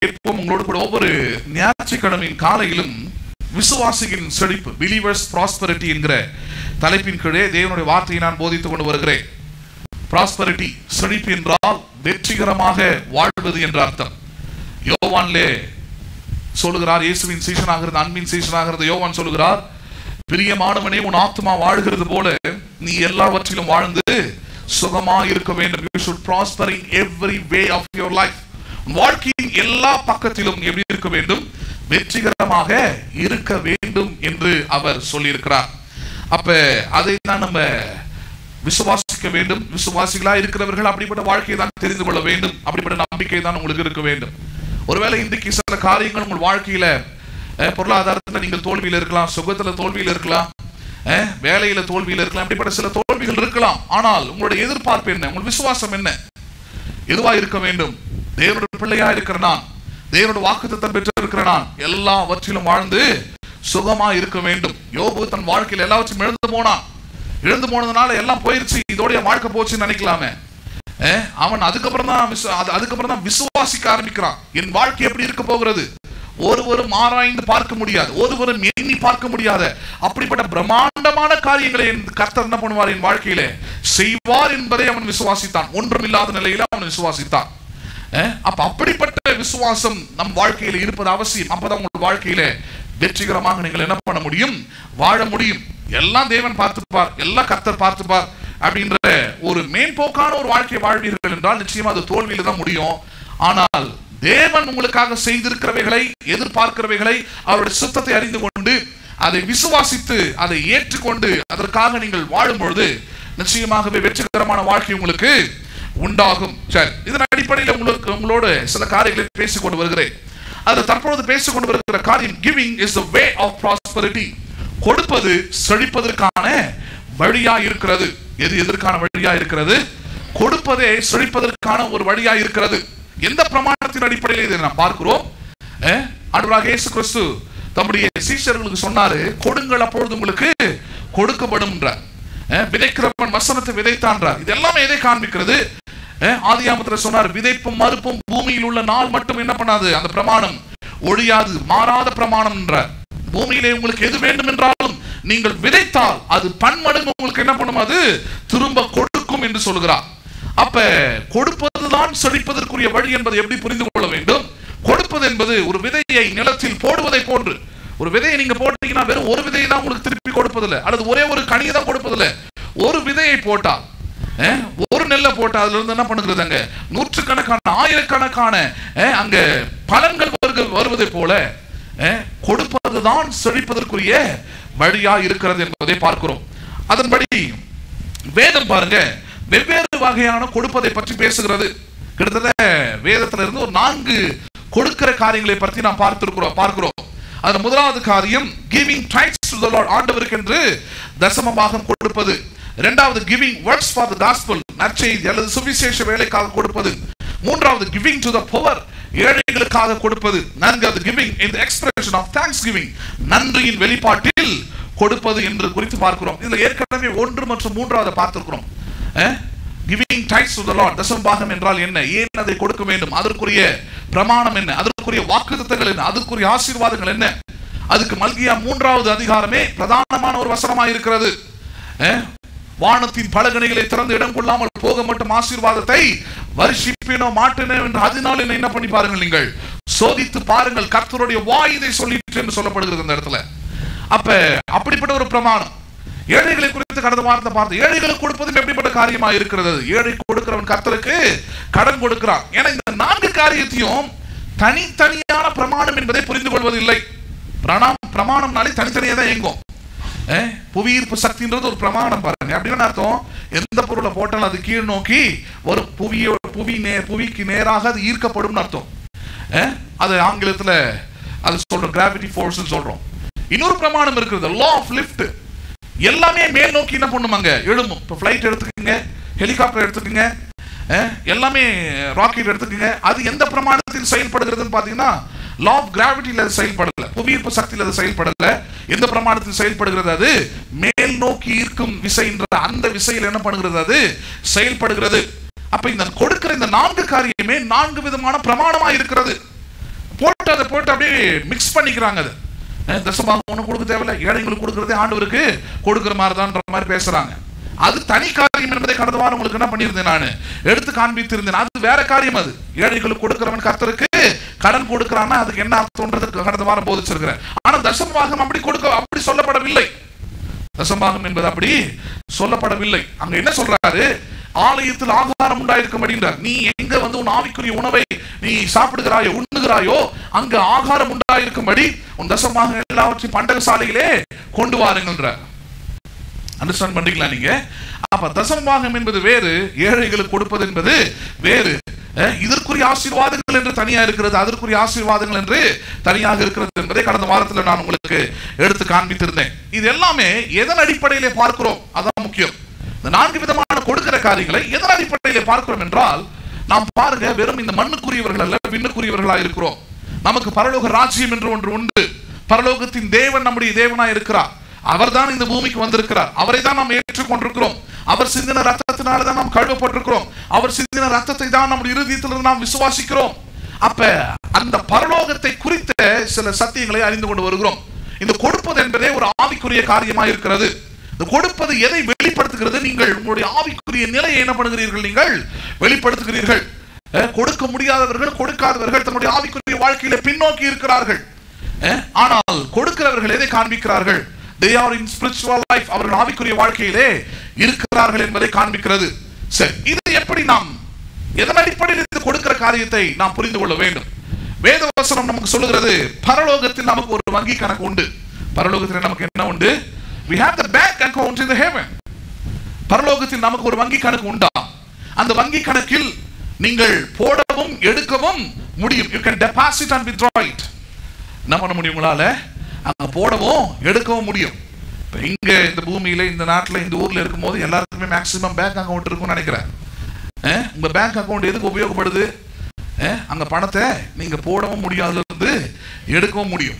கேட்போம் உங்களோடு கூட ஒவ்வொரு ஞாயிற்றுக்கிழமையின் காலையிலும் விசுவாசிகளின் செழிப்பு, பிலீவர்ஸ் ப்ராஸ்பரிட்டி என்கிற தலைப்பின் கீழே தேவனுடைய வார்த்தையை நான் போதித்துக் கொண்டு வருகிறேன். ப்ராஸ்பரிட்டி, செழிப்பு என்றால் வெற்றிகரமாக வாழ்வது என்ற அர்த்தம். யோவான்லே சொல்லுகிறார், இயேசுவின் சீஷனாக இருந்த அன்பின் சீஷனாக இருந்த யோவான் சொல்லுகிறார், பிரியமானவனே, உன் ஆத்மா வாழ்கிறது போல நீ எல்லாவற்றிலும் வாழ்ந்து சுகமாக இருக்க வேண்டும். You should prosper in every way of your life. வாழ்க்கையின் எல்லா பக்கத்திலும் எப்படி இருக்க வேண்டும்? வெற்றிகரமாக இருக்க வேண்டும் என்று அவர் சொல்லியிருக்கிறார். அப்ப அதை தான் நம்ம விசுவாசிக்க வேண்டும். விசுவாசிகளா இருக்கிறவர்கள் அப்படிப்பட்ட வாழ்க்கையை தான் தெரிந்து கொள்ள வேண்டும். அப்படிப்பட்ட நம்பிக்கை தான் உங்களுக்கு இருக்க வேண்டும். ஒருவேளை இன்றைக்கு சில காரியங்கள் உங்கள் வாழ்க்கையில, பொருளாதாரத்தில் நீங்கள் தோல்வியில் இருக்கலாம், சுகத்துல தோல்வியில் இருக்கலாம், வேலையில தோல்வியில் இருக்கலாம், அப்படிப்பட்ட சில தோல்விகள் இருக்கலாம். ஆனால் உங்களுடைய எதிர்பார்ப்பு என்ன? உங்கள் விசுவாசம் என்ன? எதுவா இருக்க வேண்டும்? தேவனுடைய பிள்ளையா இருக்கிற நான், தேவனுடைய வாக்குத்தத்தம் பெற்று இருக்கிற நான் எல்லாவற்றிலும் வாழ்ந்து சுகமா இருக்க வேண்டும். யோபு தன் வாழ்க்கையில் எல்லாவற்றையும் இழந்து போனதுனால எல்லாம் போயிருச்சு, இதோடைய வாழ்க்கை போச்சுன்னு நினைக்கலாமே. அவன் அதுக்கப்புறம் தான் விசுவாசிக்க ஆரம்பிக்கிறான். என் வாழ்க்கை எப்படி இருக்க போகிறது? ஒருவரும் ஆராய்ந்து பார்க்க முடியாது, ஒருவரும் எண்ணி பார்க்க முடியாத அப்படிப்பட்ட பிரம்மாண்டமான காரியங்களை கர்த்தர் என்ன பண்ணுவார்? என் வாழ்க்கையில செய்வார் என்பதை அவன் விசுவாசித்தான். ஒன்றும் இல்லாத நிலையில அவன் விசுவாசித்தான். அப்ப அப்படிப்பட்ட விசுவாசம் நம் வாழ்க்கையில இருப்பது அவசியம். அப்பதான் உங்கள் வாழ்க்கையில வெற்றிகரமாக நீங்கள் என்ன பண்ண முடியும்? வாழ முடியும். எல்லாம் தேவன் பார்த்துப்பார், எல்லாம் கர்த்தர் பார்த்துப்பார் அப்படின்ற ஒரு மேம்போக்கான ஒரு வாழ்க்கை வாழ்வீர்கள் என்றால் நிச்சயமா அது தோல்வியில தான் முடியும். ஆனால் தேவன் உங்களுக்காக செய்திருக்கிறவைகளை, எதிர்பார்க்கிறவைகளை, அவருடைய சித்தத்தை அறிந்து கொண்டு அதை விசுவாசித்து அதை ஏற்றுக்கொண்டு அதற்காக நீங்கள் வாழும் பொழுது நிச்சயமாகவே வெற்றிகரமான வாழ்க்கை உங்களுக்கு உண்டாகும். சரி, இதன் அடிப்படையில் உங்களோடு சில காரியங்களை பேசிக்கொண்டு வருகிறேன். அது தற்பொழுது பேசிக்கொண்டு வருகிற காரியம், giving is the way of prosperity. கொடுப்பது செழிப்பதற்கான வழியா இருக்கிறது. எதற்கான வழியா இருக்கிறது? கொடுப்பதே செழிப்பதற்கான ஒரு வழியா இருக்கிறது. எந்த பிரமாணத்தின் அடிப்படையில் இதை நாம் பார்க்கிறோம்? ஆண்டவராகிய இயேசு கிறிஸ்து தம்முடைய சீஷர்களுக்கு சொன்னாரு, கொடுங்கள் அப்பொழுது உங்களுக்கு கொடுக்கப்படும் என்றார். விதைக்கிறவன் வசனத்தை விதைத்தான்றார். இது எல்லாமே எதை காண்பிக்கிறது? ஆதியாகமத்தில் சொன்னார், விதைப்பும் மறுப்பும் பூமியில் உள்ள நாள் மட்டும் என்ன பண்ணாது? அந்த பிரமாணம் ஒழியாது, மாறாத பிரமாணம் என்றார். பூமியிலே உங்களுக்கு எது வேண்டும் என்றாலும் நீங்கள் விதைத்தால் அது பன்மடங்கு உங்களுக்கு என்ன பண்ணும்? அது திரும்ப கொடுக்கும் என்று சொல்கிறார். அப்ப கொடுப்பதுதான் செழிப்பதற்குரிய வழி என்பதை எப்படி புரிந்து கொள்ள வேண்டும்? கொடுப்பது என்பது ஒரு விதையை நிலத்தில் போடுவதை போன்று. ஒரு விதையை நீங்க போட்டீங்கன்னா வெறும் ஒரு விதையை தான் உங்களுக்கு திருப்பி கொடுப்பதில்லை, அல்லது ஒரே ஒரு கனியை தான் கொடுப்பதில்லை. ஒரு விதையை போட்டால், ஒரு நெல்லை போட்டா அதுல இருந்து என்ன பண்ணுகிறது? அங்க நூற்றுக்கணக்கான, ஆயிரக்கணக்கான அங்க பலன்கள் வருவதை போல கொடுப்பதுதான் செழிப்பதற்குரிய வழியா இருக்கிறது என்பதை பார்க்கிறோம். அதன்படி வேதம் பாருங்க, வெவ்வேறு வகையான கொடுப்பதை பற்றி பேசுகிறது. கிட்டத்தட்ட வேதத்துல இருந்து ஒரு 4 கொடுக்கிற காரியங்களை பற்றி நாம் பார்க்கிறோம். அது முதலாவது காரியம், giving tithes to the Lord, ஆண்டவருக்கு என்று தசமபாகம் கொடுப்பது. இரண்டாவது, giving works for the gospel, நற்செய்தி அல்லது சுவிசேஷ வேலைக்காக கொடுப்பது. மூன்றாவது, giving to the poor, ஏழைகளுக்காக கொடுப்பது. நான்காவது, giving in the expression of thanksgiving, நன்றியின் வெளிப்பாட்டில் கொடுப்பது என்று குறித்து பார்க்கிறோம். இதுல ஏற்கனவே 1 மற்றும் 3 பார்த்திருக்கிறோம். giving tithes to the Lord, தசமபாகம் என்றால் என்ன? ஏன் அதை கொடுக்க வேண்டும்? அதற்குரிய பிரமாணம் என்ன? அதற்குரிய வாக்குத்தத்தங்கள் என்ன? அதற்குரிய ஆசீர்வாதங்கள் என்ன? அதுக்கு மல்கியா 3வது அதிகாரமே பிரதானமான ஒரு வசனமாக இருக்கிறது. வானத்தின் பலகணிகளை திறந்து இடம் கொள்ளாமல் போக மட்டும் ஆசீர்வாதத்தை வருஷிப்பினோ மாட்டினோ என்று அதனால் என்ன பண்ணி பாருங்கள், நீங்கள் சோதித்து பாருங்கள், கர்த்தருடைய வாய் இதை சொல்லிட்டு என்று சொல்லப்படுகிறது இந்த இடத்துல. அப்ப அப்படிப்பட்ட ஒரு பிரமாணம். ஏழைகளை குறித்து கடந்த வாரத்தை பார்த்து, ஏழைகளுக்கு கொடுப்பது எப்படிப்பட்ட காரியமா இருக்கிறது? ஏழை கொடுக்கிறவன் கர்த்தருக்கு கடன் கொடுக்கிறான். ஏன்னா இந்த 4 காரியத்தையும் தனித்தனியான பிரமாணம் என்பதை புரிந்து கொள்வதில்லை. பிரமாணம்னாலே தனித்தனியா தான் இயங்கும். புவியீர்ப்பு சக்தின்றது ஒரு பிரமாணம் பாருங்க. அப்படின்னு அர்த்தம், எந்த பொருளை போட்டாலும் அது கீழ் நோக்கி ஒரு புவிக்கு நேராக அது ஈர்க்கப்படும் அர்த்தம். அது ஆங்கிலத்துல அது சொல்றோம், கிராவிட்டி ஃபோர்ஸ் சொல்றோம். இன்னொரு பிரமாணம் இருக்குது, லா ஆஃப் லிஃப்ட். எல்லாமே மேல் நோக்கி என்ன பண்ணுவாங்க? எழும்பும். இப்போ ஃபிளைட் எடுத்துக்கோங்க, ஹெலிகாப்டர் எடுத்துக்கோங்க, எல்லாமே ராக்கெட் எடுத்துக்கோங்க. அது எந்த பிரமாணத்தில் செயல்படுகிறதுன்னு பாத்தீங்கன்னா லா ஆஃப் கிராவிட்டியில் அது செயல்படல, புவியீர்ப்பு சக்தியில் அது செயல்படல. எந்த பிரமாணத்தில் செயல்படுகிறது? அது மேல் நோக்கி ஈர்க்கும் விசைன்ற அந்த விசையில் என்ன பண்ணுகிறது? அது செயல்படுகிறது. அப்ப இந்த கொடுக்கிற இந்த 4 காரியமே 4 விதமான பிரமாணமா இருக்கிறது. அதை போட்டு அப்படியே மிக்ஸ் பண்ணிக்கிறாங்க. அது தசமபாகம் ஒன்றும் கொடுக்க தேவையில்லை, ஏழைங்களுக்கு கொடுக்கறதே ஆண்டவருக்கு கொடுக்குற மாதிரி தான்ற மாதிரி பேசுறாங்க. அது தனி காரியம் என்பதை கடந்த வாரம் உங்களுக்கு என்ன பண்ணியிருந்தேன், நான் எடுத்து காண்பித்திருந்தேன். அது வேற காரியம். அது ஏழைகளுக்கு கொடுக்கிறவன் கர்த்தருக்கு கடன் கொடுக்கிறான்னா அதுக்கு என்ன அர்த்தம்ன்றது கடந்த வாரம் போதிச்சிருக்கிறேன். ஆனா தசமபாகம் அப்படி சொல்லப்படவில்லை. தசமபாகம் என்பது அப்படி சொல்லப்படவில்லை. அங்க என்ன சொல்றாரு, ஆலயத்தில் ஆகாரம் உண்டாயிருக்கும் அப்படின்றார். நீ எங்க வந்து உன் ஆவிக்குரிய உணவை நீ சாப்பிடுகிறாயோ உண்ணுகிறாயோ அங்க ஆகாரம் உண்டாயிருக்கும்படி உன் தசமபாகம் எல்லாவற்றையும் பண்டக சாலையிலே கொண்டு வாருங்கன்றார். அண்டர்ஸ்டாண்ட் பண்றீங்களா நீங்க? அப்ப தசமபாகம் என்பது வேறு, ஏழைகளுக்கு கொடுப்பது என்பது வேறு. இதற்குரிய ஆசீர்வாதங்கள் என்று தனியா இருக்கிறது, அதற்குரிய ஆசீர்வாதங்கள் என்று தனியாக இருக்கிறது என்பதை கடந்த வாரத்தில் நான் உங்களுக்கு எடுத்து காண்பித்திருந்தேன். இது எல்லாமே எதன் அடிப்படையிலே பார்க்கிறோம், அதான் முக்கியம். இந்த 4 விதமான கொடுக்கிற காரியங்களை எதன் அடிப்படையிலே பார்க்கிறோம் என்றால், நாம் பாருங்க, வெறும் இந்த மண்ணுக்குரியவர்கள் அல்ல, விண்ணுக்குரியவர்களா இருக்கிறோம். நமக்கு பரலோக ராஜ்யம் என்று ஒன்று உண்டு. பரலோகத்தின் தேவன் நம்முடைய தேவனாய் இருக்கிறார். அவர் தான் இந்த பூமிக்கு வந்திருக்கிறார். அவரை தான் நாம் ஏற்றுக்கொண்டிருக்கிறோம். அவர் சிந்தின ரத்தத்தினால தான் நாம் கழுவப்பட்டிருக்கிறோம். அவர் சிந்தின ரத்தத்தை தான் நம்முடைய இருதயத்திலிருந்து நாம் விசுவாசிக்கிறோம். அப்ப அந்த பரலோகத்தை குறித்த சில சத்தியங்களை அறிந்து கொண்டு வருகிறோம். இந்த கொடுப்பது என்பதே ஒரு ஆவிக்குரிய காரியமாக இருக்கிறது. இந்த கொடுப்பது எதை வெளிப்படுத்துகிறது? நீங்கள் உங்களுடைய ஆவிக்குரிய நிலையை என்ன பண்ணுகிறீர்கள், நீங்கள் வெளிப்படுத்துகிறீர்கள். கொடுக்க முடியாதவர்கள், கொடுக்காதவர்கள் தன்னுடைய ஆவிக்குரிய வாழ்க்கையில பின்னோக்கி இருக்கிறார்கள். ஆனால் கொடுக்கிறவர்கள் எதை காண்பிக்கிறார்கள்? They are in spiritual life. அவர்கள் ஆவிக்குரிய வாழ்க்கையிலே இருக்கிறார்கள் என்பதை காண்பிக்கிறது. சரி, இது எப்படி நாம் எதன் அடிப்படையில் கொடுக்கிற காரியத்தை நாம் புரிந்து கொள்ள வேண்டும்? வேதவசனம் நமக்கு சொல்லுகிறது, பரலோகத்தில் நமக்கு ஒரு வங்கி கணக்கு உண்டு. பரலோகத்தில் நமக்கு என்ன உண்டு? We have the bank account in the heaven. பரலோகத்தில் நமக்கு ஒரு வங்கி கணக்கு உண்டா? அந்த வங்கி கணக்கில் நீங்கள் போடவும் எடுக்கவும் முடியும். You can deposit and withdraw it. என்ன பண்ண முடியும் உங்களால? அங்க போடவும் எடுக்கவும் முடியும். இப்போ இங்க இந்த பூமியில, இந்த நாட்டில், இந்த ஊர்ல இருக்கும்போது எல்லாருக்குமே மேக்சிமம் பேங்க் அக்கௌண்ட் இருக்கும்னு நினைக்கிறேன். உங்க பேங்க் அக்கௌண்ட் எதுக்கு உபயோகப்படுது? அங்க பணத்தை நீங்க போடவும் முடியும், இருந்து எடுக்கவும் முடியும்.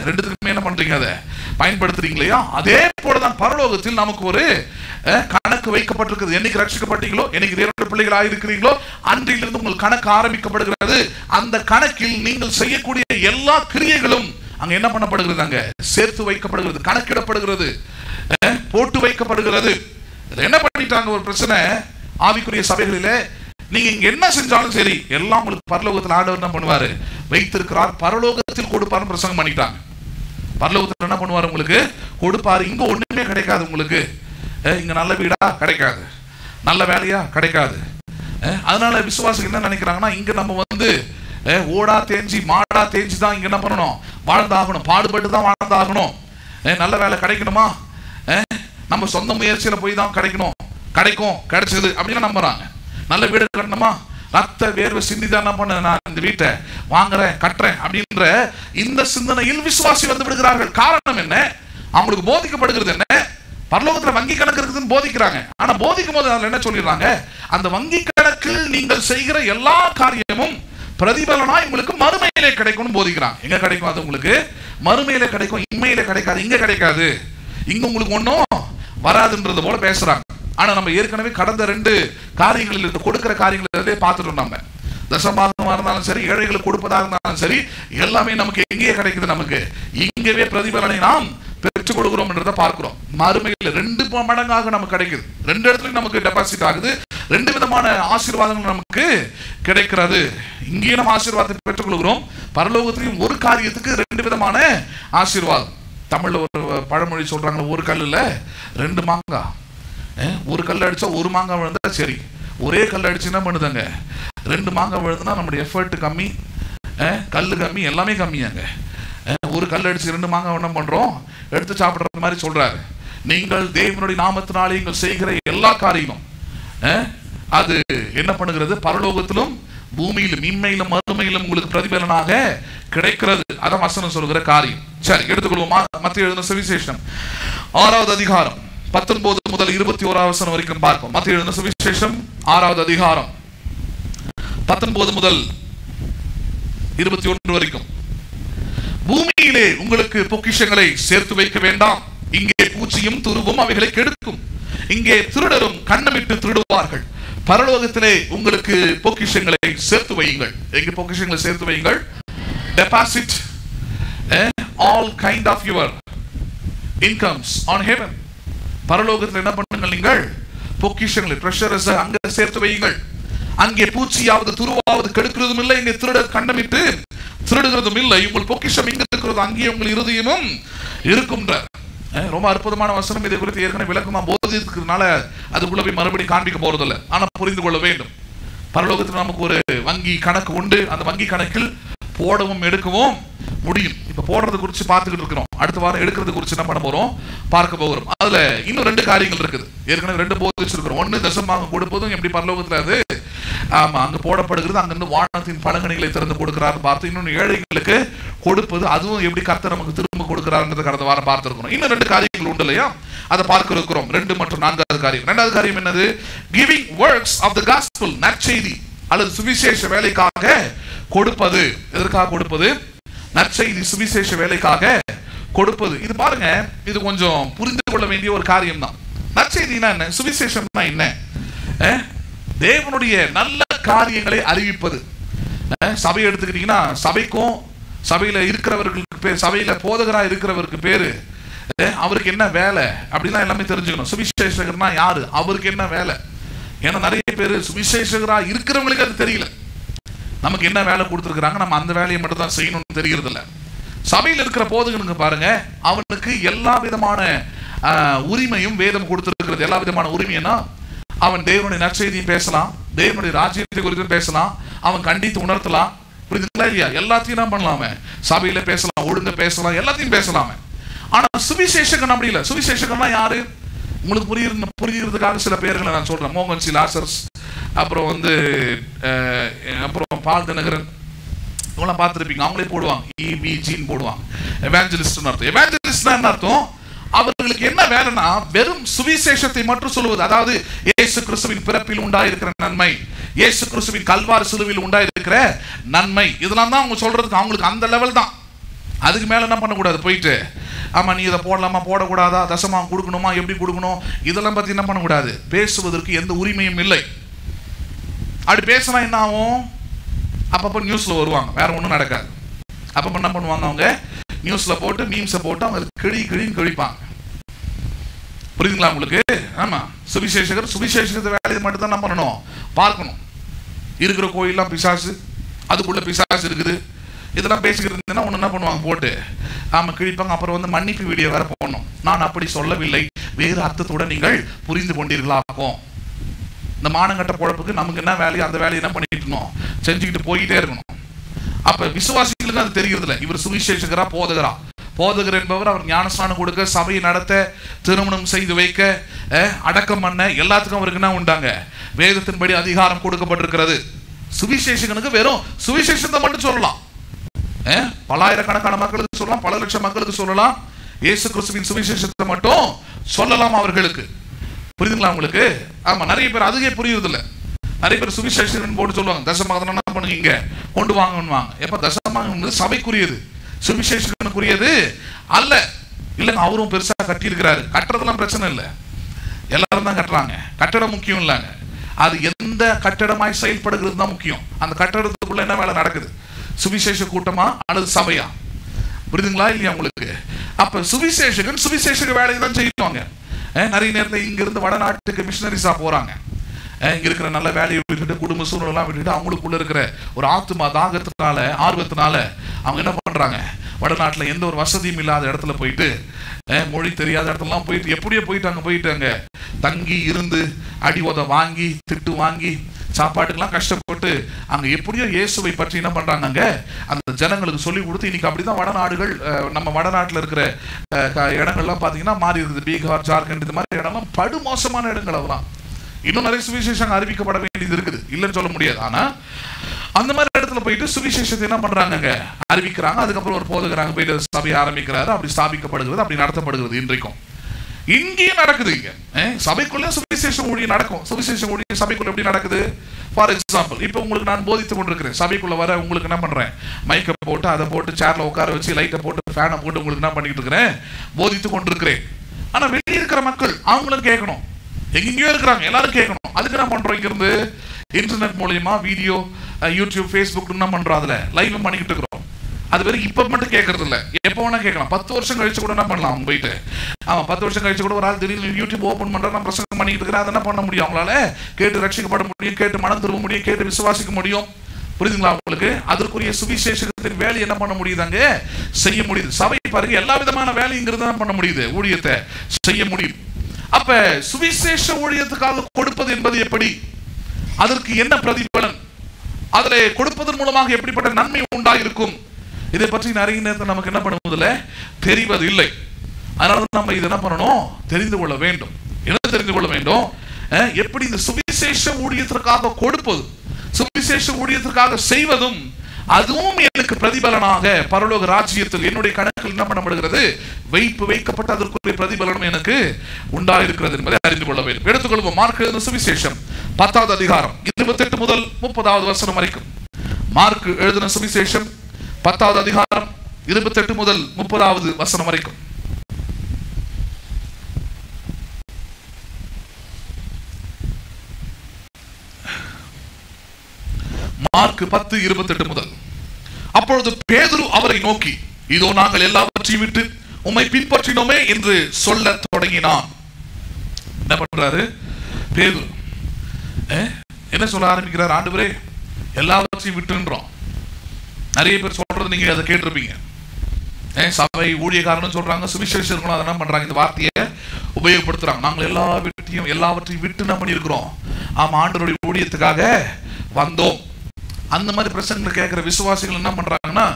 ரெண்டுத்துக்குமே என்ன பண்றீங்க, அதை பயன்படுத்துறீங்க இல்லையா? அதே போலதான் பரலோகத்தில் நமக்கு ஒரு கணக்கு வைக்கப்பட்டிருக்கிறது. என்னைக்கு ரட்சிக்கப்பட்டீங்களோ, என்னைக்கு தேவனுடைய பிள்ளைகளாக இருக்கிறீங்களோ அன்றிலிருந்து உங்கள் கணக்கு ஆரம்பிக்கப்படுகிறது. அந்த கணக்கில் நீங்கள் செய்யக்கூடிய எல்லா கிரியைகளும் அங்க என்ன பண்ணப்படுகிறது? அங்க சேர்த்து வைக்கப்படுகிறது, கணக்கிடப்படுகிறது, போட்டு வைக்கப்படுகிறது. என்ன பண்ணிட்டாங்க, ஒரு பிரச்சனை ஆவிக்குரிய சபைகளிலே, நீங்க இங்க என்ன செஞ்சாலும் சரி எல்லாம் உங்களுக்கு பரலோகத்தில் ஆண்டவர் என்ன பண்ணுவாரு, வைத்திருக்கிறார், பரலோகத்தில் கொடுப்பாரு பிரசங்கம் பண்ணிட்டாங்க. பரலோகத்தில் என்ன பண்ணுவாரு, உங்களுக்கு கொடுப்பாரு. இங்க ஒண்ணுமே கிடைக்காது உங்களுக்கு. இங்க நல்ல வீடா கிடைக்காது, நல்ல வேலையா கிடைக்காது. அதனால விசுவாசிகள் என்ன நினைக்கிறாங்கன்னா, இங்க நம்ம வந்து ஓடா தேஞ்சி மாடா தேஞ்சி தான் இங்க என்ன பண்ணணும், வாழ்ந்தாகணும், பாடுபட்டு தான் வாழ்ந்தாகணும். நல்ல வேலை கிடைக்கணுமா, நம்ம சொந்த முயற்சியில போய் தான் கிடைக்கணும், கிடைக்கும், கிடைச்சது அப்படின்னு நம்புறாங்க. நல்ல வீடு கட்டணுமா, ரத்த வேர்வை சிந்தி தான் என்ன பண்ண, நான் இந்த வீட்டை வாங்குறேன் கட்டுறேன் அப்படின்ற இந்த சிந்தனையில் விசுவாசி வந்து விடுகிறார்கள். காரணம் என்ன? அவங்களுக்கு போதிக்கப்படுகிறது என்ன, பரலோகத்துல வங்கி கணக்கு இருக்குதுன்னு போதிக்கிறாங்க. ஆனா போதிக்கும் போது அதுல என்ன சொல்லிடுறாங்க, அந்த வங்கி கணக்கில் நீங்கள் செய்கிற எல்லா காரியமும் பிரதிபலனாய் உங்களுக்கு மறுமையிலே கிடைக்கும்னு போதிக்கிறாங்க. எங்க கிடைக்கும்? அது உங்களுக்கு மறுமையிலே கிடைக்கும், இம்மையிலே கிடைக்காது, இங்க கிடைக்காது, இங்க உங்களுக்கு ஒன்றும் வராதுன்றது போல பேசுறாங்க. ஆனா நம்ம ஏற்கனவே கடந்த 2 காரியங்களில் இருந்து கொடுக்கிற காரியங்களிலே பார்த்துட்டோம். நம்ம தசமபாகமா இருந்தாலும் சரி, ஏழைகளுக்கு கொடுப்பதாக இருந்தாலும் சரி, எல்லாமே நமக்கு எங்கேயே கிடைக்குது, நமக்கு இங்கவே பிரதிபலனை நாம் பெற்றுக் கொடுக்கிறோம் என்றதை பார்க்கிறோம். மறுமையில் 2 மடங்காக நமக்கு கிடைக்குது. 2 இடத்துலயும் நமக்கு டெபாசிட் ஆகுது. 2 விதமான ஆசீர்வாதங்கள் நமக்கு கிடைக்கிறது. இங்கேயும் நம்ம ஆசீர்வாதத்தை பெற்றுக் கொள்கிறோம், பரலோகத்திலையும் ஒரு காரியத்துக்கு 2 விதமான ஆசீர்வாதம். தமிழ்ல ஒரு பழமொழி சொல்றாங்க, ஒரு கல்லுல 2 மாங்காய். ஒரு கல் அடிச்சா ஒரு மாங்காய் விழுந்தா சரி, ஒரே கல் அடிச்சு என்ன பண்ணுதாங்க, 2 மாங்காய் விழுதுனா நம்முடைய எஃபர்ட் கம்மி, கல்லு கம்மி, எல்லாமே கம்மியாங்க. ஒரு கல் அடிச்சு 2 மாங்காய் என்ன பண்றோம், எடுத்து சாப்பிடுற மாதிரி சொல்றாரு. நீங்கள் தேவனுடைய நாமத்தினாலே நீங்கள் செய்கிற எல்லா காரியமும் அது என்ன பண்ணுகிறது, பரலோகத்திலும் பூமியிலும் இம்மையிலும் மறுமையிலும் உங்களுக்கு பிரதிபலனாக கிடைக்கிறது. அதான் வசனம் சொல்கிற காரியம். சரி, எடுத்துக்கொள்வோம். மத்தேயு எழுதின சுவிசேஷம் 6வது அதிகாரம் 19 முதல் 21 வசனம் வரைக்கும் பார்ப்போம். மத்தேயு எழுதின சுவிசேஷம் 6வது அதிகாரம் 19 முதல் 21 வரைக்கும். பூமியிலே உங்களுக்கு பொக்கிஷங்களை சேர்த்து வைக்க வேண்டாம், இங்கே பூச்சியும் துருவும் அவைகளை கெடுக்கும், இங்கே திருடரும் கண்ணமிட்டு திருடுவார்கள். பரலோகத்திலே உங்களுக்கு பொக்கிஷங்களை சேர்த்து வையுங்கள். எங்க பொக்கிஷங்களை சேர்த்து வையுங்கள்? deposit all kind of your incomes on heaven. பரலோகத்தில் என்ன பண்ணுங்கள், நீங்கள் பொக்கிஷங்களை ட்ரெஷர்ஸ் அங்க சேர்த்து வையுங்கள். அங்கே பூச்சியாவது துருவாவது கெடுக்கிறதும் இல்லை, இங்கே திருடர் கண்டமிட்டு திருடுகிறதும் இல்லை. உங்கள் பொக்கிஷம் இங்க இருக்கிறது, அங்கே உங்கள் இருதயமும் இருக்கும். ரொம்ப அற்புதமான வசனம். இதை குறித்து ஏற்கனவே விளக்கமா போதிக்கிறதுனால அதுக்குள்ள போய் மறுபடியும் காண்பிக்க போறதில்லை. ஆனா புரிந்து கொள்ள வேண்டும். பரலோகத்தில் நமக்கு ஒரு வங்கி கணக்கு உண்டு. அந்த வங்கி கணக்கில் போடவும் எடுக்கவும் முடியும். இப்ப போடுறது குறித்து பார்த்துக்கிட்டு இருக்கிறோம். அடுத்த வாரம் எடுக்கிறது குறித்து என்ன பண்ண போறோம், பார்க்க போகிறோம். அதுல இன்னும் 2 காரியங்கள் இருக்குது. ஏற்கனவே 2 போதிச்சிருக்கிறோம். ஒன்னு தசமாக கொடுப்பதும் எப்படி பரலோகத்துல அது அங்க போடப்படுகிறது, அங்கிருந்து வானத்தின் பலகணிகளை திறந்து கொடுக்கிறார் பார்த்து. இன்னொன்று ஏழைகளுக்கு கொடுப்பது, அதுவும் எப்படி கர்த்தர் நமக்கு திரும்ப கொடுக்கிறார்ன்றது கடந்த வாரம் பார்த்திருக்கிறோம். இன்னும் 2 காரியங்கள் உண்டு இல்லையா, அதை பார்க்க இருக்கிறோம். 2 மற்றும் 4வது காரியம். 2வது காரியம் என்னது, giving works of the gospel, நற்செய்தி அல்லது சுவிசேஷ வேலைக்காக கொடுப்பது. எதற்காக கொடுப்பது, நற்செய்தி சுவிசேஷ வேலைக்காக கொடுப்பது. இது பாருங்க, இது கொஞ்சம் புரிந்து கொள்ள வேண்டிய ஒரு காரியம் தான். நற்செய்தினா என்ன, சுவிசேஷம்னா என்ன? தேவனுடைய நல்ல காரியங்களை அறிவிப்பது. சபை எடுத்துக்கிட்டீங்கன்னா சபைக்கும் சபையில இருக்கிறவர்களுக்கு பேர், சபையில போதகராக இருக்கிறவருக்கு பேரு, அவருக்கு என்ன வேலை அப்படின்னா எல்லாமே தெரிஞ்சுக்கணும். சுவிசேஷகர்னா யாரு, அவருக்கு என்ன வேலை. ஏன்னா நிறைய பேர் சுவிசேஷகரா இருக்கிறவங்களுக்கு அது தெரியல. நமக்கு என்ன வேலை கொடுத்துருக்காங்க, நம்ம அந்த வேலையை மட்டும் தான் செய்யணும்னு தெரியறது இல்லை. சபையில் இருக்கிற போதகனுக்கு பாருங்க, அவனுக்கு எல்லா விதமான உரிமையும் வேதம் கொடுத்திருக்கிறது. எல்லா விதமான உரிமைனா, அவன் தேவனுடைய நற்செய்தியும் பேசலாம், தேவனுடைய ராஜ்யத்தை குறித்து பேசலாம், அவன் கண்டித்து உணர்த்தலாம். புரியுதுங்களா இல்லையா? எல்லாத்தையும் என்ன பண்ணலாமே, சபையில பேசலாம், ஒழுங்க பேசலாம், எல்லாத்தையும் பேசலாமே. ஆனா சுவிசேஷகன் அப்படி இல்லை. சுவிசேஷகன்னா யாரு, உங்களுக்கு புரியுறதுக்காக சில பேர்களை நான் சொல்றேன். மோகன் சி லாசர்ஸ், அப்புறம் அப்புறம் பால் தினகரன், இவங்களாம் பார்த்துருப்பீங்க. அவங்களே போடுவாங்க, EBGன்னு போடுவாங்க. எவாஞ்சலிஸ்ட்னு அர்த்தம். எவாஞ்சலிஸ்ட்னா என்ன அர்த்தம், அவர்களுக்கு என்ன வேலைன்னா வெறும் சுவிசேஷத்தை மட்டும் சொல்லுவது. அதாவது இயேசு கிறிஸ்துவின் பிறப்பில் உண்டாயிருக்கிற நன்மை, இயேசு கிறிஸ்துவின் கல்வாரி சிலுவையில் உண்டாயிருக்கிற நன்மை, இதெல்லாம் தான் அவங்க சொல்றதுக்கு அவங்களுக்கு அந்த லெவல் தான். அதுக்கு மேல என்ன பண்ணக்கூடாது, போயிட்டு ஆமா நீ இதை போடலாமா போடக்கூடாதா, தசமாக கொடுக்கணுமா எப்படி கொடுக்கணும், இதெல்லாம் பத்தி என்ன பண்ணக்கூடாது, பேசுவதற்கு எந்த உரிமையும் இல்லை. அப்படி பேசினா என்ன ஆகும், அப்பப்போ நியூஸ்ல வருவாங்க, வேற ஒன்றும் நடக்காது. அப்பப்போ என்ன பண்ணுவாங்க, அவங்க நியூஸ்ல போட்டு மீம்ஸை போட்டு அவங்க கிழின்னு கிழிப்பாங்க. புரியுதுங்களா உங்களுக்கு? ஆமா, சுவிசேஷகர் சுவிசேஷத்தை வேலையை மட்டும் தான் என்ன பண்ணணும், பார்க்கணும். இருக்கிற கோயிலாம் பிசாசு, அதுக்குள்ள பிசாசு இருக்குது, இதெல்லாம் பேசிக்கிட்டு இருந்தேன்னா ஒன்று என்ன பண்ணுவாங்க, போட்டு ஆமாம் கிழிப்பாங்க. அப்புறம் மன்னிப்பு வீடியோ வேற போடணும். நான் அப்படி சொல்லவில்லை, வேறு அர்த்தத்தோட நீங்கள் புரிந்து கொண்டீர்களாக்கும். இந்த மானங்கட்ட பொழப்புக்கு நமக்கு என்ன வேலையோ அந்த வேலையை என்ன பண்ணிட்டு இருக்கணும், செஞ்சுக்கிட்டு போயிட்டே இருக்கணும். அப்ப விசுவாசிகளுக்கு அது தெரிகிறது இல்லை, இவர் சுவிசேஷகரா போதகரா. போதகர் என்பவர் அவர் ஞானஸ்நானம் கொடுக்க, சபையை நடத்த, திருமணம் செய்து வைக்க, அடக்கம் பண்ண, எல்லாத்துக்கும் அவருக்கு என்ன உண்டாங்க, வேதத்தின்படி அதிகாரம் கொடுக்கப்பட்டிருக்கிறது. சுவிசேஷகனுக்கு வெறும் சுவிசேஷத்தை மட்டும் சொல்லலாம். பலாயிரக்கணக்கான மக்களுக்கு சொல்லலாம், பல லட்சம் மக்களுக்கு சொல்லலாம். இயேசு கிறிஸ்துவின் சுவிசேஷத்தை மட்டும் சொல்லலாம் அவர்களுக்கு. புரியுதுங்களா உங்களுக்கு? ஆமா, நிறைய பேர் அதுவே புரியுறது இல்லை. நிறைய பேர் சுவிசேஷன் போட்டு சொல்லுவாங்க, தசமாக என்ன பண்ணுங்க கொண்டு வாங்கன்னு. எப்ப தசமாக சபைக்குரியது, சுவிசேஷனுக்குரியது அல்ல. இல்லைங்க, அவரும் பெருசா கட்டி இருக்கிறாரு, கட்டுறதுலாம் பிரச்சனை இல்லை, எல்லாரும் தான் கட்டுறாங்க, கட்டடம் முக்கியம் இல்லைங்க. அது எந்த கட்டடமாய் செயல்படுகிறது தான் முக்கியம். அந்த கட்டடத்துக்குள்ள என்ன வேலை நடக்குது, சுவிசேஷ கூட்டமா அல்லது சபையா? புரியுதுங்களா இல்லையா உங்களுக்கு? அப்ப சுவிசேஷகன் சுவிசேஷ வேலையை தான் செய்வாங்க. நிறைய நேரத்தில் இங்க இருந்து வடநாட்டுக்கு மிஷனரிஸா போறாங்க. இங்க இருக்கிற நல்ல வேலையை விட்டுட்டு, குடும்ப சூழ்நிலாம் விட்டுட்டு, அவங்களுக்குள்ள இருக்கிற ஒரு ஆத்மா தாகத்தினால, ஆர்வத்தினால அவங்க என்ன பண்றாங்க, வடநாட்டுல எந்த ஒரு வசதியும் இல்லாத இடத்துல போயிட்டு, மொழி தெரியாத இடத்துலலாம் போயிட்டு, எப்படியோ போயிட்டு அங்க தங்கி இருந்து அடி உத வாங்கி, திட்டு வாங்கி, சாப்பாட்டுக்கெல்லாம் கஷ்டப்பட்டு அங்க எப்படியோ இயேசுவை பற்றி என்ன பண்றாங்க, அங்க அந்த ஜனங்களுக்கு சொல்லி கொடுத்து, இன்னைக்கு அப்படிதான் வடநாடுகள், நம்ம வடநாட்டில் இருக்கிற இடங்கள்லாம் பாத்தீங்கன்னா மாறி இருக்குது. பீகார், ஜார்க்கண்ட், இது மாதிரி இடம்லாம் படு மோசமான இடங்கள். அதெல்லாம் இன்னும் நிறைய சுவிசேஷம் அறிவிக்கப்பட வேண்டியது இருக்குது, இல்லைன்னு சொல்ல முடியாது. ஆனா அந்த மாதிரி இடத்துல போயிட்டு சுவிசேஷத்தை என்ன பண்றாங்க, அறிவிக்கிறாங்க. அதுக்கப்புறம் ஒரு போதகராங்க போயிட்டு சபையை ஆரம்பிக்கிறாரு, அப்படி ஸ்தாபிக்கப்படுகிறது, அப்படி நடத்தப்படுகிறது. இன்றைக்கும் இங்கேயும் நடக்குது. இங்க சபைக்குள்ள சுவிசேஷம் ஊழியம் நடக்கும். சுவிசேஷம் ஊழியம் சபைக்குள்ள எப்படி நடக்குது? ஃபார் எக்ஸாம்பிள், இப்போ உங்களுக்கு நான் போதித்துக் கொண்டிருக்கிறேன், சபைக்குள்ள வர உங்களுக்கு என்ன பண்றேன், மைக்கை போட்டு, அதை போட்டு, சேர்ல உட்கார வச்சு, லைட்டை போட்டு, ஃபேனை போட்டு உங்களுக்கு என்ன பண்ணிட்டு இருக்கிறேன், போதித்துக் கொண்டிருக்கிறேன். ஆனா வெளியே இருக்கிற மக்கள் அவங்களும் கேட்கணும், எங்கெங்கயோ இருக்கிறாங்க, எல்லாரும் கேட்கணும். அதுக்கு என்ன பண்றோம், இங்கிருந்து இன்டர்நெட் மூலியமா வீடியோ, யூடியூப், ஃபேஸ்புக் என்ன பண்றோம், அதுல லைவ் பண்ணிக்கிட்டு இருக்கிறோம். அது வேற இப்ப மட்டும் கேட்கறது இல்ல, எப்ப வேணா கேட்கலாம். 10 வருஷம் கழிச்சு கூட என்ன பண்ணலாம் அவங்க போயிட்டு. 10 வருஷம் கழிச்சு கூட ஒரு ஆள் திடீர்னு யூடியூப் ஓபன் பண்ற, நான் பிரசங்கம் பண்ணிட்டு இருக்கிறேன், அதை என்ன பண்ண முடியும்? அவங்களால கேட்டு ரட்சிக்கப்பட முடியும், கேட்டு மனம் திரும்ப முடியும், கேட்டு விசுவாசிக்க முடியும். புரியுதுங்களா உங்களுக்கு? அதற்குரிய சுவிசேஷத்தின் வேலை என்ன பண்ண முடியுதாங்க? செய்ய முடியுது. சபை பாருங்க, எல்லா விதமான வேலைங்கிறது தான் பண்ண முடியுது, ஊழியத்தை செய்ய முடியும். அப்ப சுவிசேஷ ஊழியத்துக்காக கொடுப்பது என்பது எப்படி? அதற்கு என்ன பிரதிபலன்? அதில் கொடுப்பதன் மூலமாக எப்படிப்பட்ட நன்மை உண்டாயிருக்கும்? இதை பற்றி நிறைய நேரத்தில் நமக்கு என்ன பண்ணுவதில்லை, தெரிவது இல்லை. அதனால நம்ம இதை என்ன பண்ணணும், தெரிந்து கொள்ள வேண்டும். என்ன தெரிந்து கொள்ள வேண்டும்? எப்படி இந்த சுவிசேஷ ஊழியத்திற்காக கொடுப்பது, சுவிசேஷ ஊழியத்திற்காக செய்வதும், அதுவும் எனக்கு பிரதிபலனாக பரலோக ராஜ்யத்தில் என்னுடைய கணக்கில் என்ன பண்ணப்படுகிறது, வைக்கப்பட்ட அதற்குரிய பிரதிபலனும் எனக்கு உண்டாயிருக்கிறது என்பதை அறிந்து கொள்ள வேண்டும். எடுத்துக்கொள்வோம் மார்க் எழுதின சுவிசேஷம் 10வது அதிகாரம் 28 முதல் 30வது வசனம் வரைக்கும். மார்க் எழுதின சுவிசேஷம் 10வது அதிகாரம் 28 முதல் 30வது வசனம் வரைக்கும். மார்க் 10:28 முதல். அப்பொழுது பேதுரு அவரை நோக்கி, இதோ நாங்கள் எல்லாவற்றையும் விட்டு உம்மை பின்பற்றினோமே என்று சொல்ல தொடங்கினான். என்ன பண்றாரு பேதுரு? என்ன சொல்ல ஆரம்பிக்கிறார்? ஆண்டவரே, எல்லாவற்றையும் விட்டுன்றோம். நிறைய பேர் சொல்றது நீங்க அதை கேட்டிருப்பீங்க. சபை ஊழியக்காரன்னு சொல்றாங்க, சுவிசேஷர்களும் அதை என்ன பண்றாங்க, இந்த வார்த்தையை உபயோகப்படுத்துறாங்க. நாங்கள் எல்லாவற்றையும் விட்டு என்ன பண்ணியிருக்கிறோம்? ஆமா, ஆண்டவருடைய ஊழியத்துக்காக வந்தோம். அந்த மாதிரி பிரசங்களை கேட்கிற விசுவாசிகள் என்ன பண்றாங்கன்னா,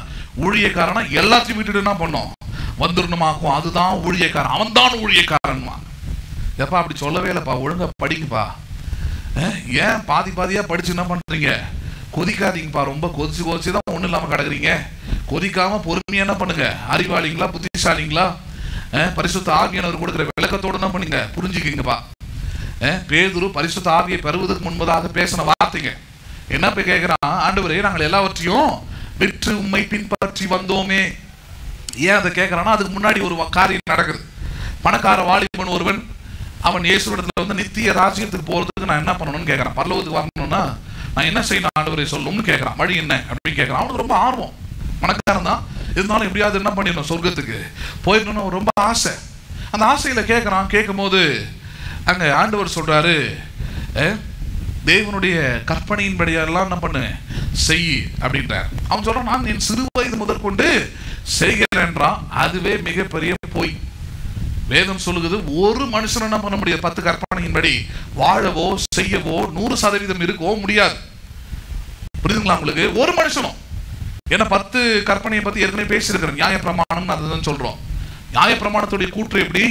ஊழியக்காரனா எல்லாத்தையும் விட்டுட்டு என்ன பண்ணோம், வந்துடணுமாக்கும். அதுதான் ஊழியக்காரன், அவன் தான் ஊழியக்காரன். எப்பா அப்படி சொல்லவே இல்லப்பா, ஒழுங்கா படிங்கப்பா. ஏன் பாதியா படிச்சு என்ன பண்றீங்க? கொதிக்காதீங்கப்பா. ரொம்ப கொதிச்சு தான் ஒண்ணும் இல்லாம கிடக்குறீங்க. கொதிக்காம பொறுமையா என்ன பண்ணுங்க. அறிவாளிங்களா, புத்திசாலிங்களா, பரிசுத்த ஆவியானவர் கொடுக்கிற விளக்கத்தோடு என்ன பண்ணுங்க, புரிஞ்சுக்கிங்கப்பா. பேதுரு பரிசுத்த ஆவியை பெறுவதற்கு முன்பதாக பேசின வார்த்தைங்க. என்ன போய் கேட்கிறான்? ஆண்டவரே, நாங்கள் எல்லாவற்றையும் விற்று உம்மை பின்பற்றி வந்தோமே. ஏன் அதை கேட்கிறான்னா, அதுக்கு முன்னாடி ஒரு காரியம் நடக்குது. பணக்கார வாலிபன் ஒருவன், அவன் இயேசுவிடத்துல வந்து நித்திய ராஜ்யத்துக்கு போறதுக்கு நான் என்ன பண்ணணும்னு கேட்கறான். பரலோகத்துக்கு வரணும்னா நான் என்ன செய்யணும் ஆண்டவரே சொல்லும்னு கேட்கறான். வழி என்ன அப்படின்னு கேட்கறான். அவனுக்கு ரொம்ப ஆர்வம், பணக்காரன் தான், இருந்தாலும் எப்படியாவது என்ன பண்ணிடணும், சொர்க்கத்துக்கு போயிடணும்னு ரொம்ப ஆசை. அந்த ஆசையில கேட்கறான். கேட்கும் போது அங்க ஆண்டவர் சொல்றாரு, தேவனுடைய கற்பனையின்படியெல்லாம் என்ன பண்ணு, செய் அப்படின்றார். அவன் சொல்றான், நான் என் சிறு வயது முதற்கொண்டு செய்கிறேன்றான். அதுவே மிகப்பெரிய பொய். வேதம் சொல்லுகிறது, ஒரு மனுஷன் என்ன பண்ண முடியாது, 10 கற்பனையின்படி வாழவோ செய்யவோ 100% இருக்கவோ முடியாது. புரியுதுங்களா உங்களுக்கு? ஒரு மனுஷனும். ஏன்னா 10 கற்பனையை பத்தி ஏற்கனவே பேசியிருக்கிறேன். நியாய பிரமாணம் அதுதான் சொல்றோம். நியாய பிரமாணத்துடைய கூற்று எப்படி?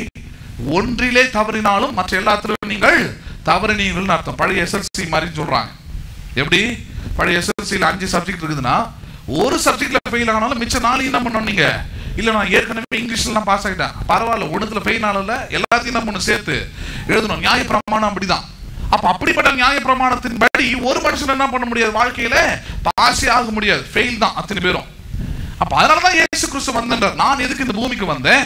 ஒன்றிலே தவறினாலும் மற்ற எல்லாத்திலும் நீங்கள் தவறினீங்கள்னு அர்த்தம். பழைய எஸ்எல்சி மாதிரி சொல்றாங்க. எப்படி? பழைய எஸ்எல்சியில் 5 சப்ஜெக்ட் இருக்குதுன்னா, ஒரு சப்ஜெக்ட்ல ஃபெயில் ஆனாலும் மிச்ச 4 என்ன பண்ணணும் நீங்க? இல்ல நான் ஏற்கனவே இங்கிலீஷ்லாம் பாஸ் ஆகிட்டேன், பரவாயில்ல, ஒண்ணுத்துல ஃபெயில் ஆனல, எல்லாத்தையும் என்ன பண்ணணும், சேர்த்து எழுதணும். நியாய பிரமாணம் அப்படிதான். அப்ப அப்படிப்பட்ட நியாய பிரமாணத்தின் படி ஒரு மனுஷன் என்ன பண்ண முடியாது, வாழ்க்கையில பாஸே ஆக முடியாது, ஃபெயில் தான் அத்தனை பேரும். அப்ப அதனாலதான் இயேசு கிறிஸ்து வந்தார். நான் எதுக்கு இந்த பூமிக்கு வந்தேன்?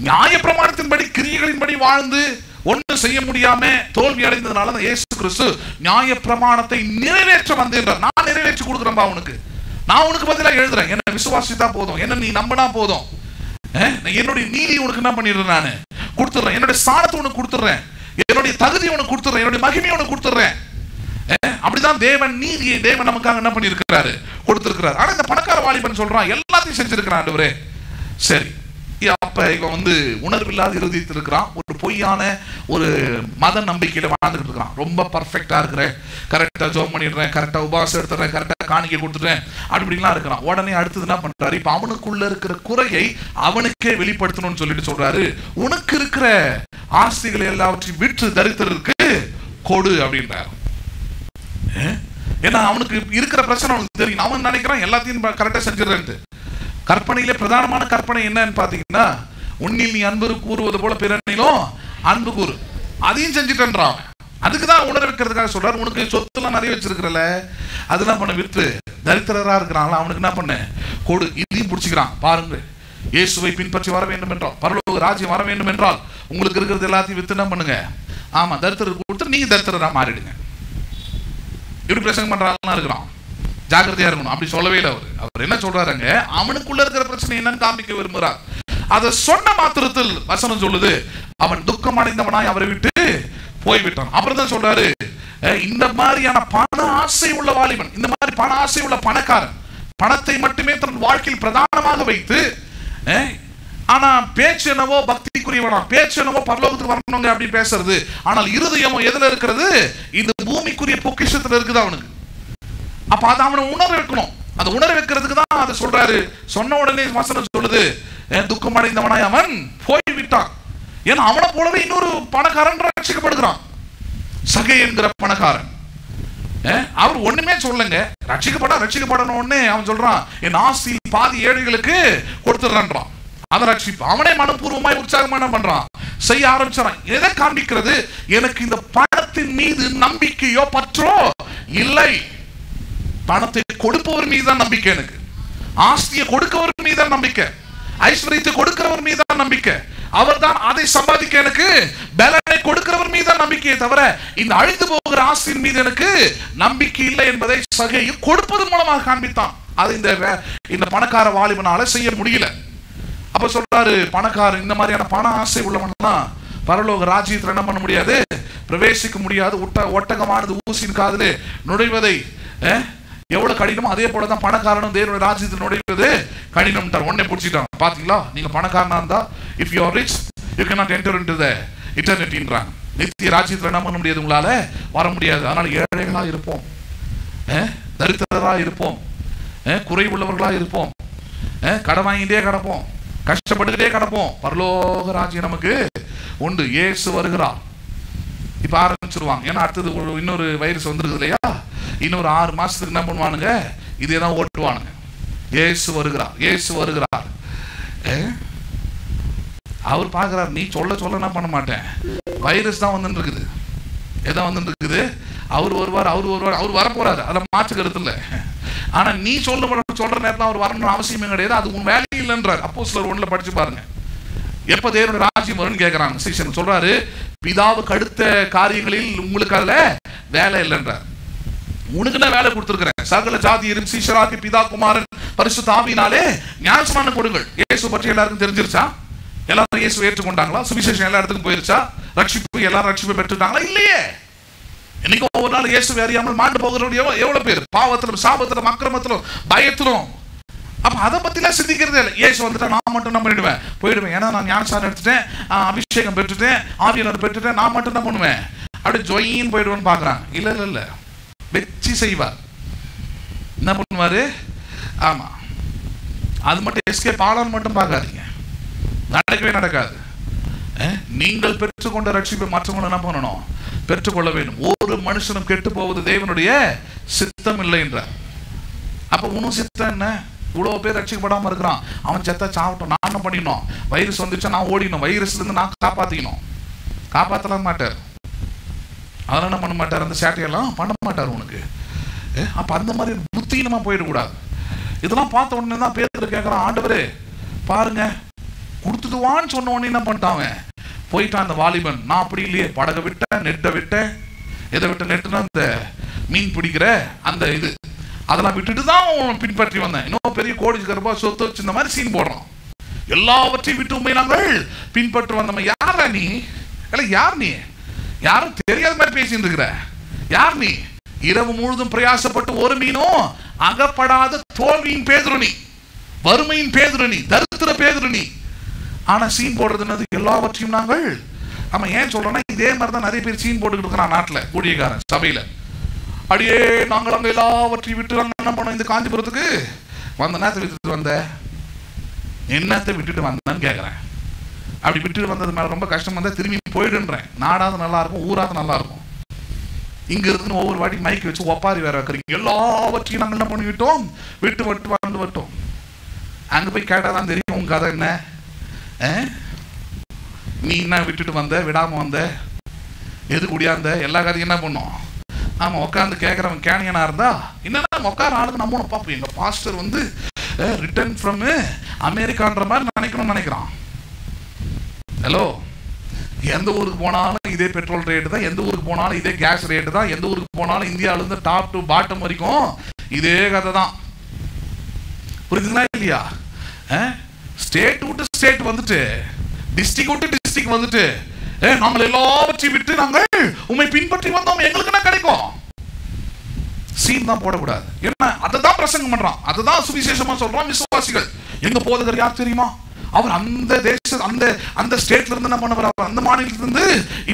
நியாய பிரமாணத்தின்படி கிரியைகளின்படி வாழ்ந்து ஒன்றும் செய்ய முடியாம தோல்வி அடைந்ததுனால இயேசு கிறிஸ்து நியாய பிரமாணத்தை நிறைவேற்ற வந்தேன். நான் நிறைவேற்றி கொடுக்குறேன்பா உனக்கு, நான் உனக்கு பதிலாக எழுதுறேன். என்ன விசுவாசித்தா போதும், என்ன நீ நம்பினா போதும். என்னுடைய நீதி உனக்கு என்ன பண்ணிடுறேன், நான் கொடுத்துறேன். என்னுடைய ஸ்தானத்தை உனக்கு கொடுத்துறேன், என்னுடைய தகுதி உனக்கு கொடுத்துறேன், என்னுடைய மகிமையை உனக்கு கொடுத்துறேன். அப்படிதான் தேவன் நீதியை தேவன் நமக்காக என்ன பண்ணியிருக்கிறாரு, கொடுத்திருக்கிறார். ஆனா இந்த பணக்கார வாலிபன் சொல்றான், எல்லாத்தையும் செஞ்சிருக்கிறான் ஆண்டவரே. சரி, அப்ப இவன் வந்து உணர்வில்லாத இருதயத்தில் இருக்கிறான். ஒரு பொய்யான ஒரு மத நம்பிக்கையில வாழ்ந்துட்டு இருக்கிறான். ரொம்ப பர்ஃபெக்டா இருக்கிறேன், கரெக்டா ஜோம் பண்ணிடுறேன், கரெக்டா உபாசம் எடுத்துறேன், கரெக்டா காணிக்கை கொடுத்துட்டேன், அப்படிலாம் இருக்கிறான். உடனே அடுத்தது என்ன பண்றாரு, இப்ப அவனுக்குள்ள இருக்கிற குறையை அவனுக்கே வெளிப்படுத்தணும்னு சொல்லிட்டு சொல்றாரு, உனக்கு இருக்கிற ஆஸ்திகளை எல்லாவற்றையும் விற்று தரித்திரருக்கு கொடு அப்படின்றார். ஏன்னா அவனுக்கு இருக்கிற பிரச்சனை அவனுக்கு தெரியும். அவன் நினைக்கிறான் எல்லாத்தையும் கரெக்டா செஞ்சிடறேன்ட்டு. கற்பனையிலே பிரதானமான கற்பனை என்னன்னு பாத்தீங்கன்னா, உன்னில் நீ அன்பு கூறுவது போல பிறனிலும் அன்பு கூறு. அதையும் செஞ்சுட்டான். அதுக்குதான் உணர வைக்கிறதுக்காக சொல்றாரு, உனக்கு சொத்துலாம் நிறைய வச்சிருக்கிறல, அதெல்லாம் பண்ண விற்று தரித்திரரா இருக்கிறாங்களா, அவனுக்கு என்ன பண்ண கொடு. இதையும் பிடிச்சிக்கிறான். பாருங்க, இயேசுவை பின்பற்றி வர வேண்டும் என்றால், பரலோக ராஜ்யம் வர வேண்டும் என்றால் உங்களுக்கு இருக்கிறது எல்லாத்தையும் வித்து என்ன பண்ணுங்க, ஆமா தரித்திரருக்கு கொடுத்து நீங்க தரித்திரரா மாறிடுங்க. இப்படி பிரசங்கம் பண்றாங்க இருக்கிறான். ஜாக்கிரதையா இருக்கணும். அப்படி சொல்லவே இல்லை. அவர் என்ன சொல்றாருங்க, அவனுக்குள்ள இருக்கிற பிரச்சனை என்னன்னு காமிக்க விரும்புகிறார். அதை சொன்ன மாத்திரத்தில் வசனம் சொல்லுது, அவன் துக்கம் அடைந்தவனாய் அவரை விட்டு போய்விட்டான். அப்புறம் தான் சொல்றாரு, இந்த மாதிரியான பண ஆசை உள்ள வாலிபன், இந்த மாதிரி பண ஆசை உள்ள பணக்காரன், பணத்தை மட்டுமே தன் வாழ்க்கையில் பிரதானமாக வைத்து, ஆனா பேச்சு என்னவோ பக்திக்குரியவனா, பேச்சு என்னவோ பரலோகத்துக்கு வரணுங்க அப்படி பேசுறது, ஆனால் இருதயமோ எதுல இருக்கிறது, இந்த பூமிக்குரிய பொக்கிஷத்துல இருக்குது அவனுக்கு. அப்ப அதை அவனை உணர வைக்கணும். அதை உணர வைக்கிறதுக்கு தான் அதை சொல்றாரு. சொன்ன உடனே வசனம் சொல்லுது, துக்கம் அடைந்தவனாய் அவன் போய்விட்டான். ஏன்னா அவனை போலவே இன்னொரு பணக்காரன் ரட்சிக்கப்படுகிறான், சகை என்கிற பணக்காரன். அவர் ஒண்ணுமே சொல்லுங்க, ரட்சிக்கப்படணும் உடனே அவன் சொல்றான், என் ஆஸ்தி பாதி ஏழைகளுக்கு கொடுத்துறான்றான். அதை ரட்சிப்பு அவனே மனப்பூர்வமாய் உற்சாகமான பண்றான், செய்ய ஆரம்பிச்சான். எதை காண்பிக்கிறது, எனக்கு இந்த பணத்தின் மீது நம்பிக்கையோ பற்றோ இல்லை. பணத்தை கொடுப்பவர் மீது தான் நம்பிக்கை, எனக்கு ஆஸ்தியை கொடுக்கவர் மீது தான் நம்பிக்கை, ஐஸ்வர்யத்தை கொடுக்கிறவர் மீது தான் நம்பிக்கை, அவர் தான் அதை சம்பாதிக்க எனக்கு பலனை கொடுக்கிறவர் மீது தான் நம்பிக்கையை தவிர இந்த அழிந்து போகிற ஆஸ்தியின் மீது எனக்கு நம்பிக்கை இல்லை என்பதை சகையை கொடுப்பது மூலமாக காண்பித்தான். அது இந்த பணக்கார வாலிபனால செய்ய முடியல. அப்ப சொல்றாரு, பணக்காரன் இந்த மாதிரியான பண ஆசை உள்ளவன்லாம் பரலோக ராஜ்யத்தில் என்ன பண்ண முடியாது, பிரவேசிக்க முடியாது. ஒட்டகமானது ஊசியின் காதிலே நுழைவதை எவ்வளவு கடினமோ அதே போலதான் பணக்காரனும் தேவனுடைய ராஜ்யத்தில் நுழைவது கடினம். உடனே பிடிச்சிட்டாங்க. பாத்தீங்களா, நீங்க பணக்காரனா இருந்தா, if you are rich you cannot enter into the எட்டர்னிட்டின்றாங்க. நித்திய ராஜ்யத்தில் என்ன பண்ண முடியாது, உங்களால வர முடியாது. அதனால ஏழைகளா இருப்போம், தரித்திரரா இருப்போம், குறைவுள்ளவர்களா இருப்போம், கடன் வாங்கிட்டே கிடப்போம், கஷ்டப்பட்டுக்கிட்டே கிடப்போம். பரலோக ராஜ்யம் நமக்கு உண்டு. இயேசு வருகிறார். இப்ப ஆரம்பிச்சிருவாங்க. ஏன்னா அடுத்தது இன்னொரு வைரஸ் வந்துருக்குது இல்லையா, இன்னொரு 6 மாசத்துக்கு என்ன பண்ணுவானுங்க, இதேதான் ஓட்டுவானுங்க. இயேசு வருகிறார், இயேசு வருகிறார். அவர் பாக்குறாரு, நீ சொல்ல என்ன பண்ண மாட்டேன், வைரஸ் தான் வந்துட்டு இருக்குது, எதான் வந்துட்டு இருக்குது. அவர் வருவார், அவர் வரப்போறாரு, அதை மாற்று கருத்து இல்லை. ஆனா நீ சொல்ற நேரத்தில் அவர் வரணும்னு அவசியமே கிடையாது, அது உன் வேலை இல்லைன்றார். அப்போஸ்தலர் 1 படிச்சு பாருங்க. எப்ப தேவனுடைய ராஜ்யம் வரும்னு கேட்கிறாங்க. சீசன் சொல்றாரு, பிதாவுக்கு அடுத்த காரியங்களில் உங்களுக்கு அதுல வேலை இல்லைன்றார். உனக்கு நான் வேலை கொடுத்திருக்கிறேன், சகல ஜாதியரும் சீஷராக்கி பிதா குமாரன் பரிசுத்த ஆவியினாலே ஞானஸ்நானம் கொடுங்கள். இயேசு பற்றி எல்லாருக்கும் தெரிஞ்சிருச்சா? எல்லாரும் இயேசு ஏற்றுக்கொண்டாங்களா? சுவிசேஷம் எல்லா இடத்துக்கும் போயிருச்சா? ரட்சிப்பு எல்லாரும் ரட்சிப்பு பெற்றுட்டாங்களா? இல்லையே. இன்னைக்கு ஒவ்வொரு நாள் இயேசு அறியாமல் மாண்டு போகிறவங்க எவ்வளவு பேர், பாவத்திலும் சாபத்திலும் அக்கிரமத்திலும் பயத்திலும். அப்ப அதை பத்திலாம் சிந்திக்கிறதே இல்லை. இயேசு வந்துட்டா நான் மட்டும் என்ன பண்ணிடுவேன், போயிடுவேன். ஏன்னா நான் ஞானஸ்நானம் எடுத்துட்டேன், அபிஷேகம் பெற்றுட்டேன், ஆவியானவர் பெற்றுட்டேன், நான் மட்டும் என்ன பண்ணுவேன், அப்படியே ஜொயின்னு போயிடுவேன்னு பாக்குறாங்க. இல்ல இல்ல இல்ல, வெற்றி செய்வார். என்ன பண்ணுவாரு? ஆமா, அது மட்டும் எஸ்கேப் ஆளான்னு மட்டும் பார்க்காதீங்க, நடக்கவே நடக்காது. நீங்கள் பெற்றுக்கொண்ட ரட்சிப்பை மற்றவங்க என்ன பண்ணணும், பெற்றுக்கொள்ள வேண்டும். ஒரு மனுஷனும் கெட்டு போவது தேவனுடைய சித்தம் இல்லை என்றார். அப்ப உன்னும் சித்தம் என்ன? இவ்வளவு பேர் ரட்சிக்கப்படாம இருக்கிறான், அவன் செத்தா சாவட்டும், நான் என்ன பண்ணிடணும், வைரஸ் வந்துச்சா நான் ஓடிடணும், வைரஸ்ல இருந்து நான் காப்பாத்திக்கணும். காப்பாற்றலாம் மாட்டார், அதெல்லாம் என்ன பண்ண மாட்டார், அந்த சேட்டையெல்லாம் பண்ண மாட்டார் உனக்கு. அப்ப அந்த மாதிரி புத்தீனமா போயிடக்கூடாது. இதெல்லாம் பார்த்த உடனே தான் பேர் கேட்கறான், ஆண்டவரே பாருங்க கொடுத்துடுவான்னு சொன்ன உடனே என்ன பண்ணிட்டான், போயிட்டான் அந்த வாலிபன். நான் அப்படி இல்லையே, படகை விட்டேன், நெட்டை விட்டேன். எதை விட்ட நெட்டுனா அந்த மீன் பிடிக்கிற அந்த இது, அதெல்லாம் விட்டுட்டு தான் பின்பற்றி வந்தேன். இன்னும் பெரிய கோடிக்கரப்பா சொத்து வச்சு இந்த மாதிரி சீன் போடுறோம். எல்லாவற்றையும் விட்டு உண்மை நாங்கள் பின்பற்று வந்தோம். யாரா நீ? இல்ல யார் நீ? யாரும் தெரியாத மாதிரி பேசிட்டு இருக்கிற யார் நீ? இரவு முழுதும் பிரயாசப்பட்டு ஒரு மீனும் அகப்படாத தோல்வியின் பேதுருணி, வறுமையின் பேதுருணி, தரித்திர பேதுருணி. ஆனா சீன் போடுறது எல்லாவற்றையும் நாங்கள். ஆமா, ஏன் சொல்றேன்னா இதே மாதிரிதான் நிறைய பேர் சீன் போட்டுக்கிட்டு இருக்கிறான் நாட்டுல, ஊழியக்காரன் சபையில. அடியே நாங்கள் அங்க எல்லாவற்றையும் விட்டு என்ன பண்ணோம், இந்த காஞ்சிபுரத்துக்கு வந்த நேரத்தை விட்டுட்டு வந்த, என்னத்தை விட்டுட்டு வந்தேன்னு கேட்கறேன். அப்படி விட்டுட்டு வந்தது மேல ரொம்ப கஷ்டம் வந்தா திரும்பி போயிடுன்றேன். நாடாவது நல்லா இருக்கும், ஊராது நல்லா இருக்கும். இங்க இருக்குன்னு ஒவ்வொரு வாட்டி மைக்கு வச்சு ஒப்பாரி வேற வைக்கிறீங்க. எல்லாவற்றையும் நாங்கள் என்ன பண்ணிவிட்டோம், விட்டு விட்டு வந்து விட்டோம். அங்க போய் கேட்டாதான் தெரியும் உங்க கதை என்ன. நீ என்ன விட்டுட்டு வந்த, விடாம வந்த, எது குடியாந்த, எல்லா கதையும் என்ன பண்ணும். ஆமா, உட்காந்து கேட்கறவன் கேனியனா இருந்தா என்னன்னா உட்கார ஆளுக்கு நம்ம பார்ப்போம். எங்க பாஸ்டர் ரிட்டர்ன் ஃப்ரம் அமெரிக்கான்ற மாதிரி நினைக்கிறான். ஹலோ, எந்த ஊருக்கு போனாலும் இதே பெட்ரோல் ரேட்டு தான், எந்த ஊருக்கு போனாலும் இதே கேஸ் ரேட்டு தான், எந்த ஊருக்கு போனாலும் இந்தியாவிலேருந்து டாப் டு பாட்டம் வரைக்கும் இதே கதை தான். புரியுதுங்களா இல்லையா? ஸ்டேட் விட்டு ஸ்டேட் வந்துட்டு, டிஸ்ட்ரிக்ட் விட்டு டிஸ்ட்ரிக்ட் வந்துட்டு, நாங்கள் எல்லாவற்றையும் விட்டு நாங்கள் உண்மை பின்பற்றி வந்தோம், எங்களுக்கு என்ன கிடைக்கும்? சீன் தான் போடக்கூடாது. என்ன அதுதான் பிரசங்கம் பண்றான், அதுதான் சுவிசேஷமா சொல்றான். விசுவாசிகள் எங்க போதகர் யார் தெரியுமா? அவர் அந்த தேச அந்த ஸ்டேட்ல இருந்து என்ன பண்ணவர்? அவர் அந்த மாநிலத்திலிருந்து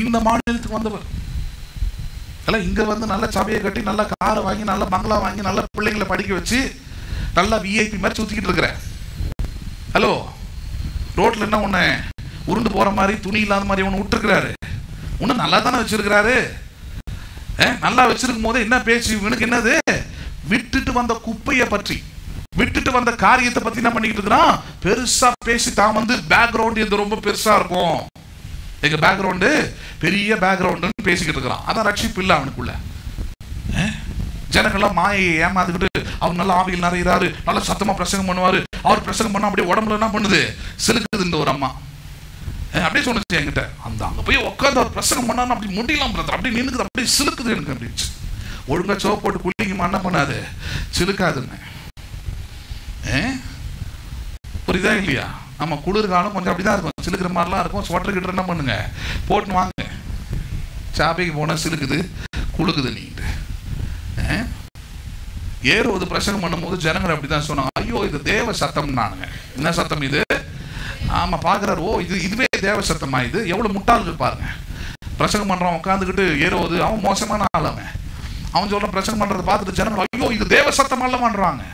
இந்த மாநிலத்துக்கு வந்தவர். இங்க வந்து நல்ல சபையை கட்டி, நல்ல காரை வாங்கி, நல்ல பங்களா வாங்கி, நல்ல பிள்ளைங்களை படிக்க வச்சு, நல்லா விஐபி மாதிரி சுத்திக்கிட்டு இருக்கிற. ஹலோ, ரோட்ல என்ன ஒண்ணு உருண்டு போற மாதிரி, துணி இல்லாத மாதிரி ஒண்ணு விட்டுருக்கிறாரு. ஒண்ணு நல்லா தானே வச்சிருக்கிறாரு. நல்லா வச்சிருக்கும் போது என்ன பேச்சு இவனுக்கு? என்னது? விட்டுட்டு வந்த குப்பையை பற்றி, விட்டுட்டு வந்த காரியத்தை பத்தி என்ன பண்ணிட்டு இருக்கிறான்? பெருசா பேசி தான் வந்து பேக்ரவுண்ட் இது ரொம்ப பெருசா இருக்கும், எங்க பேக்ரவுண்டு பெரிய பேக்ரவுண்ட் பேசிக்கிட்டு இருக்கிறான். அதான் ரட்சிப்பு இல்லை அவனுக்குள்ள. ஜனங்கள்லாம் மாயை ஏமாந்துக்கிட்டு, அவர் நல்ல ஆவியில் நிறையிறாரு, நல்ல சத்தமா பிரசங்கம் பண்ணுவாரு, அவர் பிரசங்கம் பண்ணா அப்படியே உடம்புல என்ன பண்ணுது? சிலுக்குது. இந்த ஒரு அம்மா அப்படியே சொன்னிச்சு என்கிட்ட, அந்த அங்க போய் உட்காந்து அவர் பிரசங்கம் பண்ணா அப்படி முடியலாம், அப்படி நின்னுக்குது, அப்படியே சிலுக்குது எனக்கு அப்படின்னு. ஒழுங்கா சோப்பு போட்டு குளிக்குமா என்ன பண்ணாது? சிலுக்காதுங்க. புரியுதா இல்லையா? நம்ம குளிர்காலம் கொஞ்சம் அப்படிதான் இருக்கும், சிலுக்கிற மாதிரிலாம் இருக்கும். ஸ்வெட்டர் கிட்ட என்ன பண்ணுங்க, போட்டு வாங்க. சாப்பைக்கு போனா சிலுக்குது, குளுக்குது. நீங்க ஏறுவது பிரசங்கம் பண்ணும் போது ஜனங்கள் அப்படிதான் சொன்னாங்க, ஐயோ இது தேவ சத்தம். நானுங்க என்ன சத்தம் இது? ஆமா பாக்குறாரு, ஓ இதுவே தேவ சத்தமா? இது எவ்வளவு முட்டாள்கள் பாருங்க. பிரசங்கம் பண்றான் உட்காந்துக்கிட்டு ஏறுவது, அவன் மோசமான ஆளுங்க. அவன் சொல்ற பிரசங்கம் பண்றதை பார்த்துட்டு ஜனங்கள் ஐயோ இது தேவ சத்தம் அல்ல பண்றாங்க.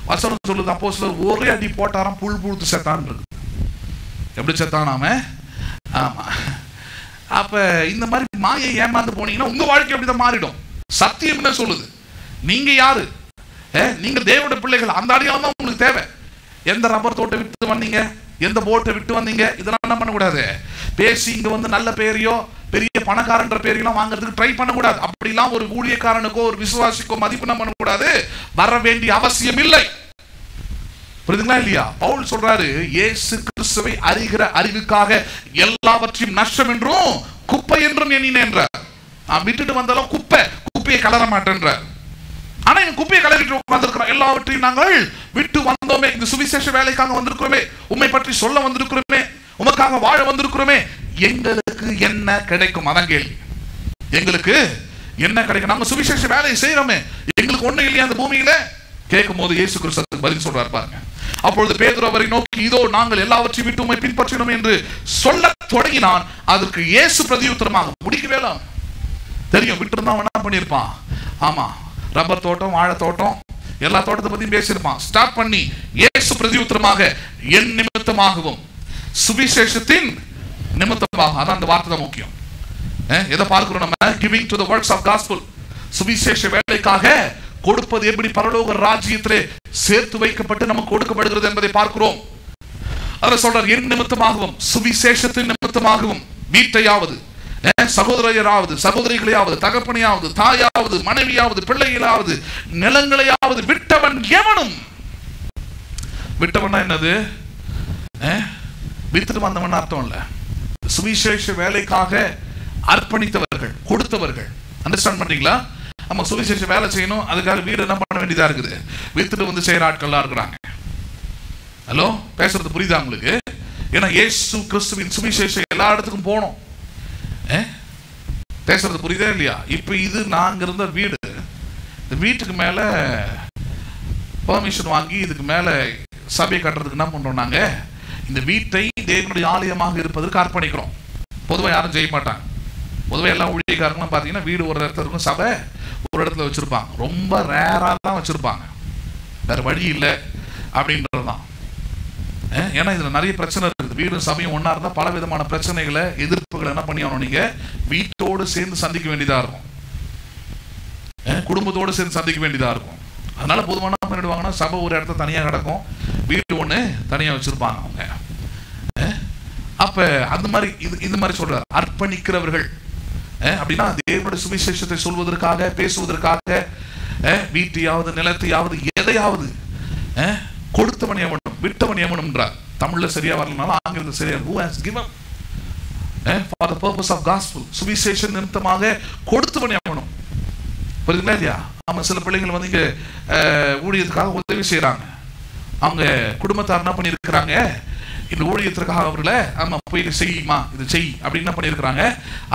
வசனம் சொல்லுது, அப்போஸ்தலர் ஒரே அடி போட்டாராம், புல் புழுத்து செத்தான் இருக்கு. எப்படி செத்தானாம? ஆமா. அப்ப இந்த மாதிரி மாயை ஏமாந்து போனீங்கன்னா உங்க வாழ்க்கை அப்படிதான் மாறிடும். சத்தியம் என்ன சொல்லுது? நீங்க யாரு? நீங்க தேவனுடைய பிள்ளைகள். அந்த அடையாளம் தான் உங்களுக்கு தேவை. எந்த ரப்பர் தோட்டை விட்டு வந்தீங்க, எந்த போட்டை விட்டு வந்தீங்க, இதெல்லாம் என்ன பண்ணக்கூடாது? பேசி இங்க வந்து நல்ல பேரையோ பெரிய பணக்காரன்ற பேரையெல்லாம் வாங்குறதுக்கு ட்ரை பண்ணக்கூடாது. அப்படிலாம் ஒரு ஊழியக்காரனுக்கோ ஒரு விசுவாசிக்கோ மதிப்பு என்ன பண்ணக்கூடாது, வர வேண்டிய அவசியம் இல்லை. புரியுதுங்களா இல்லையா? பவுல் சொல்றாரு, இயேசு கிறிஸ்துவை அறிகிற அறிவுக்காக எல்லாவற்றையும் நஷ்டம் என்றும் குப்பை என்றும் எண்ணினேன். விட்டுட்டு வந்தாலும் குப்பையை கலர மாட்டேன்ற. ஆனா இந்த குப்பையை கலரிட்டு உட்கார்ந்திருக்கிறோம். எல்லாவற்றையும் நாங்கள் விட்டு வந்தோமே, இந்த சுவிசேஷ வேலைக்காக வந்திருக்கிறோமே, உம்மை பற்றி சொல்ல வந்திருக்கிறோமே, உமக்காக வாழ வந்திருக்கிறோமே, எங்களுக்கு என்ன கிடைக்கும்? அதான் கேள்வி. எங்களுக்கு என்ன கிடைக்கும்? நாங்க சுவிசேஷ வேலையை செய்யறோமே, எங்களுக்கு ஒண்ணு இல்லையா அந்த பூமியில? கேட்கும் போது இயேசு கிறிஸ்து பதில் சொல்றாரு பாருங்க. அப்பொழுது பேதுரு அவரை நோக்கி, இதோ நாங்கள் எல்லாவற்றையும் விட்டு உம்மை பின்பற்றினோம் என்று சொல்ல தொடங்கினான். அதற்கு இயேசு பிரதியுத்தரமாக, முடிக்கவே இல்லை. தெரியும் விட்டு இருந்தா என்ன பண்ணிருப்பான்? ஆமா, ரப்பர் தோட்டம், வாழை தோட்டம், எல்லா தோட்டத்தை பத்தியும் பேசியிருப்பான். ஸ்டார்ட் பண்ணி இயேசு பிரதியுத்தரமாக, என் நிமித்தமாகவும் சுவிசேஷத்தின் நிமித்தமாக. அதான் அந்த வார்த்தை தான் முக்கியம். எதை பார்க்கிறோம் நம்ம? Giving to the works of gospel. சுவிசேஷ வேலைக்காக கொடுப்பது எப்படி பரலோக ராஜ்யத்திலே சேர்த்து வைக்கப்பட்டு நமக்கு கொடுக்கப்படுகிறது என்பதை பார்க்கிறோம். அதை சொல்றார், என் நிமித்தமாகவும் சுவிசேஷத்தின் நிமித்தமாகவும் வீட்டையாவது, சகோதரையராவது, சகோதரிகளையாவது, தகப்பனையாவது, தாயாவது, மனைவியாவது, பிள்ளைகளாவது, நிலங்களையாவது விட்டவன் எவனும். விட்டவனா என்னது? வித்துட்டு வந்தவன் அர்த்தம் இல்ல. சுவிசேஷ வேலைக்காக அர்ப்பணித்தவர்கள், கொடுத்தவர்கள். அண்டர்ஸ்டாண்ட் பண்றீங்களா? நம்ம சுவிசேஷ வேலை செய்யணும், அதுக்காக வீடு என்ன பண்ண வேண்டியதா இருக்குது? வித்துட்டு வந்து செய்யற ஆட்கள்லாம் இருக்கிறாங்க. ஹலோ, பேசுறது புரியுதா உங்களுக்கு? ஏன்னா இயேசு கிறிஸ்துவின் சுவிசேஷம் எல்லா இடத்துக்கும் போனோம். பேசுறது புரியுதா இல்லையா? இப்ப இது நாங்க இருந்த வீடு, இந்த வீட்டுக்கு மேல பெர்மிஷன் வாங்கி இதுக்கு மேல சபை கட்டுறதுக்கு என்ன பண்றோம்? நாங்க இந்த வீட்டை தேவனுடைய ஆலயமாக இருப்பதற்கு அர்ப்பணிக்கிறோம். பொதுவாக யாரும் செய்ய மாட்டாங்க. பொதுவாக எல்லா ஊழியக்காரங்களும் பார்த்தீங்கன்னா வீடு ஒரு இடத்துல இருக்கும், சபை ஒரு இடத்துல வச்சிருப்பாங்க. ரொம்ப ரேரா தான் வச்சிருப்பாங்க, வேற வழி இல்லை அப்படின்றதுதான். ஏன்னா இதுல நிறைய பிரச்சனை இருக்குது. வீடும் சபையும் ஒன்னா இருந்தா பல விதமான பிரச்சனைகளை, எதிர்ப்புகளை என்ன பண்ணியானோம்? நீங்க வீட்டோடு சேர்ந்து சந்திக்க வேண்டியதா இருக்கும், குடும்பத்தோடு சேர்ந்து சந்திக்க வேண்டியதா இருக்கும். அதனால பொதுவான பண்ணிடுவாங்கன்னா சபை ஒரு இடத்துல தனியா கிடக்கும், வீட்டு ஒண்ணு தனியா வச்சிருப்பாங்க அவங்க. அப்ப அந்த மாதிரி இது மாதிரி சொல்றாரு, அர்ப்பணிக்கிறவர்கள் அப்படின்னா தேவனுடைய சுவிசேஷத்தை சொல்வதற்காக, பேசுவதற்காக வீட்டையாவது நிலத்தையாவது எதையாவது கொடுத்தவன் எவனும் விட்டவன் எவனும்ன்றார். தமிழ்ல சரியா வரலனாலும் ஆங்கிலத்தில் சரியா, who has given for the purpose of gospel, சுவிசேஷ நிமித்தமாக கொடுத்தவன் எவனும். புரியுதுங்களா இல்லையா? ஆமா, சில பிள்ளைங்கள் வந்து இங்க ஊழியத்துக்காக உதவி செய்யறாங்க. அவங்க குடும்பத்தார் என்ன பண்ணிருக்கிறாங்க, இந்த ஊழியத்திற்காக அவர்களை ஆமா போய் செய்யுமா இது செய் அப்படின்னு என்ன பண்ணிருக்கிறாங்க,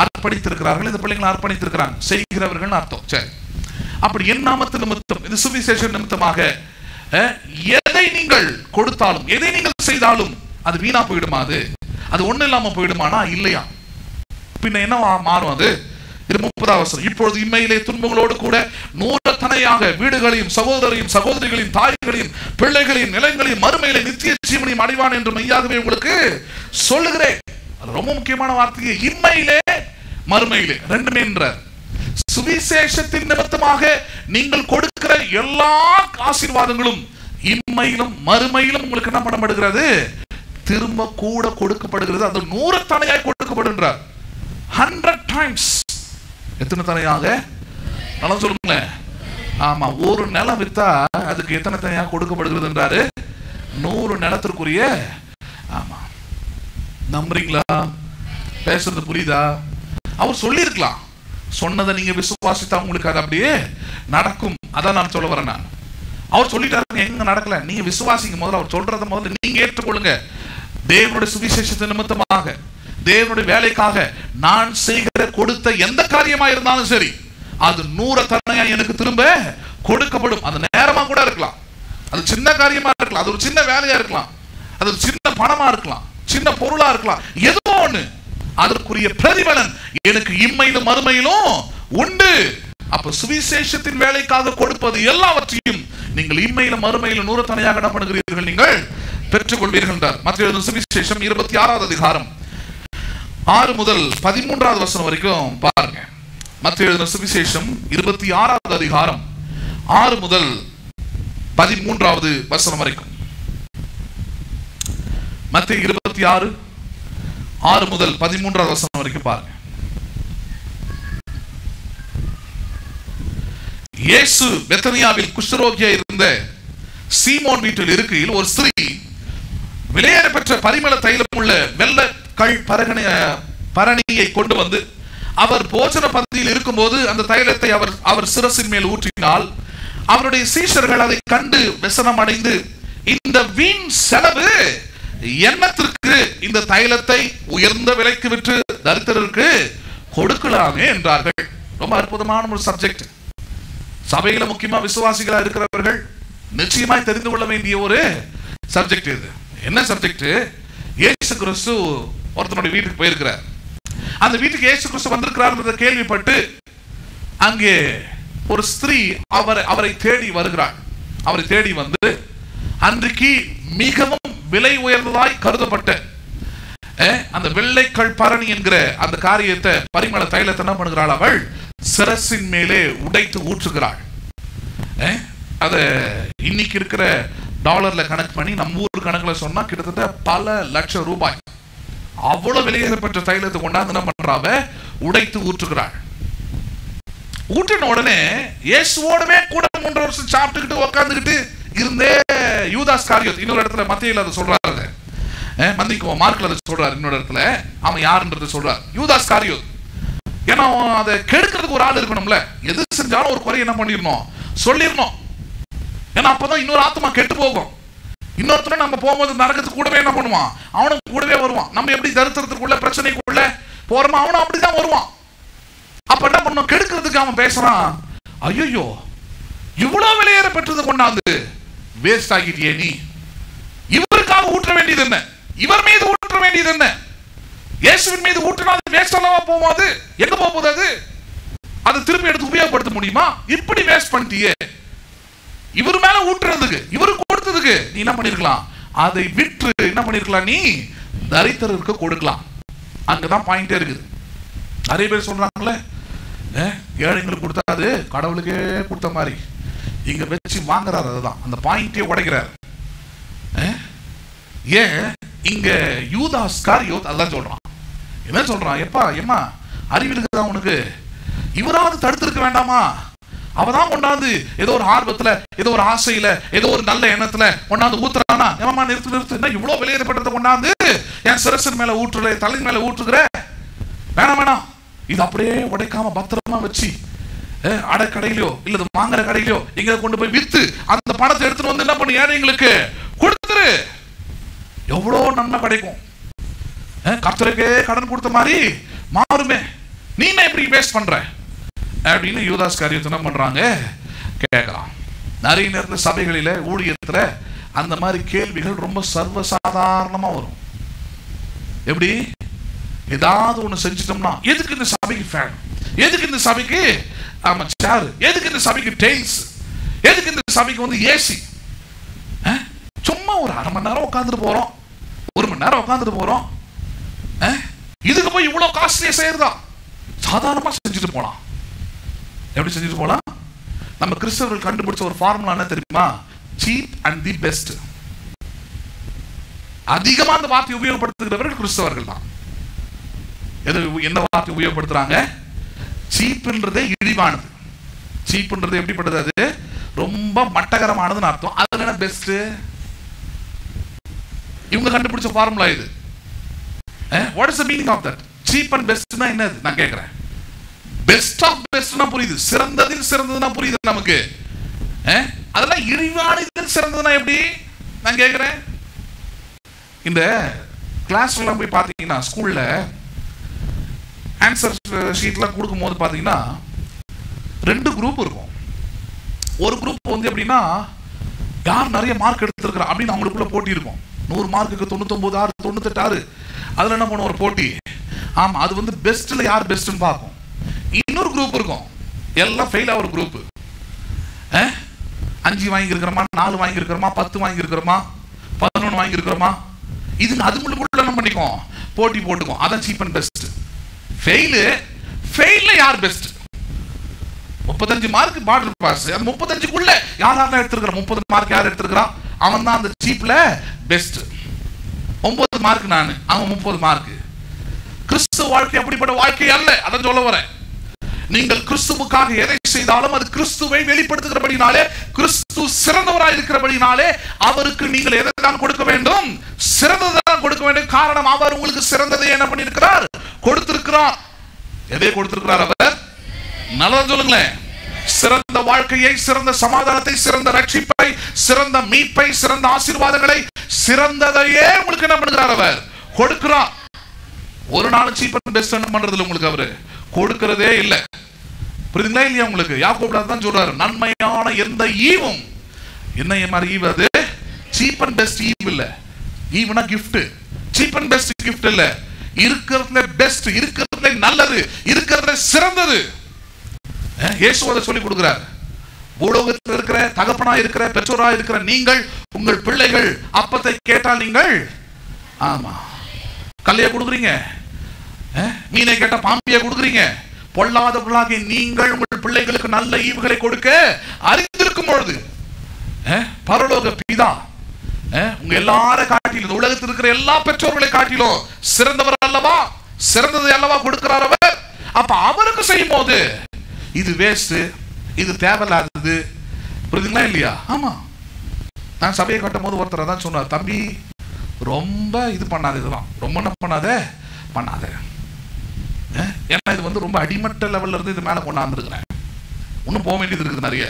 அர்ப்பணித்திருக்கிறார்கள். இந்த பிள்ளைங்களை அர்ப்பணித்திருக்கிறாங்க, செய்கிறவர்கள் அர்த்தம். சரி, அப்படி என் நாமத்து நிமித்தம், இது சுவிசேஷ நிமித்தமாக எதை நீங்கள் கொடுத்தாலும் எதை நீங்கள் செய்தாலும் அது வீணா போயிடுமா? அது ஒண்ணு இல்லாம போயிடுமானா இல்லையா? பின்ன என்ன மாறும்? அது 30வது வசனம், இப்பொழுது இம்மையிலே துன்பங்களோடு கூட நூறத்தனையாக வீடுகளையும் சகோதரையும் சகோதரிகளையும் தாய்களையும் பிள்ளைகளையும் நிலங்களையும் மறுமையிலே நித்திய ஜீவனையும் அடைவான் என்று மெய்யாகவே உங்களுக்கு சொல்லுகிறேன். அது ரொம்ப முக்கியமான வார்த்தை. இம்மையிலே மறுமையிலே ரெண்டுமே என்றார். சுவிசேஷத்தின் நிமித்தமாக நீங்கள் கொடுக்கிற எல்லா ஆசீர்வாதங்களும் இம்மையிலும் மறுமையிலும் உங்களுக்கு என்ன பண்ணப்படுகிறது? திரும்ப கூட கொடுக்கப்படுகிறது. அது 100 தனையாய் கொடுக்கப்படுகின்றார். 100 times. எத்தனை தனையாக? நல்லா சொல்லுங்க. ஆமா, ஒரு நிலம் வித்தா அதுக்கு எத்தனை தனையாக கொடுக்கப்படுகிறது என்றாரு? 100 நிலத்திற்குரிய. ஆமா, நம்புறீங்களா? பேசுறது புரியுதா? அவர் சொல்லி இருக்கலாம், சொன்னதை நீங்க விசுவாசித்தா உங்களுக்கு அது அப்படியே நடக்கும். அதான் நான் சொல்ல வரேன். நான் அவர் சொல்லிட்டாரு, எங்க நடக்கல, நீங்க விசுவாசிங்க. முதல்ல அவர் சொல்றத முதல்ல நீங்க ஏற்றுக்கொள்ளுங்க. தேவனுடைய சுவிசேஷத்தை நிமித்தமாக, தேவனுடைய வேலைக்காக நான் செய்கிற கொடுத்த எந்த காரியமா இருந்தாலும் சரி, அது 100 தனையா எனக்கு திரும்ப கொடுக்கப்படும். அது நேரமா கூட இருக்கலாம், அது சின்ன காரியமா இருக்கலாம், அது ஒரு சின்ன வேலையா இருக்கலாம், அது ஒரு சின்ன பணமா இருக்கலாம், சின்ன பொருளா இருக்கலாம், ஏதோ ஒண்ணு, அதற்குரிய பிரதிபலன் எனக்கு இம்மையிலும் மறுமையிலும் உண்டு. அப்ப சுவிசேஷத்தின் வேலைக்காக கொடுப்பது எல்லாவற்றையும் நீங்கள் இம்மையிலும் மறுமையிலும் 100 தனையாக என்ன பண்ணுகிறீர்கள்? நீங்கள் பெற்றுக் கொள்வீர்கள் என்றார். மத்தேயு சுவிசேஷம் 26வது அதிகாரம் 6 முதல் 13வது வசனம் வரைக்கும் பாருங்க. மத்தேயு சுவிசேஷம் 26வது அதிகாரம் 6 முதல் 13வது வசனம் வரைக்கும். மத்தேயு 26 6 முதல் 13வது வசனம் வரைக்கும் பாருங்க. இயேசு பெத்தனியாவில் குஷ்டரோகியா இருந்த சீமோன் வீட்டில் இருக்கையில் ஒரு ஸ்திரீ விலையேற பெற்ற பரிமள தைலம் உள்ள வெள்ளை கல் பரணியை கொண்டு வந்து அவர் போஜன பந்தியில் இருக்கும்போது அந்த தைலத்தை அவர் சிரசின் மேல் ஊற்றினால் அவருடைய சீஷர்கள் அதை கண்டு व्यसனம் அடைந்து, இந்த வீண் செலவு என்னத்திற்கு? இந்த தைலத்தை உயர்ந்த விலைக்கு விற்று தரித்திரருக்கு கொடுக்கலாமே என்றார்கள். ரொம்ப அற்புதமான ஒரு சப்ஜெக்ட். சபையில முக்கியமா விசுவாசிகளா இருக்கிறவர்கள் நிச்சயமாய் தெரிந்து கொள்ள வேண்டிய ஒரு சப்ஜெக்ட் இது. என்ன சப்ஜெக்ட்? இயேசு கிறிஸ்து ஒருத்தனுடைய வீட்டுக்கு போயிருக்கிறார். அந்த வீட்டுக்கு இயேசு கிறிஸ்து வந்திருக்கிறார் கேள்விப்பட்டு அங்கே ஒரு ஸ்திரீ அவரை தேடி வருகிறாள். அவரை தேடி வந்து அன்றைக்கு மிகவும் விலை உயர்ந்ததாய் கருதப்பட்ட அந்த வெள்ளைக்கல் பரணி என்கிற அந்த காரியத்தை, பரிமள தைலத்தை என்ன பண்ணுகிறாள்? அவள் சிரசின் மேலே உடைத்து ஊற்றுகிறாள். அத இன்னைக்கு இருக்கிற டாலர்ல கணக்கு பண்ணி நம்ம ஊர் கணக்குல சொன்னா கிட்டத்தட்ட பல லட்சம் ரூபாய். அவ்வளவு விலையேறப்பட்ட தைலத்தை கொண்டாந்து என்ன பண்றாவ? உடைத்து ஊற்றுகிறாள். ஊற்றின உடனே இயேசுவோடவே கூட 3 வருஷம் சாப்பிட்டுக்கிட்டு உட்காந்துக்கிட்டு இருந்தே யூதாஸ் காரியோத், இன்னொரு இடத்துல மத்தேயுல அதை சொல்றாரு, மந்திக்குவோம் மார்க்ல அதை சொல்றாரு, இன்னொரு இடத்துல அவன் யாருன்றதை சொல்றாரு, யூதாஸ் காரியோத். ஏன்னா அதை கெடுக்கிறதுக்கு ஒரு ஆள் இருக்கணும்ல, எது செஞ்சாலும் ஒரு குறை என்ன பண்ணிடணும்? சொல்லிடணும். ஏன்னா அப்பதான் இன்னொரு ஆத்மா கெட்டு போகும். இன்னொருத்தரும் நம்ம போகும்போது நரகத்துக்கு கூடவே என்ன பண்ணுவான்? அவனும் கூடவே வருவான். நம்ம எப்படி தரித்திரத்துக்குள்ள பிரச்சனைக்குள்ள போறோமோ அவனும் அப்படிதான் வருவான். அப்ப என்ன பண்ணும்? கெடுக்கிறதுக்கு அவன் பேசுறான், ஐயோ இவ்வளவு விலையேற பெற்றது கொண்டாந்து வேஸ்ட் ஆகிட்டியே நீ, இவருக்காக ஊற்ற வேண்டியது என்ன? இவர் மீது ஊற்ற வேண்டியது என்ன? இயேசுவின் மீது ஊற்றினா அது வேஸ்ட் அல்லவா போகும்? அது எங்க போகுது? அது திருப்பி எடுத்து உபயோகப்படுத்த முடியுமா? இப்படி வேஸ்ட் பண்ணிட்டியே, இவர் மேல ஊற்றுறதுக்கு, இவருக்கு கொடுத்ததுக்கு நீ என்ன பண்ணிருக்கலாம்? அதை விற்று என்ன பண்ணிருக்கலாம்? நீ தரித்திரருக்கு கொடுக்கலாம். அங்கதான் பாயிண்டே இருக்குது. நிறைய பேர் சொல்றாங்களே, ஏழைங்களுக்கு கொடுத்தா அது கடவுளுக்கே கொடுத்த மாதிரி இங்க வச்சு வாங்குறாரு. அதுதான் அந்த பாயிண்டே உடைக்கிறார். ஏன் இங்க யூதாஸ் காரியோத் அதான் சொல்றான். என்ன சொல்றான்? எப்பா எம்மா அறிவிலுக்குதான் உனக்கு, இவராவது தடுத்திருக்க வேண்டாமா? அவதான் கொண்டாந்து ஏதோ ஒரு ஆர்வத்துல, ஏதோ ஒரு ஆசையில, ஏதோ ஒரு நல்ல எண்ணத்துல கொண்டாந்து ஊத்துறானா? ஏமா நிறுத்து, என்ன இவ்வளவு விலையேறப்பட்டதை கொண்டாந்து என் சிரசின் மேல ஊற்றுற, தலை மேல ஊற்றுகிற? வேணாம், இது அப்படியே உடைக்காம பத்திரமா வச்சு அடக்கடையிலோ இல்ல வாங்குற கடையிலோ எங்க கொண்டு போய் வித்து அந்த பணத்தை எடுத்துட்டு வந்து என்ன பண்ணி ஏழைங்களுக்கு கொடுத்துரு, எவ்வளவு நன்மை கிடைக்கும். கர்த்தருக்கே கடன் கொடுத்த மாதிரி மாறுமே, நீ என்ன இப்படி வேஸ்ட் பண்ற அப்படின்னு யூதாஸ் காரியத்தை என்ன பண்றாங்க கேட்கலாம். நிறைய நேரத்தில் சபைகளில ஊழியத்துல அந்த மாதிரி கேள்விகள் ரொம்ப சர்வசாதாரணமா வரும். எப்படி ஏதாவது ஒண்ணு செஞ்சிட்டோம்னா, எதுக்கு இந்த சபைக்கு ஃபேன், எதுக்கு இந்த சபைக்கு ஆமா சேர், எதுக்கு இந்த சபைக்கு டைல்ஸ், எதுக்கு இந்த சபைக்கு வந்து ஏசி, சும்மா ஒரு அரை மணி நேரம் உட்காந்துட்டு போறோம், ஒரு மணி நேரம் உட்காந்துட்டு போறோம், இதுக்கு போய் இவ்வளவு காஸ்ட்லியா செய்யறதா, சாதாரணமா செஞ்சுட்டு போலாம். எப்படி செஞ்சுட்டு போலாம்? நம்ம கிறிஸ்தவர்கள் கண்டுபிடிச்ச ஒரு ஃபார்முலா என்ன தெரியுமா? Cheap and the best. அதிகமா அந்த வார்த்தை உபயோகப்படுத்துகிறவர்கள் கிறிஸ்தவர்கள் தான். என்ன வார்த்தை உபயோகப்படுத்துறாங்க? சீப்ன்றதே இழிவானது. சீப்ன்றது எப்படிப்பட்டது? அது ரொம்ப மட்டகரமானதுன்னு அர்த்தம். அதுல என்ன பெஸ்ட்? இவங்க கண்டுபிடிச்ச ஃபார்முலா இது. What is the meaning of that? Cheap and best னா என்னது நான் கேக்குறேன். பெஸ்ட் ஆஃப் பெஸ்ட்னா புரியுது, சிறந்ததில் சிறந்ததுனா புரியுது நமக்கு. அதெல்லாம் இழிவானதில் சிறந்ததுனா எப்படி நான் கேக்குறேன். இந்த கிளாஸ்ல போய் பாத்தீங்கன்னா ஸ்கூல்ல ஆன்சர் ஷீட்லாம் கொடுக்கும்போது பாத்தீங்கன்னா ரெண்டு குரூப் இருக்கும். ஒரு குரூப் வந்து எப்படின்னா யார் நிறைய மார்க் எடுத்திருக்கிறா அப்படின்னு அவங்களுக்குள்ள போட்டி இருக்கும். 100 மார்க்குக்கு 99 6 98 6 அதுல என்ன பண்ணுவோம் ஒரு போட்டி. ஆமா, அது வந்து பெஸ்ட்ல யார் பெஸ்ட்னு பார்க்கும். இன்னொரு குரூப் இருக்கும், எல்லாம் ஃபெயில் ஆகிற குரூப். 5 வாங்கி இருக்கிறோமா, 4 வாங்கி இருக்கிறோமா, 10 வாங்கி இருக்கிறோமா, 11 வாங்கி இருக்கிறோமா, இது அதுக்குள்ள என்ன பண்ணிக்கும் போட்டி போட்டுக்கும். அதான் சீப் அண்ட் பெஸ்ட். ஃபெயில்ல யார் பெஸ்ட்? 35 mark model pass. அந்த 35க்குள்ள யாரெல்லாம் எடுத்துருக்கிறா, 30 மார்க் யார் எடுத்துருக்கிறா, அவன் தான் அந்த சீப்ல பெஸ்ட். 9 மார்க் நான், அவன் 30 மார்க். கிறிஸ்துவ வாழ்க்கை அப்படிப்பட்ட வாழ்க்கை அல்ல. அதான் சொல்ல வரேன். நீங்கள் கிறிஸ்துவுக்காக எதை செய்தாலும் அது கிறிஸ்துவை வெளிப்படுத்துகிறபடினாலே, கிறிஸ்து சிறந்தவராய் இருக்கிறபடினாலே அவருக்கு நீங்கள் எதை தான் கொடுக்க வேண்டும்? சிறந்ததான் கொடுக்க வேண்டும். காரணம், அவர் உங்களுக்கு சிறந்ததை என்ன பண்ணியிருக்கிறார்? கொடுத்திருக்கிறார். எதை கொடுத்திருக்கிறார் அவர்? நல்லதா சொல்லுங்களேன். சிறந்த வாழ்க்கையை, சிறந்த சமாதானத்தை, சிறந்த ரட்சிப்பை, சிறந்த மீட்பை, சிறந்த ஆசீர்வாதங்களை, சிறந்ததையே உங்களுக்கு என்ன பண்ணுகிறார்? அவர் கொடுக்கிறார். ஒரு நாள் சீப் அண்ட் பெஸ்ட் என்ன பண்றதுல உங்களுக்கு அவரு கொடுக்கிறதே இல்லை. புரியுதுங்களா இல்லையா உங்களுக்கு? யாக்கோபு தான் சொல்றாரு, நன்மையான எந்த ஈவும். என்ன மாதிரி ஈவு அது? சீப் அண்ட் பெஸ்ட் ஈவ் இல்ல. ஈவ்னா gift. Cheap and best gift இல்ல. இருக்கிறதுல பெஸ்ட், இருக்கிறதுல நல்லது, இருக்கிறதுல சிறந்தது. இயேசு அதை சொல்லி கொடுக்கிறார். பூலோகத்தில் இருக்கிற தகப்பனா இருக்கிற பெற்றோரா இருக்கிற நீங்கள் உங்கள் பிள்ளைகள் அப்பத்தை கேட்டால் நீங்கள் ஆமா கல்லைய கொடுக்குறீங்க, மீனை கேட்டா பாம்பியை கொடுக்குறீங்க. பொல்லாதவர்களாகிய நீங்கள் உங்கள் பிள்ளைகளுக்கு நல்ல ஈவுகளை கொடுக்க அறிந்திருக்கும் பொழுது பரலோக பிதா உங்க எல்லாரை காட்டிலும், உலகத்தில் இருக்கிற எல்லா பெற்றோர்களை காட்டிலும் சிறந்தவர் அல்லவா, சிறந்தது அல்லவா கொடுக்கிறார் அவர். அப்ப அவருக்கு செய்யும் போது இது வேஸ்ட், இது தேவையில்லாதது. புரியுதுங்களா இல்லையா? ஆமா, நான் சபையை கட்டும் போது ஒருத்தர் தான் சொன்னார், தம்பி ரொம்ப இது பண்ணாத, இதெல்லாம் ரொம்ப என்ன பண்ணாத, ஏன்னா இது வந்து ரொம்ப அடிமட்ட லெவல்ல இருந்து இது மேல கொண்டாந்துருக்கிறேன், இன்னும் போக வேண்டியது இருக்குது நிறைய.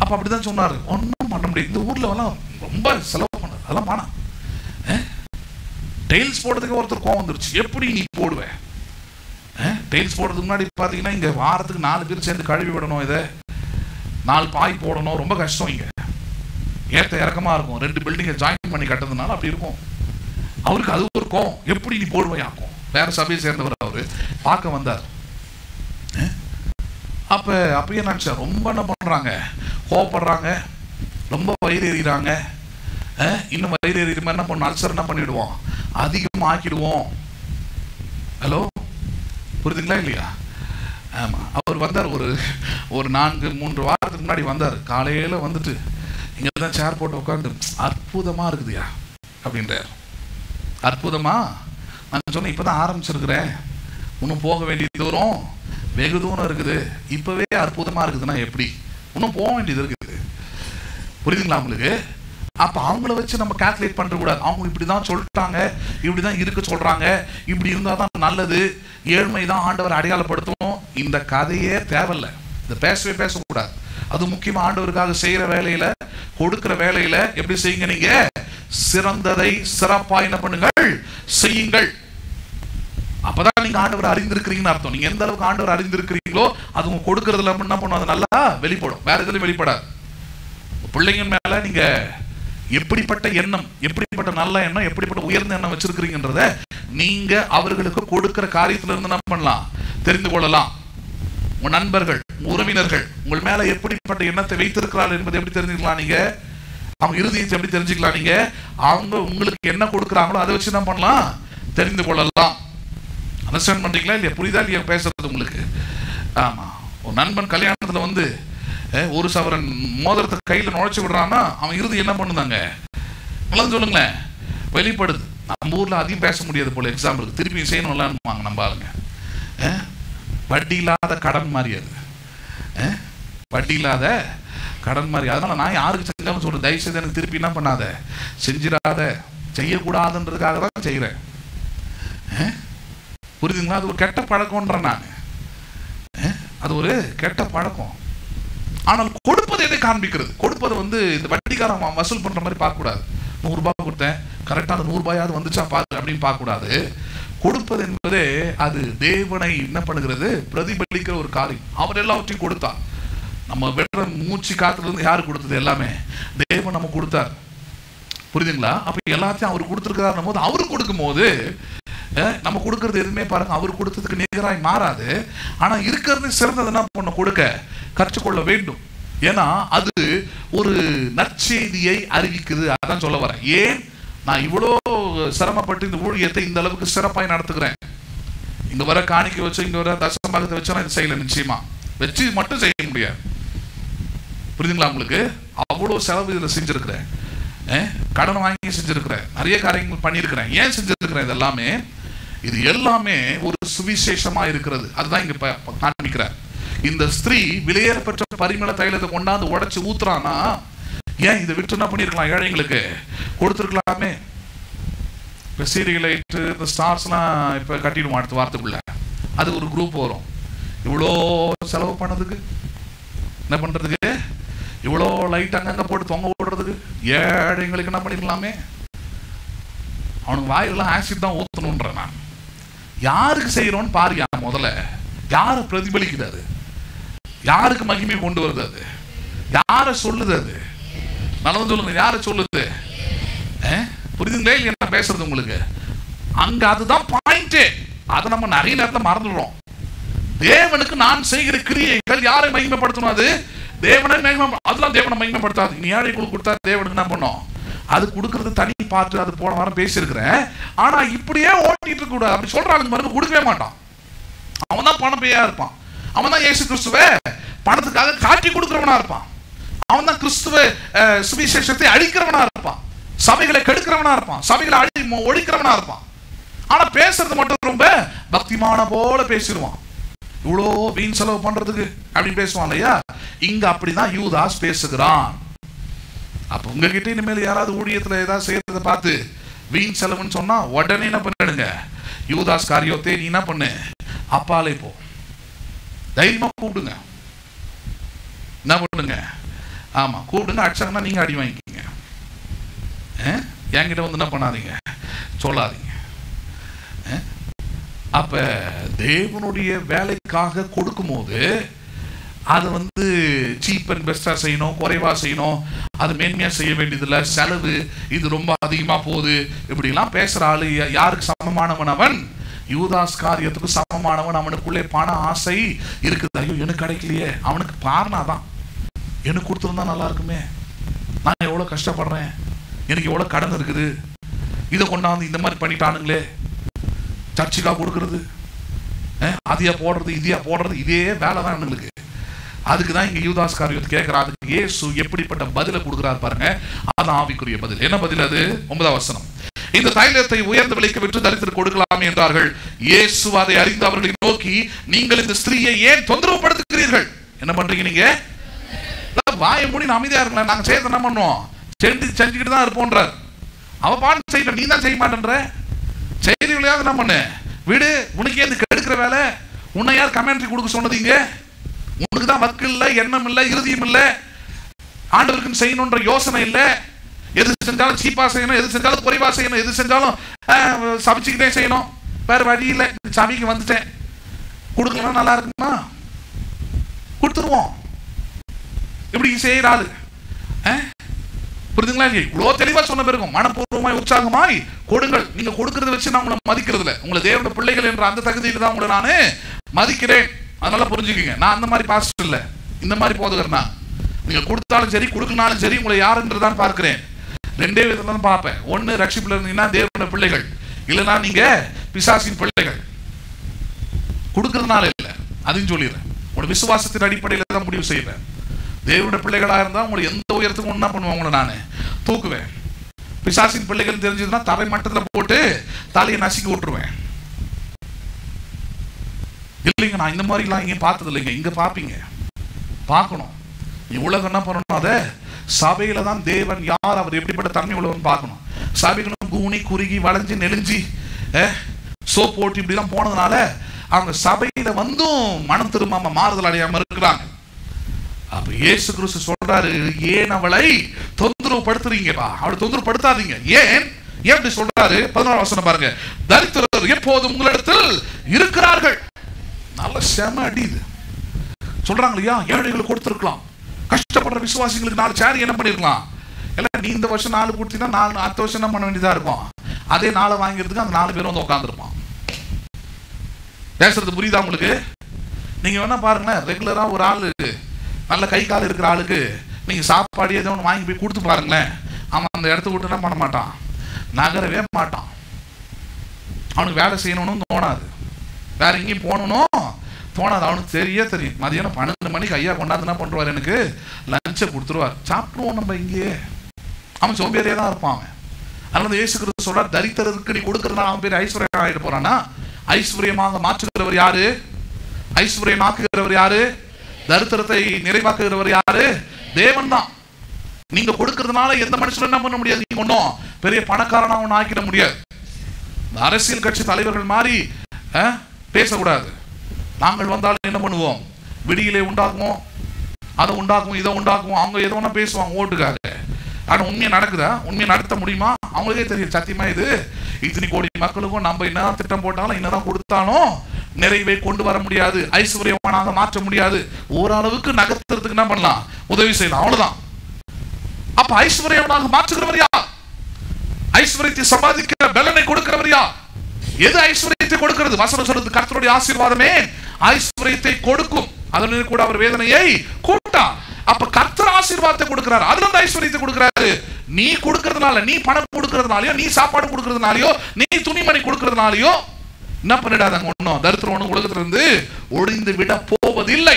அப்ப அப்படிதான் சொன்னாரு. ஒன்றும் பண்ண முடியாது, இந்த ஊர்ல எல்லாம் ரொம்ப செலவு பண்ணாது, அதெல்லாம் வேணாம். டைல்ஸ் போடுறதுக்கு ஒருத்தர் கோவம் வந்துருச்சு, எப்படி நீ போடுவேன்? டைல்ஸ் போடுறதுக்கு முன்னாடி பாத்தீங்கன்னா இங்க வாரத்துக்கு 4 பேர் சேர்ந்து கழுவி விடணும், இதை 4 பாய் போடணும், ரொம்ப கஷ்டம். இங்க ஏற்ற இறக்கமா இருக்கும், 2 பில்டிங்கை ஜாயின் பண்ணி கட்டுறதுனால அப்படி இருக்கும். அவருக்கு அது ஒரு கோவம், எப்படி நீ போடுவையாக்கும். வேற சபையை சேர்ந்தவர் அவரு பார்க்க வந்தார். அப்பயே நினைச்சேன், ரொம்ப என்ன பண்றாங்க, கோவப்படுறாங்க, ரொம்ப வயிறு எறிகிறாங்க. இன்னும் வயிறு எறிகிற என்ன பண்ண, அல்சர் என்ன பண்ணிடுவோம், அதிகமாக ஆக்கிடுவோம். ஹலோ, புரியுதுங்களா இல்லையா? ஆமா, அவர் வந்தார் ஒரு 4-3 வாரத்துக்கு முன்னாடி வந்தார். காலையில வந்துட்டு இங்க தான் சேர் போட்டு உட்காந்து, அற்புதமா இருக்குதுயா அப்படின்றார். அற்புதமா? நான் சொன்னேன், இப்பதான் ஆரம்பிச்சிருக்கிறேன், இன்னும் போக வேண்டிய தூரம் வெகு தூரம் இருக்குது, இப்பவே அற்புதமா இருக்குதுன்னா எப்படி? இன்னும் போக வேண்டியது இருக்குது. புரியுதுங்களா உங்களுக்கு? அப்ப அவங்கள வச்சு நம்ம கால்குலேட் பண்ற கூடாது. அவங்க இப்படிதான் சொல்லிட்டாங்க, இப்படிதான் இருக்க சொல்றாங்க, இப்படி இருந்தாதான் நல்லது, ஏழ்மை தான் ஆண்டவர் அடையாளப்படுத்தும். இந்த கதையே தேவையில்லை, இந்த பேசவே பேசக்கூடாது. அது முக்கியமா ஆண்டவருக்காக செய்யற வேலையில, கொடுக்கிற வேலையில எப்படி செய்யுங்க, நீங்க சிறந்ததை சிறப்பா என்ன பண்ணுங்கள், செய்யுங்கள். அப்பதான் நீங்க ஆண்டவர் அறிந்திருக்கிறீங்கன்னு அர்த்தம். நீங்க எந்த அளவுக்கு ஆண்டவர் அறிந்திருக்கிறீங்களோ அது உங்க கொடுக்கறதுல என்ன பண்ணும், அது நல்லா வெளிப்படும், வேற எதுல வெளிப்படாது. பிள்ளைங்க மேல நீங்க எப்படிப்பட்ட எண்ணம், எப்படிப்பட்ட நல்ல எண்ணம், எப்படிப்பட்ட உயர்ந்த எண்ணம் வச்சிருக்கிறீங்கன்றத நீங்க அவர்களுக்கு கொடுக்கிற காரியத்துல இருந்து என்ன பண்ணலாம், தெரிந்து கொள்ளலாம். உங்க நண்பர்கள், உறவினர்கள் உங்கள் மேல எப்படிப்பட்ட எண்ணத்தை வைத்திருக்கிறார்கள் என்பதை எப்படி தெரிஞ்சுக்கலாம் நீங்க, அவங்க இறுதியை எப்படி தெரிஞ்சுக்கலாம் நீங்க, அவங்க உங்களுக்கு என்ன கொடுக்குறாங்களோ அதை வச்சு என்ன பண்ணலாம், தெரிந்து கொள்ளலாம். அண்டர்ஸ்டாண்ட் பண்றீங்களா இல்லையா, புரியுதா இல்லையா பேசுறது உங்களுக்கு? ஆமா, ஒரு நண்பன் கல்யாணத்துல வந்து ஒரு சவரன் மோதிரத்தை கையில நுழைச்சு விடுறான்னா அவன் இறுதி என்ன பண்ணுதாங்க, நல்லா சொல்லுங்களேன், வெளிப்படுது. நம்ம ஊர்ல அதிகம் பேச முடியாது போல, எக்ஸாம்பிளுக்கு திருப்பி செய்யணும்லான்னு நம்ம ஆளுங்க. வட்டி இல்லாத கடன் மாதிரி, அது வட்டி இல்லாத கடன் மாதிரி. அதனால நான் யாருக்கு செஞ்சாலும் சொல்றேன், தயவு செய்து எனக்கு திருப்பி என்ன பண்ணாத, செஞ்சிடாத, செய்யக்கூடாதுன்றதுக்காக தான் செய்யறேன். புரியுதுங்களா? அது ஒரு கெட்ட பழக்கம்ன்ற நான், அது ஒரு கெட்ட பழக்கம். ஆனால் கொடுப்பது எதை காண்பிக்கிறது, கொடுப்பது வந்து இந்த வட்டிக்காரன் வசூல் பண்ற மாதிரி பார்க்க கூடாது. 100 ரூபாய் கொடுத்தேன், கரெக்டா அந்த 100 ரூபாயாவது வந்துச்சா பாரு அப்படின்னு பார்க்க கூடாது. கொடுப்பது என்பதே அது தேவனை என்ன பண்ணுகிறது, பிரதிபலிக்கிற ஒரு காரியம். அவர் எல்லாவற்றையும் கொடுத்தார். நம்ம வெற்ற மூச்சு காத்துல இருந்து யாரு கொடுத்தது, எல்லாமே தேவன் நம்ம கொடுத்தார். புரியுதுங்களா? அப்ப எல்லாத்தையும் அவர் கொடுத்துருக்கிறார் போது, அவரு கொடுக்கும் போது நம்ம கொடுக்கறது எதுவுமே பாருங்க அவர் கொடுத்ததுக்கு நிகராய் மாறாது. ஆனா இருக்கிறது சிறந்தது என்ன பண்ண, கொடுக்க கற்றுக்கொள்ள வேண்டும். ஏன்னா அது ஒரு நற்செய்தியை அறிவிக்குது. அதான் சொல்ல வரேன். ஏன் நான் இவ்வளோ சிரமப்பட்டு இந்த ஊழியத்தை இந்த அளவுக்கு சிறப்பாய் நடத்துகிறேன், இங்க வர காணிக்கை வச்சு, இங்க வர தசமபாகத்தை வச்சு நான் செய்யல, நிச்சயமா வச்சு மட்டும் செய்ய முடியாது. புரியுதுங்களா உங்களுக்கு? அவ்வளோ செலவு இதில் செஞ்சிருக்கிறேன், கடன் வாங்கி செஞ்சிருக்கிறேன், நிறைய காரியங்கள் பண்ணியிருக்கிறேன். ஏன் செஞ்சிருக்கிறேன்? இதெல்லாமே இது எல்லாமே ஒரு சுவிசேஷமா இருக்கிறது. அதுதான் இங்க காண்பிக்கிறார். இந்த ஸ்திரீ விலையேறப்பெற்ற பரிமள தைலத்தை கொண்டாந்து உடைச்சு ஊத்துறானா, ஏன் இதை விட்டு என்ன பண்ணிருக்கலாம், ஏழைங்களுக்கு கொடுத்துருக்கலாமே. இப்ப சீரியலைட்டு இந்த ஸ்டார்ஸ்லாம் இப்ப கட்டிடுவோம் அடுத்த வாரத்துக்குள்ள, அது ஒரு குரூப் வரும். இவ்வளோ செலவு பண்ணதுக்கு என்ன பண்றதுக்கு, இவ்வளோ லைட் அங்கங்க போட்டு தொங்க ஓடுறதுக்கு ஏழைங்களுக்கு என்ன பண்ணிக்கலாமே. அவனுக்கு வாயிலெல்லாம் ஆசிட் தான் ஊத்தணும்ன்ற நான். யாருக்கு செய்யறோன்னு பாருயா, முதல்ல யாரை பிரதிபலிக்குது, அது யாருக்கு மகிமை கொண்டு வருது, அது யாரை சொல்லுது, அது நல்லது சொல்லுங்க, யாரை சொல்லுது? புரியுதுங்களா இல்லையா நான் பேசுறது உங்களுக்கு? அங்க அதுதான் பாயிண்டே. அதை நம்ம நிறைய நேரத்தில் மறந்துடுறோம். தேவனுக்கு நான் செய்கிற கிரியைகள் யாரை மகிமைப்படுத்தணும், அது தேவனை மகிமை, அதெல்லாம் தேவனை மகிமைப்படுத்தாது. நீ ஏழைகளுக்கு கொடுத்தா தேவனுக்கு என்ன பண்ணும், அது கொடுக்கறது தனி பார்த்து, அது போன வாரம் பேசியிருக்கிறேன். ஆனா இப்படியே ஓட்டிட்டு இருக்க கூடாது. அப்படி சொல்றாங்க பாருங்க, கொடுக்கவே மாட்டான். அவன் தான் பணம் பேயா இருப்பான். அவன் தான் இயேசு கிறிஸ்துவ பணத்துக்காக காட்டி கொடுக்கிறவனா இருப்பான். அவன் தான் கிறிஸ்துவ சுவிசேஷத்தை அழிக்கிறவனா இருப்பான், சபைகளை கெடுக்கிறவனா இருப்பான், சபைகளை ஒழிக்கிறவனா இருப்பான். ஆனா பேசுறது மட்டும் ரொம்ப பக்திமான போல பேசிடுவான். இவ்வளோ வீண் செலவு பண்றதுக்கு அப்படின்னு பேசுவான் இல்லையா? இங்க அப்படிதான் யூதாஸ் பேசுகிறான். அப்ப உங்ககிட்ட இனிமேல் யாராவது ஊழியத்துல ஏதாவது செய்யறத பார்த்து வீண் செலவுன்னு சொன்னா உடனே என்ன பண்ணிடுங்க, யூதாஸ் காரியத்தை நீ என்ன பண்ணு, அப்பாலே போ, தைரியமா கூப்பிடுங்க. என்ன பண்ணுங்க, ஆமா கூப்பிடுங்க. அடிச்சாங்கன்னா நீங்க அடி வாங்கிக்கிங்க. என்கிட்ட வந்து என்ன பண்ணாதீங்க, சொல்லாதீங்க. அப்ப தேவனுடைய வேலைக்காக கொடுக்கும் போது அது வந்து சீப் அண்ட் பெஸ்டா செய்யணும், குறைவா செய்யணும், அது மேன்மையா செய்ய வேண்டியதில்லை. செலவு இது ரொம்ப அதிகமா போகுது இப்படிலாம் பேசுற ஆளு யாருக்கு சமமானவன்? அவன் யூதாஸ் காரியத்துக்கு சமமானவன். அவனுக்குள்ளே பண ஆசை இருக்குது. ஐயோ எனக்கு கிடைக்கலையே, அவனுக்கு பாருனாதான் எனக்கு கொடுத்துருந்தா நல்லா இருக்குமே, நான் எவ்வளவு கஷ்டப்படுறேன், எனக்கு எவ்வளவு கடன் இருக்குது, இதை கொண்டாந்து இந்த மாதிரி பண்ணிட்டானுங்களே, சர்ச்சுக்கா கொடுக்கறது, அதையா போடுறது, இதையா போடுறது, இதே வேலை தான் எங்களுக்கு. அதுக்குதான் இங்க யூதாஸ் காரியத்தை கேட்கிறார். அதுக்கு இயேசு எப்படிப்பட்ட பதிலை கொடுக்கிறார் பாருங்க. அது ஆவிக்குரிய பதில். என்ன பதில் அது? 9ஆம் வசனம். இந்த தைலத்தை உயர்ந்த விலைக்கு விற்று தரித்திற்கு கொடுக்கலாம் என்றார்கள். இயேசு அதை அறிந்து அவர்களை நோக்கி, நீங்கள் இந்த ஸ்திரீயை ஏன் தொந்தரவு படுத்துகிறீர்கள்? என்ன பண்றீங்க நீங்க? வாயை மூடி அமைதியா இருக்கலாம். நாங்க செய்யறது என்ன பண்ணுவோம், செஞ்சுக்கிட்டு தான் இருப்போன்றார். அவ பாட்டு செய்யல, நீ தான் செய்ய மாட்டேன்ற. செய்திகளையாவது என்ன பண்ணு, விடு, உனக்கே இது கெடுக்கிற வேலை. உன்னை யார் கமெண்ட்ரி கொடுக்க சொன்னதீங்க? உனக்கு தான் வக்கு இல்லை, எண்ணம் இல்லை, இறுதியும் இல்லை, ஆண்டவருக்கு செய்யணுன்ற யோசனை இல்லை. எது செஞ்சாலும் சீப்பா செய்யணும், எது செஞ்சாலும் குறைவா செய்யணும், எது செஞ்சாலும் சமைச்சுக்கிட்டே செய்யணும். வேற வழி இல்லை, சபைக்கு வந்துட்டேன், கொடுக்கலாம் நல்லா இருக்குமா, கொடுத்துருவோம். இப்படி செய்யறாரு. புரியுதுங்களா? இவ்வளோ தெளிவா சொன்ன பிறகும் மனப்பூர்வமாய் உற்சாகமாய் கொடுங்கள். நீங்க கொடுக்கறத வச்சு நான் உங்களை மதிக்கிறது இல்லை. உங்களை தேவனுடைய பிள்ளைகள் என்ற அந்த தகுதியில் தான் உங்களை நான் மதிக்கிறேன். அதனால புரிஞ்சுக்கங்க, நான் அந்த மாதிரி பாஸ்டர் இல்லை, இந்த மாதிரி போதுகிறேன். நீங்க கொடுத்தாலும் சரி கொடுக்கனாலும் சரி உங்களை யாருன்றதான் பார்க்கிறேன். ரெண்டே விதத்துல தான் பார்ப்பேன். ஒன்னு ரட்சிப்புல இருந்தீங்கன்னா தேவனுடைய பிள்ளைகள், இல்லைன்னா நீங்க பிசாசின் பிள்ளைகள். கொடுக்கறதுனால இல்லை, அதையும் சொல்லிடுறேன். உங்களோட விசுவாசத்தின் அடிப்படையில் தான் முடிவு செய்வேன். தேவனுடைய பிள்ளைகளா இருந்தா உங்களை எந்த உயரத்துக்கும் ஒன்னா பண்ணுவேன், உங்களை நான் தூக்குவேன். பிசாசின் பிள்ளைகள் தெரிஞ்சதுன்னா தரை மட்டத்தில் போட்டு தலையை நசுக்கி விட்டுருவேன். இல்லைங்க, நான் இந்த மாதிரிலாம் இங்கே பார்த்தது இல்லைங்க. இங்க பார்ப்பீங்க, பார்க்கணும். நீ உலகம் என்ன பண்ணணும், அதை சபையில தான் தேவன் யார், அவர் எப்படிப்பட்ட தன்மை உள்ளவன் பார்க்கணும். சபைகளும் கூனி குறுகி வளைஞ்சு நெளிஞ்சி சோப் போட்டு இப்படிலாம் போனதுனால அவங்க சபையில வந்தும் மனம் திரும்பாம மாறுதல் அடையாம இருக்கிறாங்க. அப்ப இயேசு கிறிஸ்து சொல்றாரு, ஏன் அவளை தொந்தரவு படுத்துறீங்கப்பா, அவளை தொந்தரவு படுத்தாதீங்க. ஏன் எப்படி சொல்றாரு? 14 வசனம் பாருங்க. தரித்திரர் எப்போதும் உங்களிடத்தில் இருக்கிறார்கள். நல்ல செம அடிது சொல்றாங்க இல்லையா? ஏழைகளுக்கு கொடுத்துருக்கலாம், கஷ்டப்படுற விசுவாசிகளுக்கு 4 சேர் என்ன பண்ணிருக்கலாம். எல்லாம் நீ இந்த வருஷம் 4 கொடுத்தீங்கன்னா 4 அடுத்த வருஷம் என்ன பண்ண வேண்டியதா இருக்கும். அதே 4 வாங்கிறதுக்கு அந்த 4 பேரும் வந்து உட்காந்துருப்பான். பேசுறது புரியுதா உங்களுக்கு? நீங்க வேணா பாருங்களேன், ரெகுலரா ஒரு ஆளு நல்ல கை கால் இருக்கிற ஆளுக்கு நீங்க சாப்பாடு ஏதோ ஒன்று வாங்கி போய் கொடுத்து பாருங்களேன், அவன் அந்த இடத்த விட்டு என்ன பண்ண மாட்டான், நகரவே மாட்டான். அவனுக்கு வேலை செய்யணும்னு தோணாது, வேற எங்கேயும் போகணும் தோணாது. அவனுக்கு தெரியும் மதியானம் 12 மணிக்கு ஐயா கொண்டாந்து என்ன பண்றாரு, எனக்கு லஞ்சை கொடுத்துருவார், சாப்பிடுவோம் நம்ம இங்கேயே. அவன் சோம்பேறியே தான் இருப்பான் அவன். அதனால இயேசு கிறிஸ்து சொல்றார், தரித்திரருக்கு நீ கொடுக்கறதுனால அவன் பேர் ஐஸ்வர்யம் ஆகிட்டு போறானா? ஐஸ்வர்யமாக மாற்றுகிறவர் யாரு? ஐஸ்வர்யமாக்குகிறவர் யாரு? தரித்திரத்தை நிறைவாக்குகிறவர் யாரு? தேவன் தான். நீங்க கொடுக்கறதுனால எந்த மனுஷனும் என்ன பண்ண முடியாது, நீங்க ஒன்னும் பெரிய பணக்காரனா ஒன்னும் ஆக்கிட முடியாது. அரசியல் கட்சி தலைவர்கள் மாதிரி பேசக்கூடாது. நாங்கள் வந்தாலும் என்ன பண்ணுவோம், விடியிலே உண்டாக்குவோம், அதை உண்டாக்குவோம், இதை உண்டாக்குவோம். அவங்க எதோ ஒண்ணா பேசுவாங்க ஓட்டுக்காக. ஆனா உண்மையை நடக்குதா? உண்மையை நடத்த முடியுமா? அவங்களுக்கே தெரியும் சத்தியமா இது இத்தனை கோடி மக்களுக்கும் நம்ம என்னதான் திட்டம் போட்டாலும் என்னதான் கொடுத்தாலும் நிறைவை கொண்டு வர முடியாது, ஐஸ்வர்யமானாக மாற்ற முடியாது. ஓரளவுக்கு நகர்த்துறதுக்கு என்ன பண்ணலாம், உதவி செய்யலாம், அவ்வளவுதான். அப்ப ஐஸ்வர்யமானாக மாற்றுகிறவர் யார்? ஐஸ்வர்யத்தை சம்பாதிக்கிற பலனை கொடுக்கிறவர் யார்? எது ஐஸ்வர்யத்தை கொடுக்கிறது? வசனம் சொல்றது, கர்த்தருடைய ஆசீர்வாதமே ஐஸ்வர்யத்தை கொடுக்கும், அதனுடன் கூட அவர் வேதனையை கூட்டார். அப்ப கர்த்தர் ஆசீர்வாதத்தை கொடுக்கிறார், அதுல இருந்து ஐஸ்வர்யத்தை கொடுக்கிறாரு. நீ கொடுக்கறதுனால, நீ பணம் கொடுக்கறதுனாலயோ, நீ சாப்பாடு கொடுக்கறதுனாலயோ, நீ துணிமணி கொடுக்கறதுனாலயோ என்ன பண்ணிடாதாங்க, ஒன்னும் தரித்திரம் ஒன்னும் உலகத்துல இருந்து ஒழிந்து விட போவதில்லை.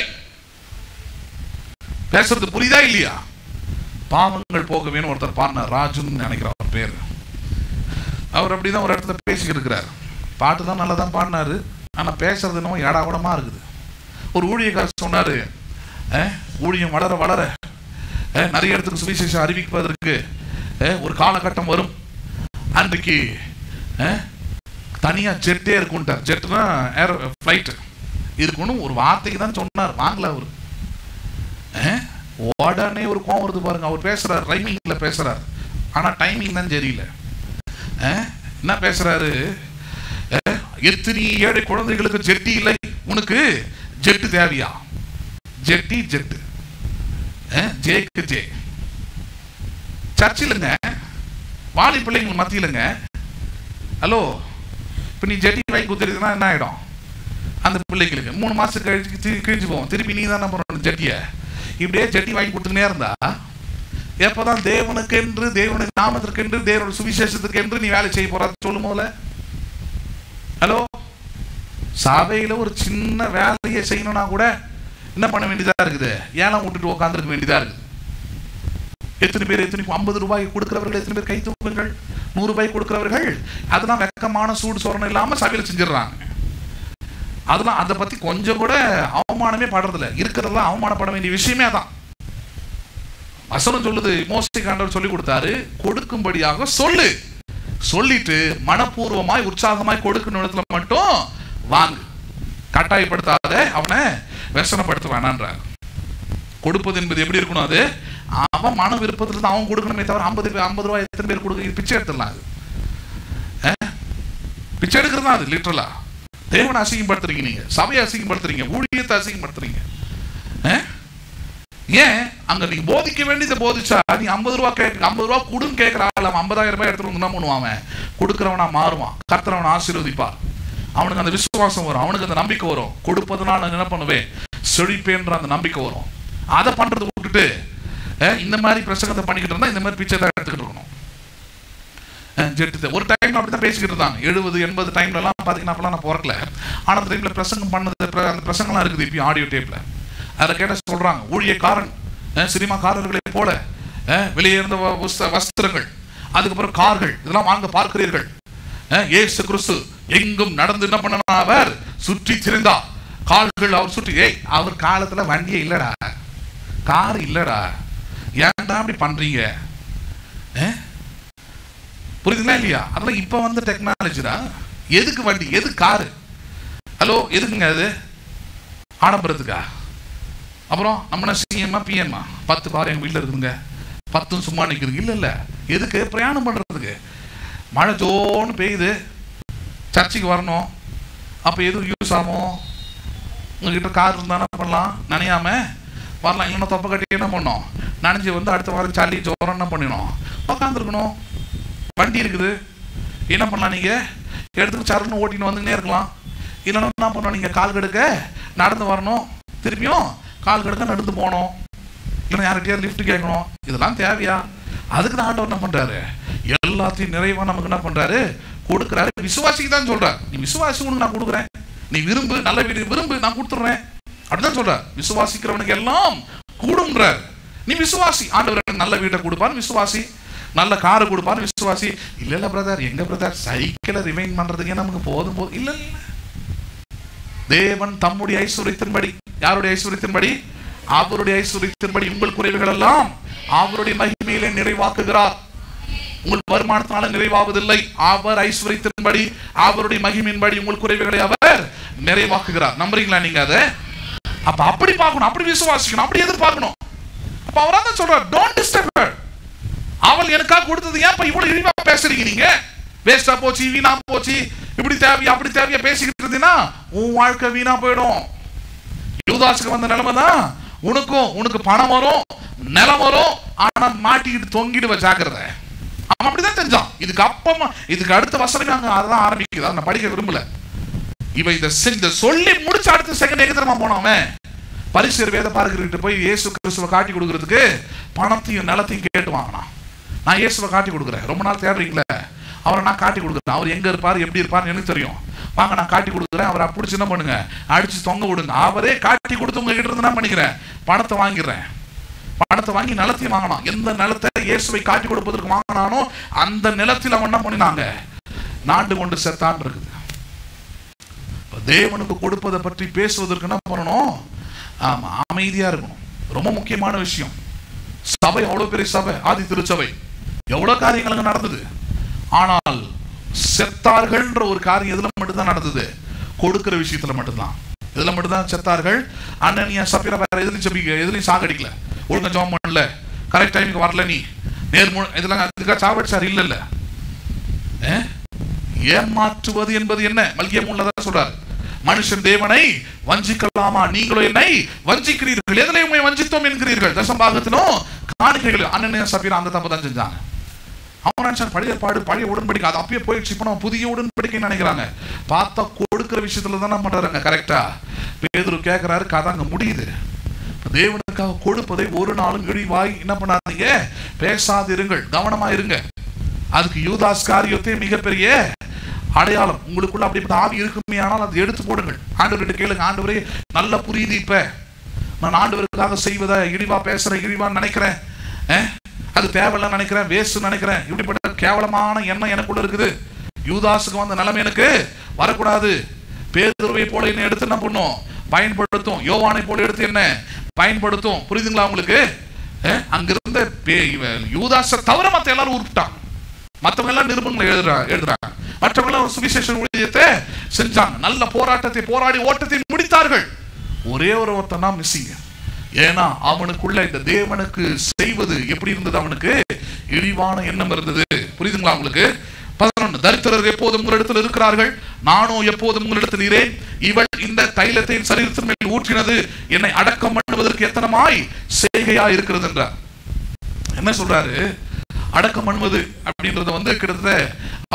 பேசுறது புரியுதா இல்லையா? பாவங்கள் போக வேணும் ஒருத்தர் பாடினார், ராஜுன்னு நினைக்கிறார் அவர் பேரு. அவர் அப்படிதான் ஒரு இடத்துல பேசிக்கிட்டு இருக்கிறார். பாட்டு தான் நல்லா தான் பாடினாரு, ஆனா பேசுறது என்னமோ ஏடாகூடமா இருக்குது. ஒரு ஊழியக்காரர் சொன்னாரு, ஊழியம் வளர வளர நிறைய இடத்துக்கு சுவிசேஷம் அறிவிப்பதற்கு ஒரு காலகட்டம் வரும், அன்றைக்கு தனியா ஜெட்டே இருக்கும்ட்டார். ஜெட்னா ஏர் ஃபிளைட் இருக்குன்னு ஒரு வார்த்தைக்கு தான் சொன்னார், வாங்கல அவரு. உடனே ஒரு கோவம் வருது பாருங்க. அவர் பேசுறாரு, ரைமிங்ல பேசுறாரு, ஆனா டைமிங் தான் சரியில்லை. என்ன பேசுறாரு, எத்தனை ஏழை குழந்தைகளுக்கு ஜெட்டி இல்லை, உனக்கு ஜெட்டு தேவையா? ஜெட்டி ஜெட்டு ஜேக்கு ஜே. சர்ச்சிலுங்க வாலி பிள்ளைங்க மத்தியிலுங்க, ஹலோ இப்போ நீ ஜெட்டி வாங்கி கொடுத்துருக்குன்னா என்ன ஆகிடும், அந்த பிள்ளைங்களுக்கு 3 மாதத்துக்கு கழிச்சு கிழிஞ்சு போவோம். திருப்பி நீ தான் என்ன பண்ணணும், ஜெட்டியை இப்படியே ஜெட்டி வாங்கி கொடுத்துக்கினே இருந்தா எப்போதான் தேவனுக்கு என்று, தேவனுடைய நாமத்திற்கு என்று, தேவனுடைய சுவிசேஷத்துக்கு என்று நீ வேலை செய்ய போற சொல்லும் போல. ஹலோ, சபையில ஒரு சின்ன வேலையை செய்யணும்னா கூட என்ன பண்ண வேண்டியதா இருக்குது, ஏலம் விட்டுட்டு உட்காந்துருக்க வேண்டியதா இருக்குது. எத்தனை பேர் 50 ரூபாய் கொடுக்கிறவர்கள், எத்தனை பேர் கை தூக்குங்கள், 100 ரூபாய் கொடுக்கிறவர்கள், அதெல்லாம் வெக்கமான சூடு சோரணம் இல்லாம சபையில செஞ்சிடறாங்க. அதெல்லாம் அதை பத்தி கொஞ்சம் கூட அவமானமே படுறதில்ல. இருக்கிறதெல்லாம் அவமானப்பட வேண்டிய விஷயமே அதான். வசனம் சொல்லுது, மோசே ஆண்டவர் சொல்லி கொடுத்தாரு, கொடுக்கும்படியாக சொல்லு, சொல்லிட்டு மனப்பூர்வமாய் உற்சாகமாய் கொடுக்கணும் இடத்துல மட்டும் வாங்கு. கட்டாயப்படுத்தாத, அவனை व्यसனப்படுத்த வேணான்றாங்க. கொடுப்பது என்பது எப்படி இருக்கணும்? அது அவன் மன விருப்பத்துல அவன் கொடுக்கணுமே தவிர 50 ரூபாய் எத்தனை பேர் கொடுக்க பிச்சை எடுத்துடலாம். அது பிச்சை எடுக்கிறது தான். அது லிட்டரலா தேவனை அசிங்கப்படுத்துறீங்க, நீங்க சபையை அசிங்கப்படுத்துறீங்க, ஊழியத்தை அசிங்கப்படுத்துறீங்க. ஏன் அங்க நீங்க போதிக்க வேண்டியதை போதிச்சா நீ 50 ரூபா கொடுன்னு கேட்கிற ஆள் 50,000 ரூபாய் எடுத்துட்டு என்ன பண்ணுவான்? அவன் கொடுக்கிறவனா மாறுவான். கர்த்தரவனை ஆசீர்வதிப்பார். அவனுக்கு அந்த விசுவாசம் வரும், அவனுக்கு அந்த நம்பிக்கை வரும். கொடுப்பதனால நான் என்ன பண்ணுவேன்? செழிப்பேன்ற அந்த நம்பிக்கை வரும். அதை பண்றதை விட்டுட்டு இந்த மாதிரி பிரசங்கத்தை பண்ணிக்கிட்டு இருந்தா இந்த மாதிரி பிச்சை தான் எடுத்துக்கிட்டு இருக்கணும். ஒரு டைம் அப்படிதான் பேசிக்கிட்டு இருந்தாங்க. 70-80 டைம்ல எல்லாம் பாத்தீங்கன்னா அப்பெல்லாம் நான் பிறக்கல. ஆனா அந்த டைம்ல பிரசங்கம் பண்ணது, அந்த பிரசங்கம்லாம் இருக்குது இப்பயும் ஆடியோ டேப்ல. அதை கேட்ட சொல்றாங்க, ஊழியக்காரன் சினிமாக்காரர்களை போல வெளியேர்ந்த வஸ்திரங்கள், அதுக்கப்புறம் கார்கள் இதெல்லாம் வாங்க பார்க்கிறீர்கள். இயேசு கிறிஸ்து எங்கும் நடந்து என்ன பண்ண அவர் சுற்றி திரிந்தா கால்கள் அவர் சுற்றி. அவர் காலத்துல வண்டியே இல்லடா, கார் இல்லடா, ஏன்டா அப்படி பண்றீங்க? புரியுதுங்களா இல்லையா? அதெல்லாம் இப்ப வந்து டெக்னாலஜிடா. எதுக்கு வண்டி, எது காரு? ஹலோ, எதுக்குங்க அது? ஆடம்பரத்துக்கா? அப்புறம் நம்ம சிஎம்மா பிஎம்மா 10 கார் எங்க வீட்டில் இருக்குதுங்க, 10 சும்மா நிற்குதுங்க. இல்லை இல்லை, எதுக்கு? பிரயாணம் பண்ணுறதுக்கு. மழை ஜோன்னு பெய்யுது, சர்ச்சுக்கு வரணும், அப்போ எதுவும் யூஸ் ஆகும்? உங்ககிட்ட கார் இருந்தால் என்ன பண்ணலாம்? நனையாம வரலாம். இல்லைன்னா தொப்பை கட்டி என்ன பண்ணோம்? நனைஞ்சு வந்து அடுத்த வாரம் சளி ஜோரம் என்ன பண்ணிடணும்? உட்காந்துருக்கணும். வண்டி இருக்குது, என்ன பண்ணலாம்? நீங்கள் எடுத்துட்டு சரன்னு ஓட்டின்னு வந்துன்னே இருக்கலாம். இல்லைன்னா என்ன பண்ணணும்? நீங்கள் கால் கெடுக்க நடந்து வரணும், திருப்பியும் கால் கெடுக்க நடந்து போகணும், இல்லைன்னா யார்கிட்டயாவது லிஃப்ட் கேட்கணும். இதெல்லாம் தேவையா? அதுக்கு தான் ஆண்டவர் என்ன பண்றாரு? எல்லாத்தையும் நிறைவா நமக்கு என்ன பண்றாரு? கொடுக்குறாரு. விசுவாசிக்கு தான் சொல்றாரு, நீ விசுவாசி உனக்கு நான் கொடுக்குறேன், நீ விரும்பு, நல்ல வீடு விரும்பு, நான் கொடுத்துட்றேன் அப்படிதான் சொல்றாரு. விசுவாசிக்கிறவனுக்கு எல்லாம் கூடும்ன்றார். நீ விசுவாசி, ஆண்டவர் நல்ல வீட்டை கொடுப்பாரு விசுவாசி, நல்ல காரை கொடுப்பாரு விசுவாசி. இல்ல இல்ல பிரதர், எங்க பிரதர் சைக்கிளை ரிமைண்ட் பண்றதுக்கே நமக்கு போதும். இல்ல இல்ல, தேவன் தம்முடைய ஐஸ்வரியத்தின்படி, யாருடைய ஐஸ்வரியத்தின்படி? அவருடைய ஐஸ்வரியத்தின்படி உங்கள் குறைவுகள் எல்லாம் அவருடைய மகிமையிலே நிறைவாக்குகிறார். உங்கள் வருமானத்தினால நிறைவாவதில்லை. அவர் ஐஸ்வரியத்தின்படி, அவருடைய மகிமையின்படி உங்கள் குறைவுகளை அவர் நிறைவாக்குகிறார். நம்புறீங்களா நீங்க அதை? அப்ப அப்படி பார்க்கணும், அப்படி விசுவாசிக்கணும், அப்படி எதிர்பார்க்கணும். அப்ப அவரா தான் சொல்றார், டோன்ட் டிஸ்டர்ப் ஹர். அவள் எனக்காக கொடுத்தது ஏன் இவ்வளவு இழிவா பேசுறீங்க? நீங்க வேஸ்டா போச்சு, வீணா போச்சு, இப்படி தேவையா அப்படி தேவையா பேசிக்கிட்டு இருந்தீங்கன்னா உன் வாழ்க்கை வீணா போயிடும். யூதாசுக்கு வந்த நிலைமை தான் உனக்கும். உனக்கு பணம் வரும், நிலம் வரும், ஆனா மாட்டிக்கிட்டு தொங்கிட்டு வச்சாக்குறத. அவன் அப்படிதான் செஞ்சான். இதுக்கு அப்பமா, இதுக்கு அடுத்த வசனமே அங்க அதான் ஆரம்பிக்குது. நான் படிக்க விரும்பல. இவன் இதை சொல்லி முடிச்சு அடுத்த செகண்ட் எங்க தெரியுமா போனான்? பரிசேயர் வேத பார்க்கிறவர்கிட்ட போய் இயேசு கிறிஸ்துவை காட்டி கொடுக்கறதுக்கு பணத்தையும் நிலத்தையும் கேட்டு வாங்கினான். நான் இயேசுவை காட்டி கொடுக்குறேன், ரொம்ப நாள் தேடுறீங்களே, அவரை நான் காட்டி கொடுக்குறேன், அவர் எங்க இருப்பார் எப்படி இருப்பார்னு எனக்கு தெரியும், வாங்க நான் காட்டி கொடுக்குறேன், அவரை அப்படி சின்ன பண்ணுங்க, அடிச்சு தொங்க விடுங்க. அவரே காட்டி கொடுத்து உங்ககிட்ட இருந்து என்ன பண்ணிக்கிறேன்? பணத்தை வாங்கிடுறேன். பணத்தை வாங்கி நிலத்தையும் வாங்கினான். எந்த நிலத்தை இயேசுவை காட்டி கொடுப்பதற்கு வாங்கினானோ அந்த நிலத்தில் அவன் என்ன பண்ணினாங்க? நாண்டு கொண்டு செத்தான் இருக்குது. தேவனுக்கு கொடுப்பதை பற்றி பேசுவதற்கு என்ன பண்ணணும்? ஆமா, அமைதியா இருக்கணும். ரொம்ப முக்கியமான விஷயம். சபை அவ்வளவு பெரிய சபை, ஆதி திருச்சபை, எவ்வளவு காரியங்கள் நடந்தது. ஆனால் செத்தார்கள்ன்ற ஒரு காரியம் எதுல மட்டும்தான் நடந்தது? கொடுக்கிற விஷயத்துல மட்டும்தான். இதுல மட்டும்தான் செத்தார்கள். அனனியா சப்பீரா வேற எதுலையும் சாகடிக்கல, ஒழுங்கா ஜெபம் பண்ணல, கரெக்ட் டைமுக்கு வரல, நீ இதெல்லாம் அதுக்காக சாவடிச்சார். இல்ல இல்ல, ஏமாற்றுவது என்பது என்ன? மல்கியா 3 சொல்றாரு, மனுஷன் தேவனை வஞ்சிக்கலாமா? நீங்களோ என்னை வஞ்சிக்கிறீர்கள். எதிலே உண்மை வஞ்சித்தோம் என்கிறீர்கள்? தசம்பாகத்தினோ காணிக்கைகள். அனனியா சப்பீரா அந்த தப்பு தான் செஞ்சாங்க. அவன் பழைய பாடு, பழைய உடன்படிக்கை அது அப்பயே போயிடுச்சு, இப்போ நம்ம புதிய உடன்படிக்கை நினைக்கிறாங்க. பார்த்தா கொடுக்கிற விஷயத்துல தானே பண்றாங்க. கரெக்டா? பேதுரு கேட்கிறாரு, கதை அங்க முடியுது. தேவனுக்காக கொடுப்பதை ஒரு நாளும் இழிவாய் என்ன பண்ணாதீங்க, பேசாதிருங்கள், கவனமா இருங்க. அதுக்கு யூதாஸ் காரியத்தை மிகப்பெரிய அடையாளம். உங்களுக்குள்ள அப்படி ஆவி இருக்குமே ஆனால் அதை எடுத்து போடுங்கள். ஆண்டவர்கிட்ட கேளுங்க, ஆண்டவரே நல்ல புரியுது, இப்ப நான் ஆண்டவருக்காக செய்வதை இழிவா பேசுறேன், இழிவான்னு நினைக்கிறேன், அது தேவையில்ல நினைக்கிறேன், வேஸ்ட் நினைக்கிறேன், இப்படிப்பட்ட கேவலமான எண்ணம் எனக்குள்ள இருக்குது. யூதாஸுக்கு வந்த நிலைமை எனக்கு வரக்கூடாது. பேதுருவை போல என்ன எடுத்து என்ன பண்ணும்? பயன்படுத்தும். யோவானை போல எடுத்து என்ன பயன்படுத்தும். புரியுதுங்களா உங்களுக்கு? அங்கிருந்த யூதாஸை தவிர மற்ற எல்லாரும் உருப்பிட்டான். மற்றவங்க எல்லாம் நிருபங்களை எழுதுறாங்க, மற்றவங்க எல்லாம் சுவிசேஷ ஊழியத்தை செஞ்சாங்க, நல்ல போராட்டத்தை போராடி ஓட்டத்தை முடித்தார்கள். ஒரே ஒருத்தன் தான் மிஸ்ஸிங். ஏன்னா அவனுக்குள்ள இந்த தேவனுக்கு செய்வது எப்படி இருந்தது, அவனுக்கு இழிவான எண்ணம் இருந்தது. புரியுதுங்களா உங்களுக்கு? 11 தரித்திரர் எப்போதும் உங்களிடத்தில் இருக்கிறார்கள், நானும் எப்போதும் உங்களிடத்தில் இரேன். இவள் இந்த தைலத்தை சரீரத்தின் மேல் ஊற்றினது என்னை அடக்கம் பண்ணுவதற்கு எத்தனமாய் செய்கையா இருக்கிறது என்றார். என்ன சொல்றாரு? அடக்கம் பண்ணுவது அப்படின்றது கிட்டத்தட்ட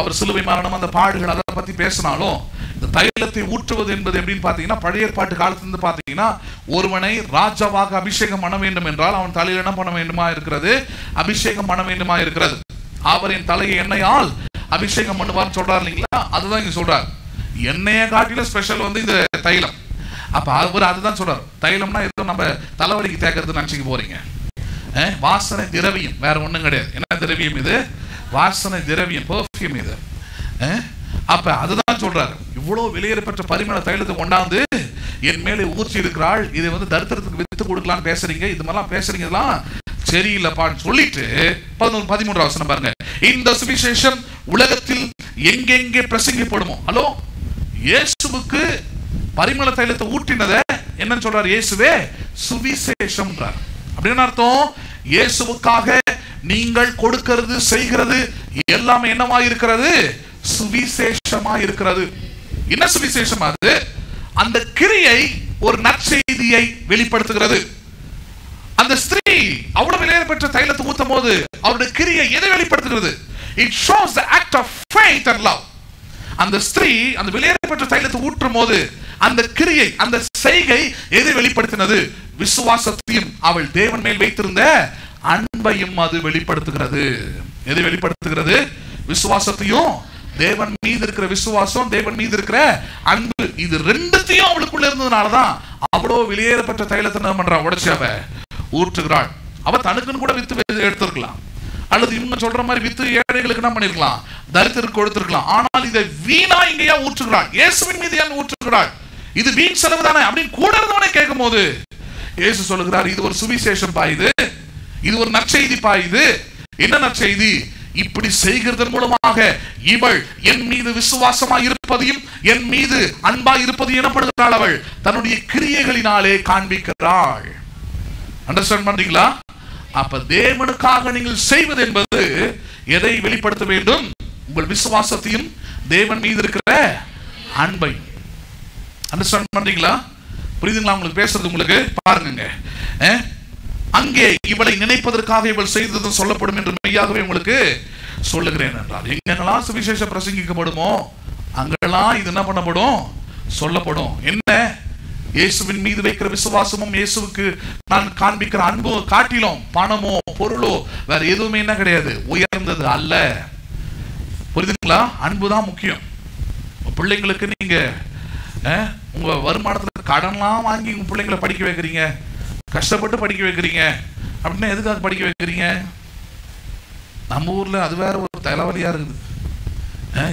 அவர் சிலுவை மரணம், அந்த பாடுகள், அதை பத்தி பேசினாலும் இந்த தைலத்தை ஊற்றுவது என்பது எப்படின்னு பாத்தீங்கன்னா, பழைய ஏற்பாட்டு காலத்திலிருந்து பாத்தீங்கன்னா, ஒருவனை ராஜாவாக அபிஷேகம் பண்ண வேண்டும் என்றால் அவன் தலையில் என்ன பண்ண வேண்டுமா இருக்கிறது? அபிஷேகம் பண்ண வேண்டுமா இருக்கிறது. அவரின் தலையை எண்ணெயால் அபிஷேகம் பண்ணுவார்னு சொல்றாரு இல்லைங்களா? அதுதான் இங்க சொல்றாரு. எண்ணெயை காட்டில ஸ்பெஷல் இந்த தைலம். அப்ப அவர் அதுதான் சொல்றாரு. தைலம்னா ஏதோ நம்ம தலைவலிக்கு தேக்கிறது நினைச்சுக்க போறீங்க. வாசனை திரவியம், வேற ஒண்ணும் கிடையாது. என்ன திரவியம் இது? வாசனை திரவியம், பெர்ஃப்யூம் இது. அப்ப அதுதான் சொல்றாரு. இவ்வளவு விலையேறப்பட்ட பரிமள தைலத்தை கொண்டாந்து என் மேலே ஊற்றி இருக்கிறாள், இதை தரித்திரத்துக்கு வித்து கொடுக்கலான்னு பேசுறீங்க, இது மாதிரிலாம் பேசுறீங்க, இதெல்லாம் சரியில்லைப்பான்னு சொல்லிட்டு 13 வசனம் பாருங்க. இந்த சுவிசேஷம் உலகத்தில் எங்கெங்கே பிரசங்கிப்படுமோ, ஹலோ, இயேசுவுக்கு பரிமள தைலத்தை ஊற்றினத என்னன்னு சொல்றாரு? இயேசுவே சுவிசேஷம். அப்படின்னு அர்த்தம், இயேசுவுக்காக நீங்கள் கொடுக்கிறது செய்கிறது எல்லாமே என்னவா இருக்கிறது? சுவிசேஷமா இருக்கிறது. என்ன சுவிசேஷம் அது? அந்த கிரியை ஒரு நற்செய்தியை வெளிப்படுத்துகிறது. அந்த ஸ்திரீ அவ்வளவு விலையேறப்பட்ட தைலத்தை ஊத்தும் போது அவருடைய கிரியை எதை வெளிப்படுத்துகிறது? It shows the act of faith and love. அந்த ஸ்திரீ அந்த விலையேறப்பட்ட தைலத்தை ஊற்றும் போது அந்த கிரியை, அந்த செய்கை எதை வெளிப்படுத்தினது? விசுவாசத்தையும் அவள் தேவன் மேல் வைத்திருந்த அன்பையும் அது வெளிப்படுத்துகிறது. எதை வெளிப்படுத்துகிறது? விசுவாசத்தையும், தேவன் மீது இருக்கிற விசுவாசம், தேவன் மீது இருக்கிற அன்பு, இது ரெண்டுத்தையும் அவளுக்குள்ள இருந்ததுனாலதான் அவ்வளோ வெளியேறப்பட்ட தைலத்தை என்ன பண்றா? உடைச்சு அவ ஊற்றுகிறாள். அவ தனக்குன்னு கூட வித்து எடுத்திருக்கலாம், அல்லது இவங்க சொல்ற மாதிரி வித்து ஏழைகளுக்கு என்ன பண்ணிருக்கலாம்? தரித்திரருக்கு கொடுத்திருக்கலாம். ஆனால் இதை வீணா இங்கேயா ஊற்றுகிறாள்? இயேசுவின் மீது ஏன் ஊற்றுகிறாள்? இது வீண் செலவு தானே அப்படின்னு கூட இருந்தவனே கேட்கும் போது இயேசு சொல்லுகிறார், இது ஒரு சுவிசேஷம் பா, இது ஒரு நற்செய்தி பா. இது என்ன நற்செய்தி? இப்படி செய்கிறதன் மூலமாக இவள் என் மீது விசுவாசமா இருப்பதையும் என் மீது அன்பா இருப்பதையும் எனப்படுகிறாள். அவள் தன்னுடைய கிரியைகளினாலே காண்பிக்கிறாள். அண்டர்ஸ்டாண்ட் பண்றீங்களா? அப்ப தேவனுக்காக நீங்கள் செய்வது என்பது எதை வெளிப்படுத்த வேண்டும்? உங்கள் விசுவாசத்தையும் தேவன் மீது இருக்கிற அன்பை. அண்டர்ஸ்டாண்ட் பண்றீங்களா? புரியுதுங்களா உங்களுக்கு பேசுறது? உங்களுக்கு பாருங்க, அங்கே இவளை நினைப்பதற்காக இவள் செய்தது சொல்லப்படும் என்று மெய்யாகவே உங்களுக்கு சொல்லுகிறேன் என்றால், எங்கெல்லாம் சுவிசேஷம் பிரசங்கிக்கப்படுமோ அங்கெல்லாம் இது என்ன பண்ணப்படும்? சொல்லப்படும். என்ன? இயேசுவின் மீது வைக்கிற விசுவாசமும் இயேசுவுக்கு நான் காண்பிக்கிற அன்பு காட்டிலும் பணமோ பொருளோ வேற எதுவுமே என்ன கிடையாது, உயர்ந்தது அல்ல. புரியுதுங்களா? அன்புதான் முக்கியம். பிள்ளைங்களுக்கு நீங்க உங்க வருமானத்துல கடன்லாம் வாங்கி உங்க பிள்ளைங்களை படிக்க வைக்கிறீங்க, கஷ்டப்பட்டு படிக்க வைக்கிறீங்க அப்படின்னா எதுக்காக படிக்க வைக்கிறீங்க? நம்ம ஊர்ல அது வேற ஒரு தலைவலியா இருக்குது.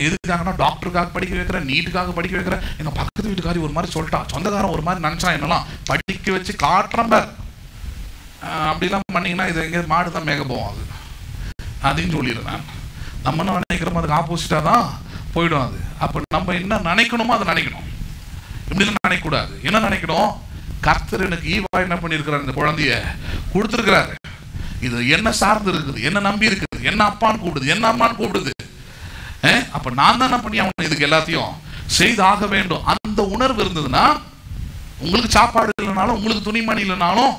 எதுக்காகனா டாக்டருக்காக படிக்க வைக்கிறேன், நீட்டுக்காக படிக்க வைக்கிறேன். எங்க பக்கத்து வீட்டுக்காரி ஒரு மாதிரி சொல்லிட்டா, சொந்தக்காரன் ஒரு மாதிரி நினைச்சா, என்னெல்லாம் படிக்க வச்சு காட்டுறம்ப அப்படிலாம் பண்ணீங்கன்னா இது எங்க மாடு தான் மேக போகும் அது அப்படின்னு சொல்லிடுறேன். நம்ம என்ன நினைக்கிறோமோ அதுக்கு ஆப்போசிட்டா தான் போயிடும் அது. அப்ப நம்ம என்ன நினைக்கணுமோ அதை நினைக்கணும், இப்படிலாம் நினைக்கக்கூடாது. என்ன நினைக்கணும்? கர்த்தர் எனக்கு ஈவா என்ன பண்ணிருக்கிறார்? இந்த குழந்தைய கொடுத்துருக்கிறாரு, இது என்ன சார்ந்து இருக்குது, என்ன நம்பி இருக்குது, என்ன அப்பான்னு கூப்பிடுது, என்ன அம்மான்னு கூப்பிடுது. அப்ப நான் தான் என்ன பண்ணி அவன் இதுக்கு எல்லாத்தையும் செய்தாக வேண்டும். அந்த உணர்வு இருந்ததுன்னா உங்களுக்கு சாப்பாடு இல்லைனாலும், உங்களுக்கு துணிமணி இல்லைனாலும்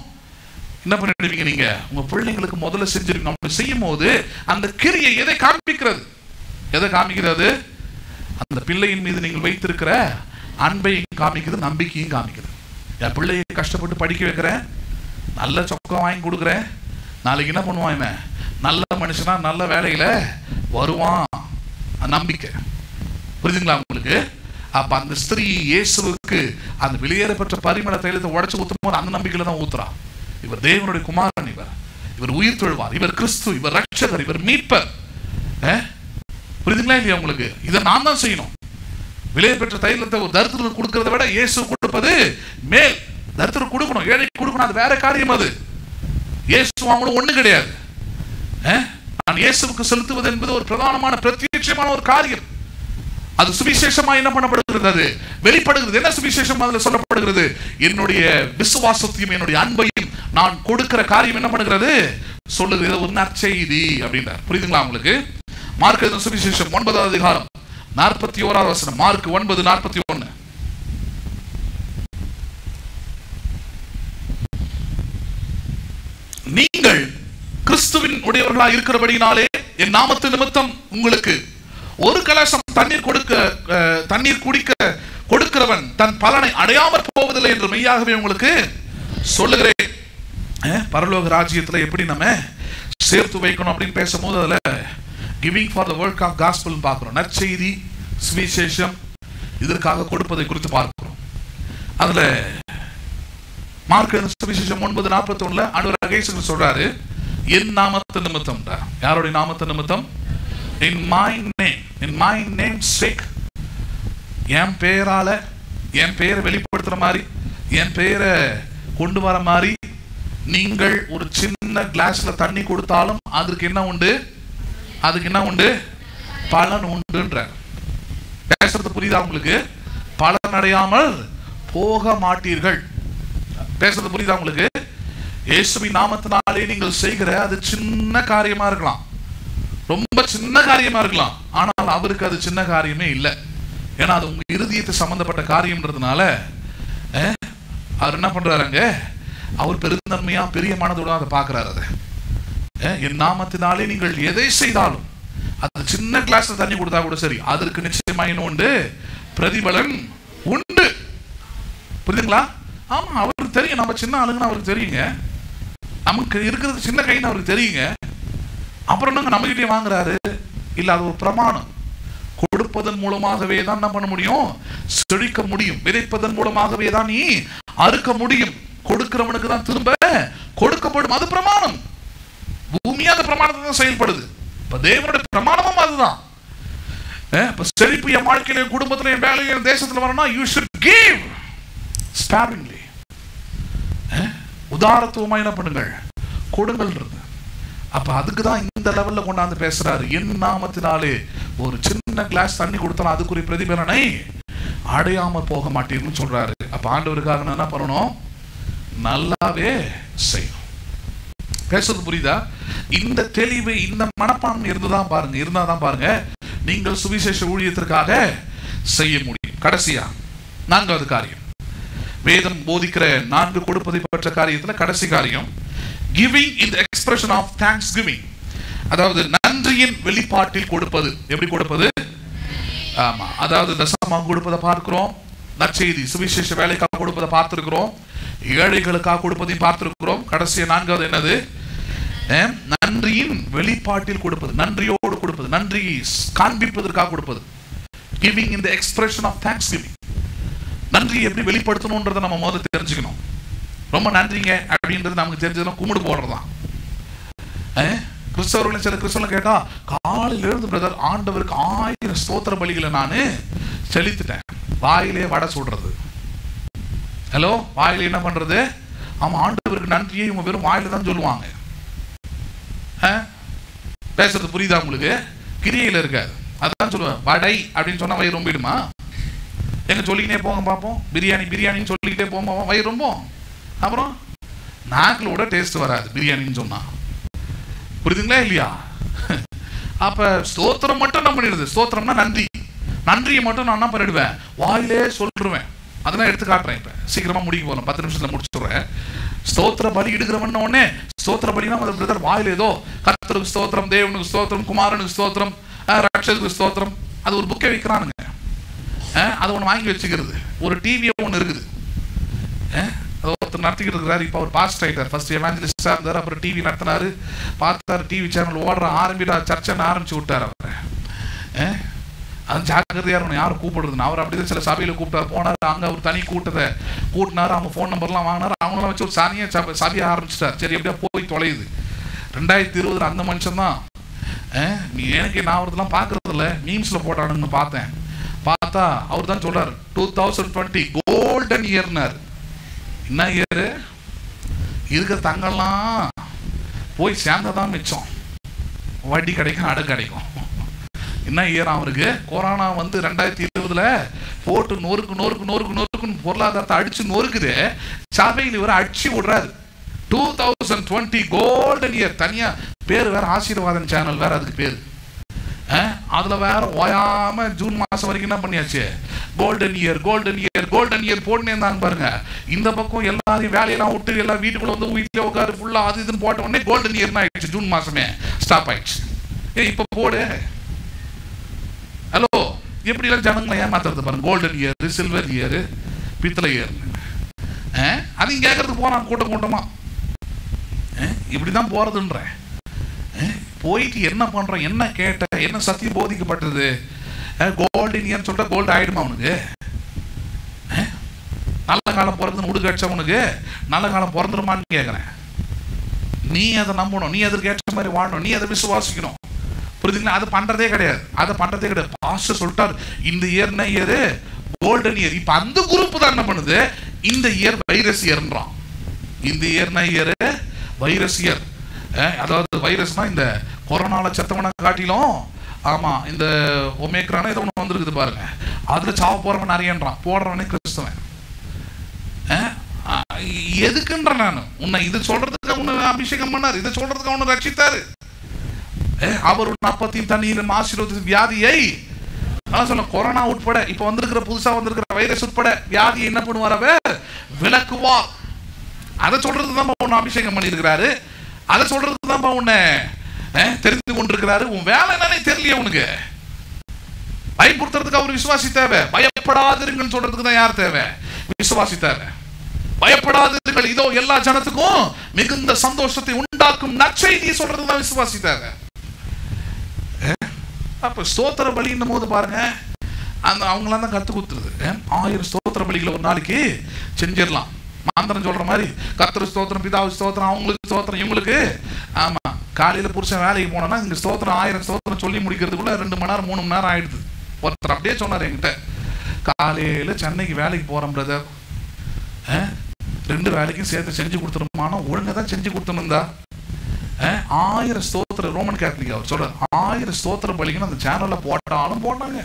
என்ன பண்ணிடுவீங்க? நீங்க உங்க பிள்ளைங்களுக்கு முதல்ல செஞ்சிருக்கீங்க. அப்படி செய்யும் போது அந்த கிரியை எதை காண்பிக்கிறது? எதை காமிக்கிறது? அந்த பிள்ளையின் மீது நீங்கள் வைத்திருக்கிற அன்பையும் காமிக்கிறது, நம்பிக்கையும் காமிக்கிறது. என் பிள்ளையை கஷ்டப்பட்டு படிக்க வைக்கிறேன், நல்ல சொக்கம் வாங்கி கொடுக்குறேன், நாளைக்கு என்ன பண்ணுவான்? நல்ல மனுஷனா நல்ல வேலையில வருவான், நம்பிக்கை. புரியுதுங்களா உங்களுக்கு? அப்ப அந்த ஸ்திரீ இயேசுவுக்கு அந்த வெளியேறப்பட்ட பரிமள தைலத்தை உடைச்சு ஊத்தும் போது அந்த நம்பிக்கையில தான் ஊத்துறா. இவர் தேவனுடைய குமாரன், இவர் உயிர் தொழுவார், இவர் கிறிஸ்து, இவர் ரட்சகர், இவர் மீட்பர். புரியுதுங்களா இல்லையா உங்களுக்கு? இதை நான் தான் செய்யணும். விலை பெற்ற தைலத்தை ஒரு தரித்திரருக்கு கொடுக்கறத விட இயேசு கொடுப்பது மேல். தரித்திரருக்கு கொடுக்கணும், ஏழை கொடுக்கணும், அது வேற காரியம். அது இயேசு அவங்களும் ஒண்ணு கிடையாது. நான் இயேசுவுக்கு செலுத்துவது என்பது ஒரு பிரதானமான பிரத்யட்சமான ஒரு காரியம். அது சுவிசேஷமா என்ன பண்ணப்படுகிறது? அது வெளிப்படுகிறது. என்ன சுவிசேஷம் அதுல சொல்லப்படுகிறது? என்னுடைய விசுவாசத்தையும் என்னுடைய அன்பையும் நான் கொடுக்கிற காரியம் என்ன பண்ணுகிறது? சொல்லுகிறது. ஒரு நற்செய்தி அப்படின்றார். புரியுதுங்களா உங்களுக்கு? மார்க் எழுதின சுவிசேஷம் 9வது அதிகாரம் 41வது வசனம். மார்க் 9:41. நீங்கள் கிறிஸ்துவின் உடையவர்களாக இருக்கிறபடினாலே என் நாமத்து நிமித்தம் உங்களுக்கு ஒரு கலசம் தண்ணீர் குடிக்க கொடுக்கிறவன் தன் பலனை அடையாமல் போவதில்லை என்று மெய்யாகவே உங்களுக்கு சொல்லுகிறேன். பரலோக ராஜ்யத்தில் எப்படி நம்ம சேர்த்து வைக்கணும் அப்படின்னு பேசும்போது அதுல giving for the work of gospel பார்க்கிறோம். நற்செய்தி, சுவிசேஷம், இதற்காக கொடுப்பதை குறித்து பார்க்கிறோம். அதுல மார்க் சுவிசேஷம் 9:41 ஆண்டவர் இயேசு சொல்றாரு, என் நாமத்து நிமித்தம். யாருடைய நாமத்து நிமித்தம்? in my name sake. என் பெயரால, என் பெயரை வெளிப்படுத்துற மாதிரி, என் பெயரை கொண்டு வர மாதிரி நீங்கள் ஒரு சின்ன கிளாஸ்ல தண்ணி கொடுத்தாலும் அதுக்கு என்ன உண்டு? அதுக்கு என்ன உண்டு? பலன் உண்டுன்ற. பேசுறது புரியுதா உங்களுக்கு? பலன் அடையாமல் போக மாட்டீர்கள். பேசுறது புரியுதா உங்களுக்கு? இயேசுவின் நாமத்தினாலே நீங்கள் செய்கிற அது சின்ன காரியமா இருக்கலாம், ரொம்ப சின்ன காரியமா இருக்கலாம். ஆனால் அவருக்கு அது சின்ன காரியமே இல்லை. ஏன்னா அது உங்க இருதயத்தை சம்பந்தப்பட்ட காரியம்ன்றதுனால அவர் என்ன பண்றாருங்க? அவர் பெருந்தன்மையா பெரிய மனதோட அதை பார்க்கிறாரு. அதை என் நாமத்தினாலே நீங்கள் எதை செய்தாலும், அது சின்ன கிளாஸ்ல தண்ணி கொடுத்தா கூட சரி, அதற்கு நிச்சயமாக உண்டு, பிரதிபலன் உண்டு. புரியுதுங்களா? ஆமா, அவருக்கு தெரியும் நம்ம சின்ன ஆளுங்கன்னு அவருக்கு தெரியுங்க. நமக்கு இருக்கிறது சின்ன கைன்னு அவருக்கு தெரியுங்க. அப்புறம் நம்ம கிட்டே வாங்குறாரு இல்ல? அது ஒரு பிரமாணம். கொடுப்பதன் மூலமாகவே தான் என்ன பண்ண முடியும்? செழிக்க முடியும். விதைப்பதன் மூலமாகவே தான் நீ அறுக்க முடியும். கொடுக்கிறவனுக்கு தான் திரும்ப கொடுக்கப்படும். அது பிரமாணம். பூமியா அந்த பிரமாணத்தை தான் செயல்படுது. இப்ப தேவனுடைய பிரமாணமும் அதுதான். செழிப்பு என் வாழ்க்கையில, குடும்பத்தில, என் வேலையில, தேசத்துல வரணும்னா you should give sparingly. உதாரத்துவமா என்ன பண்ணுங்கள்? கொடுங்கள்ன்றது. அப்ப அதுக்கு தான் இந்த லெவல்ல கொண்டாந்து பேசுறாரு. என் நாமத்தினாலே ஒரு சின்ன கிளாஸ் தண்ணி கொடுத்தாலும் அதுக்குரிய பிரதிபலனை அடையாம போக மாட்டேன்னு சொல்றாரு. அப்ப ஆண்டவருக்காக என்ன பண்ணணும்? நல்லாவே செய்யணும். பேசுறது புரியுதா? இந்த தெளிவு, இந்த மனப்பான்மை இருந்தாதான் பாருங்க நீங்கள் சுவிசேஷ ஊழியத்திற்காக செய்ய முடியும். கடைசியா 4வது காரியம், வேதம் போதிக்கிற 4 கொடுப்பதை பற்ற காரியத்துல கடைசி காரியம் giving in the expression of thanksgiving. அதாவது நன்றியின் வெளிப்பாட்டில் கொடுப்பது. எப்படி கொடுப்பது? ஆமா, அதாவது தசமம் கொடுப்பதை பார்க்கிறோம், நற்செய்தி சுவிசேஷ வேலைக்காக கொடுப்பதை பார்த்திருக்கிறோம், ஏழைகளுக்காக கொடுப்பதையும் பார்த்திருக்கிறோம். கடைசியா 4வது என்னது? நன்றியின் வெளிப்பாட்டில் கொடுப்பது, நன்றியோடு கொடுப்பது, நன்றி காண்பிப்பதற்காக கொடுப்பது. giving in the expression of thanksgiving. நன்றி எப்படி வெளிப்படுத்தணும்ன்றதை நம்ம முதல்ல தெரிஞ்சுக்கணும். ரொம்ப நன்றிங்க அப்படின்றது நமக்கு தெரிஞ்சதுன்னா கும்பிடு போடுறதான். கிறிஸ்தவர்கள் சில கிறிஸ்தவர்கள் கேட்டா, காலையில இருந்து பிரதர் ஆண்டவருக்கு 1000 ஸ்தோத்திர பலிகளை நான் செலுத்திட்டேன். வாயிலே வடை சுடுறது. ஹலோ, வாயில என்ன பண்றது? ஆமா, ஆண்டவருக்கு நன்றியை இவங்க வெறும் வாயில தான் சொல்லுவாங்க. பேசுறது புரியுதா உங்களுக்கு? கிரியையில இருக்காது. அதான் சொல்லுவேன், வடை அப்படின்னு சொன்னா வயிறு ரொம்பிடுமா? எங்க சொல்லிக்கிட்டே போங்க பார்ப்போம். பிரியாணின்னு சொல்லிக்கிட்டே போமா வயிறு ரொம்ப. அப்புறம் நாக்கில் கூட டேஸ்ட் வராது பிரியாணின்னு சொன்னா. புரியுதுங்களா இல்லையா? அப்ப ஸ்தோத்திரம் மட்டும் என்ன பண்ணிடுது? ஸ்தோத்திரம்னா நன்றி. நன்றியை மட்டும் நான் என்ன பண்ணிடுவேன்? வாயிலே சொல்லிடுவேன். அதெல்லாம் எடுத்து காட்டுறேன். இப்ப சீக்கிரமா முடிக்க போறோம், 10 நிமிஷத்துல முடிச்சுடுறேன். ஸ்தோத்திர பலி எடுக்கிறவன் உடனே ஸ்தோத்திர பலினா பிரதர் வாயில ஏதோ கர்த்தருக்கு ஸ்தோத்திரம், தேவனுக்கு ஸ்தோத்திரம், குமாரனுக்கு ஸ்தோத்திரம், ரட்சகருக்கு ஸ்தோத்திரம், அது ஒரு புக்கை வைக்கிறானுங்க. அதை ஒன்று வாங்கி வச்சுக்கிறது. ஒரு டிவியோ ஒன்று இருக்குது, அதை ஒருத்தர் நடத்திக்கிட்டு இருக்கிறாரு. இப்போ அவர் பாஸ்டர் ஆகிட்டார். ஃபர்ஸ்ட் எவாஞ்சலிஸ்டாக இருந்தார், அப்புறம் டிவி நடத்தினாரு. பார்த்தாரு, டிவி சேனல் ஓடுற சர்ச்சைன்னு ஆரம்பிச்சு விட்டார் அவர். அது ஜாக்கிரதையாக இருக்கணும் யாரும் கூப்பிடுறதுன்னு. அவர் அப்படியே சில சபையில் கூப்பிட்டார், போனார். அங்கே அவர் தனி கூட்டத்தை கூட்டினார், அவங்க ஃபோன் நம்பர்லாம் வாங்கினார். அவங்களாம் வச்சு ஒரு சபையை ஆரம்பிச்சிட்டார். சரி, எப்படியா போய் தொலையுது. 2020 அந்த மனுஷன் தான். நீ எனக்கு நான் அவர்தெல்லாம் பார்க்கறது இல்லை, மீம்ஸில் போட்டானுன்னு பார்த்தேன். பார்த்தா அவர் தான் சொல்றார் 2020 கோல்டன் இயர்னார். என்ன இயரு? இருக்கிற தங்கெல்லாம் போய் சேர்ந்ததான் மிச்சம். வட்டி கிடைக்கும், அடை கிடைக்கும். என்ன இயர் அவருக்கு? கொரோனா வந்து 2020 போட்டு நொறுக்குன்னு பொருளாதாரத்தை அடிச்சு நொறுக்குது. சபையில் இவர் அடிச்சு விடுறாரு. 2020 கோல்டன் இயர். தனியா பேர் வேற, ஆசீர்வாதம் சேனல் வேற அதுக்கு பேரு. அதுல வேற ஓயாம ஜூன் மாசம் வரைக்கும் என்ன பண்ணியாச்சு? கோல்டன் இயர் போட்டுனே இருந்தாங்க பாருங்க. இந்த பக்கம் எல்லாரையும் வேலையெல்லாம் விட்டு எல்லாம் வீட்டுக்குள்ள வந்து வீட்டுல உட்காரு ஃபுல்லா அது இதுன்னு போட்ட உடனே கோல்டன் இயர் ஆயிடுச்சு. ஜூன் மாசமே ஸ்டாப் ஆயிடுச்சு. இப்ப போடு. ஹலோ, எப்படி எல்லாம் ஜனங்களை ஏமாத்துறது பாருங்க. கோல்டன் இயர், சில்வர் இயர், பித்தளை இயர், அதையும் கேட்கறதுக்கு போறான் கூட்டமா. இப்படிதான் போறதுன்ற. போயிட்டு என்ன பண்றான், என்ன கேட்ட, என்ன சத்தியம் போதிக்கப்பட்டது? கோல்டன் இயர் சொல்ற கோல்டு ஆயிடுமா அவனுக்கு? நல்ல காலம் பிறந்து உடுக்கடிச்சா உனக்கு நல்ல காலம் பிறந்துருமான்னு கேட்கிறேன். நீ அதை நம்பணும், நீ அதற்கு ஏற்ற மாதிரி வாழணும், நீ அதை விசுவாசிக்கணும். புரியுதுங்களா? அது பண்றதே கிடையாது. பாஸ்டர் சொல்லிட்டாரு இந்த இயர்னா இயர் கோல்டன் இயர். இப்ப அந்த குரூப் தான் என்ன பண்ணுது? இந்த இயர் வைரஸ் இயர்ன்றான். இந்த இயர்னா இயர் வைரஸ் இயர். அதாவது வைரஸ்னா இந்த கொரோனால செத்தவனை காட்டிலும், ஆமா, இந்த ஒமேக்ரான ஏதோ ஒன்று வந்துருக்குது பாருங்க, அதுல சாவ போறவன் நிறையன்றான். போடுறவனே கிறிஸ்தவன். எதுக்குன்ற நான் உன்னை இது சொல்றதுக்கு உன்னை அபிஷேகம் பண்ணாரு, இதை சொல்றதுக்கு அவனை ரட்சித்தாரு. அவர் அப்பத்தையும் தண்ணீரும் ஆசீர்வதித்த வியாதியை சொல்ல கொரோனா உட்பட இப்ப வந்திருக்கிற புதுசா வந்திருக்கிற வைரஸ் உட்பட வியாதியை என்ன பண்ணுவார்? அவர் விளக்குவார். அதை சொல்றதுதான் உன்னை அபிஷேகம் பண்ணியிருக்கிறாரு. அதை சொல்றதுதான் உன்னை தெரிந்து கொண்டிருக்கிறாரு. உன் வேலை என்னன்னே தெரியலையே உனக்கு. பயப்படுத்துறதுக்கு அவர் விசுவாசி தேவை. பயப்படாதிருங்கள் சொல்றதுக்கு தான் யார் தேவை? விசுவாசி தேவை. பயப்படாதிருங்கள், இதோ எல்லா ஜனத்துக்கும் மிகுந்த சந்தோஷத்தை உண்டாக்கும் நற்செய்தியை சொல்றதுக்கு தான் விசுவாசி தேவை. அப்ப ஸ்தோத்திர பலின்னும் போது பாருங்க, அந்த அவங்களாம் தான் கத்து கொடுத்துருது. 1000 ஸ்தோத்திர பலிகளை ஒரு நாளைக்கு செஞ்சிடலாம். மாந்திரம் சொல்ற மாதிரி கர்த்தர் ஸ்தோத்திரம், பிதாவு ஸ்தோத்திரம், அவங்களுக்கு ஸ்தோத்திரம், இவங்களுக்கு. ஆமா, காலையில புருஷன் வேலைக்கு போனோம்னா இங்க ஸ்தோத்திரம் 1000 ஸ்தோத்திரம் சொல்லி முடிக்கிறதுக்குள்ள 2 மணி நேரம் 3 மணி நேரம் ஆயிடுது. ஒருத்தர் அப்படியே சொன்னார் என்கிட்ட, காலையில சென்னைக்கு வேலைக்கு போறேன் பிரதர், 2 வேலைக்கும் சேர்த்து செஞ்சு கொடுத்துருமானா ஒழுங்கா தான் செஞ்சு கொடுத்துருந்தா 1000 ஸ்தோத்திர, ரோமன் கேத்தலிக் அவர் சொல்ற 1000 ஸ்தோத்திர பலிக்குன்னு அந்த சேனல்ல போட்டாலும் போட்டாங்க.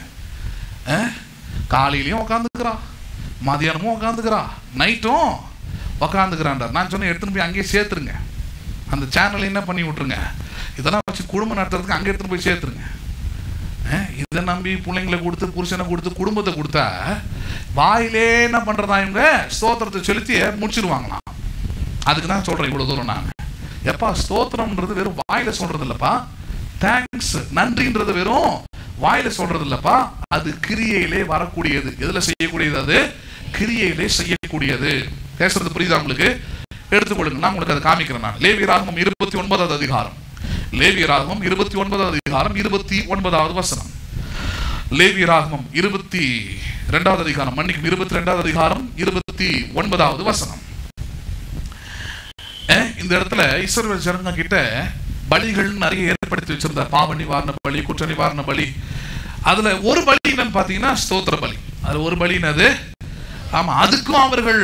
காலையிலயும் உட்காந்துக்கிறா, மதியானமும் உட்காந்துக்கிறா, நைட்டும் உட்காந்துக்கிறான்டார். நான் சொன்னேன் எடுத்துன்னு போய் அங்கேயே சேர்த்துருங்க, அந்த சேனல் என்ன பண்ணி விட்டுருங்க, இதெல்லாம் வச்சு குடும்பம் நடத்துறதுக்கு அங்கே எடுத்துன்னு போய் சேர்த்துருங்க. இதை நம்பி பிள்ளைங்களை கொடுத்து புருஷனை கொடுத்து குடும்பத்தை கொடுத்தா வாயிலே என்ன பண்றதா இவங்க ஸ்தோத்திரத்தை செலுத்தி முடிச்சிருவாங்களாம். அதுக்கு தான் சொல்றேன் இவ்வளவு தூரம். நான் எப்பா ஸ்தோத்திரம்ன்றது வெறும் வாயில சொல்றது இல்லப்பா, தேங்க்ஸ் நன்றின்றது வெறும் வாயில சொல்றது இல்லப்பா, அது கிரியையிலே வரக்கூடியது. எதுல செய்யக்கூடியது? அது கிரியையிலே செய்யக்கூடியது. பேசுறது புரியுதா உங்களுக்கு? எடுத்துக்கொள்ளுங்க, நான் உங்களுக்கு அதை காமிக்கிறேன். நான் லேவியராகமம் 29வது அதிகாரம், லேவியராகமம் 29வது அதிகாரம் 29வது வசனம். லேவியராகமம் 22வது அதிகாரம், மன்னிக்கும் 22வது அதிகாரம் 29வது வசனம். இந்த இடத்துல இஸ்ரவேல் ஜனங்க கிட்ட பலிகள் நிறைய ஏற்படுத்தி வச்சிருந்த பாவ நிவாரண பலி, குற்ற நிவாரண பலி. அதுல ஒரு பலி என்னன்னு பாத்தீங்கன்னா ஸ்தோத்திர பலி. அது ஒரு பலி என்னது? ஆமா, அதுக்கும் அவர்கள்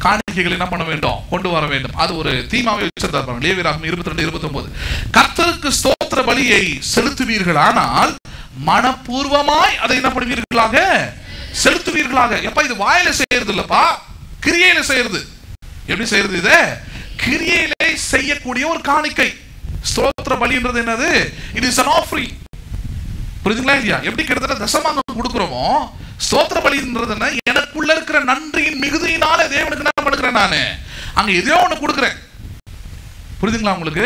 காணிக்கைகள் என்ன பண்ண வேண்டும்? கொண்டு வர வேண்டும். அது ஒரு தீமாவை வச்சிருந்தார். லேவியராகமம் 22-29. கர்த்தருக்கு ஸ்தோத்திர பலியை செலுத்துவீர்கள், ஆனால் மனப்பூர்வமாய் அதை என்ன பண்ணுவீர்களாக? செலுத்துவீர்களாக. எப்ப இது வாயில செய்யறது இல்லப்பா, கிரியையில செய்யறது. எப்படி செய்யறது? இது கிரியையிலே செய்யக்கூடிய ஒரு காணிக்கை. ஸ்தோத்திர பலின்றது என்னது? It is an offering. புரியுதுங்களா இல்லையா? எப்படி கிட்டத்தட்ட தசமாங்கம் கொடுக்கிறோமோ, ஸ்தோத்திர பலின்றது என்ன? எனக்குள்ள இருக்கிற நன்றியின் மிகுதியினால தேவனுக்கு என்ன பண்ணுகிறேன்? நானு அங்க எதையோ ஒண்ணு கொடுக்கிறேன். புரியுதுங்களா உங்களுக்கு?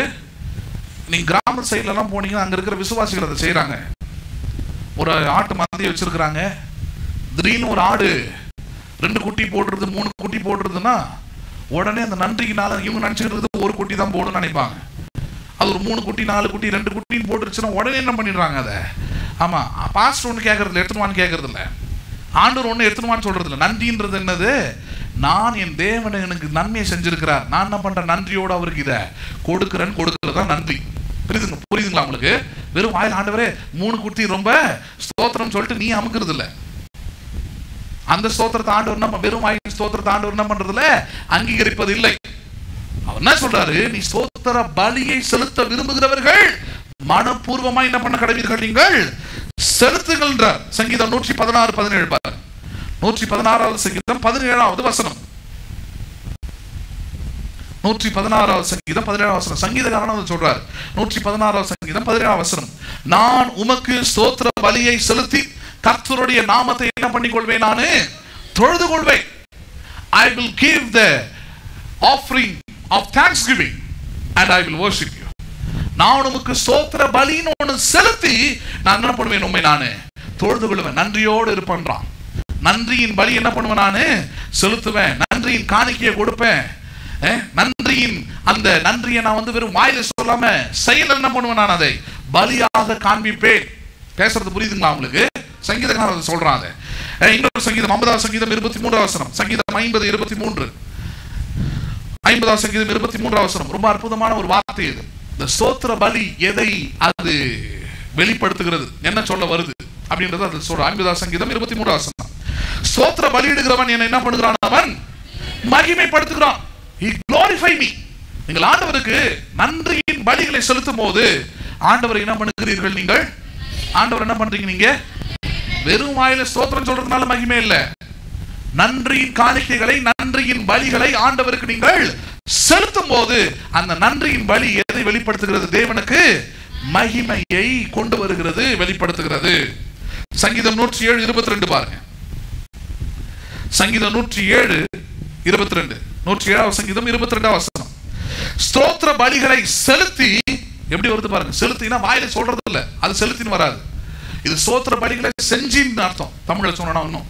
நீங்க கிராம சைட்ல எல்லாம் போனீங்கன்னா அங்க இருக்கிற விசுவாசிகள் அதை செய்யறாங்க. ஒரு ஆட்டு மந்தையை வச்சிருக்கிறாங்க. திடீர்னு ஒரு ஆடு 2 குட்டி போடுறது, 3 குட்டி போடுறதுன்னா உடனே அந்த நன்றிக்குனால இவங்க நினைச்சுக்கிறது ஒரு குட்டி தான் போடுன்னு நினைப்பாங்க. அது ஒரு 3 குட்டி 4 குட்டி 2 குட்டின்னு போட்டுருச்சுன்னா உடனே என்ன பண்ணிடுறாங்க அதை. ஆமா, பாஸ்டர் ஒன்று கேட்கறது இல்லை, எடுத்துனுவான்னு கேட்கறது இல்லை, ஆண்டவர் ஒன்று எடுத்துனுவான்னு சொல்றது இல்லை. நன்றின்றது என்னது? நான் என் தேவனை எனக்கு நன்மையை செஞ்சிருக்கிறார், நான் என்ன பண்றேன்? நன்றியோடு அவருக்கு இதை கொடுக்குறேன்னு கொடுக்கறது தான் நன்றி. புரியுதுங்களா உங்களுக்கு? வெறும் வாயில் ஆண்டவரே 3 குட்டி ரொம்ப ஸ்தோத்திரம் சொல்லிட்டு நீ அமுக்கிறது இல்லை. அந்த ஸ்தோத்திரத்தை ஆண்டவர் நம்ம வெறும் வாயில் ஸ்தோத்திரத்தை ஆண்டவர் என்ன பண்றதுல அங்கீகரிப்பது இல்லை. அவர் என்ன சொல்றாரு? நீ ஸ்தோத்திர பலியை செலுத்த விரும்புகிறவர்கள் மனப்பூர்வமாய் என்ன பண்ண கடவீர்கள், நீங்கள் செலுத்துங்கள் என்றார். சங்கீதம் 116:17 பாரு. 116வது சங்கீதம் 17வது வசனம். 116வது சங்கீதம் 17வது வசனம். சங்கீதக்காரன் சொல்றார். 116வது சங்கீதம் 17வது வசனம். நான் உமக்கு ஸ்தோத்திர பலியை செலுத்தி கர்த்தருடைய நாமத்தை என்ன பண்ணிக்கொள்வேன், நானே தொழுது கொள்வேன். I will give the offering of thanksgiving and I will worship you. நான் உமக்கு ஸ்தோத்திர பலின்னு ஒன்று செலுத்தி நான் என்ன பண்ணுவேன், உண்மை நானே தொழுது கொள்வேன். நன்றியோடு இருப்பேன்றான். நன்றியின் பலி என்ன பண்ணுவேன், நானு செலுத்துவேன். நன்றியின் காணிக்கையை கொடுப்பேன். நன்றியின் அந்த நன்றியை நான் வெறும் வாயில சொல்லாம செயல் என்ன பண்ணுவேன், நான் அதை பலியாக காண்பிப்பேன். பேசுறது புரியுதுங்களா உங்களுக்கு? சங்கீதக்காரன் சொல்றாங்க. இன்னொரு சங்கீதம் 50வது சங்கீதம் 23வது வசனம். சங்கீதம் 50:23. 50வது சங்கீதம் 23வது வசனம். ரொம்ப அற்புதமான ஒரு வார்த்தை இது. இந்த ஸ்தோத்திர பலி எதை அது வெளிப்படுத்துகிறது, என்ன சொல்ல வருது அப்படின்றது அது சொல்ற. 50வது சங்கீதம் 23வது வசனம். ஸ்தோத்திர பலியிடுகிறவன் என்ன பண்ணுகிறான், அவன் மகிமைப்படுத்துகிறான். He glorify me. நீங்கள் ஆண்டவருக்கு நன்றியின் பலிகளை செலுத்தும் போது ஆண்டவரை என்ன பண்ணுகிறீர்கள், நீங்கள் ஆண்டவர் என்ன பண்றீங்க, நீங்க வெறும் வாயில ஸ்தோத்திரம் சொல்றதுனால மகிமை இல்ல. நன்றியின் காணிக்கைகளை, நன்றியின் பலிகளை ஆண்டவருக்கு நீங்கள் செலுத்தும் போது அந்த நன்றியின் பலி எதை வெளிப்படுத்துகிறது, தேவனுக்கு மகிமையை கொண்டு வருகிறது, வெளிப்படுத்துகிறது. சங்கீதம் 107:22 பாருங்க. சங்கீதம் 107:22. 107வது சங்கீதம் 22வது வசனம். ஸ்தோத்திர பலிகளை செலுத்தி, எப்படி வருது பாருங்க. செலுத்தினா வாயில சொல்றது இல்ல, அது செலுத்தின்னு வராது. இது ஸ்தோத்திர பலிகளை செஞ்சின்னு அர்த்தம். தமிழ்ல சொன்னா இன்னும்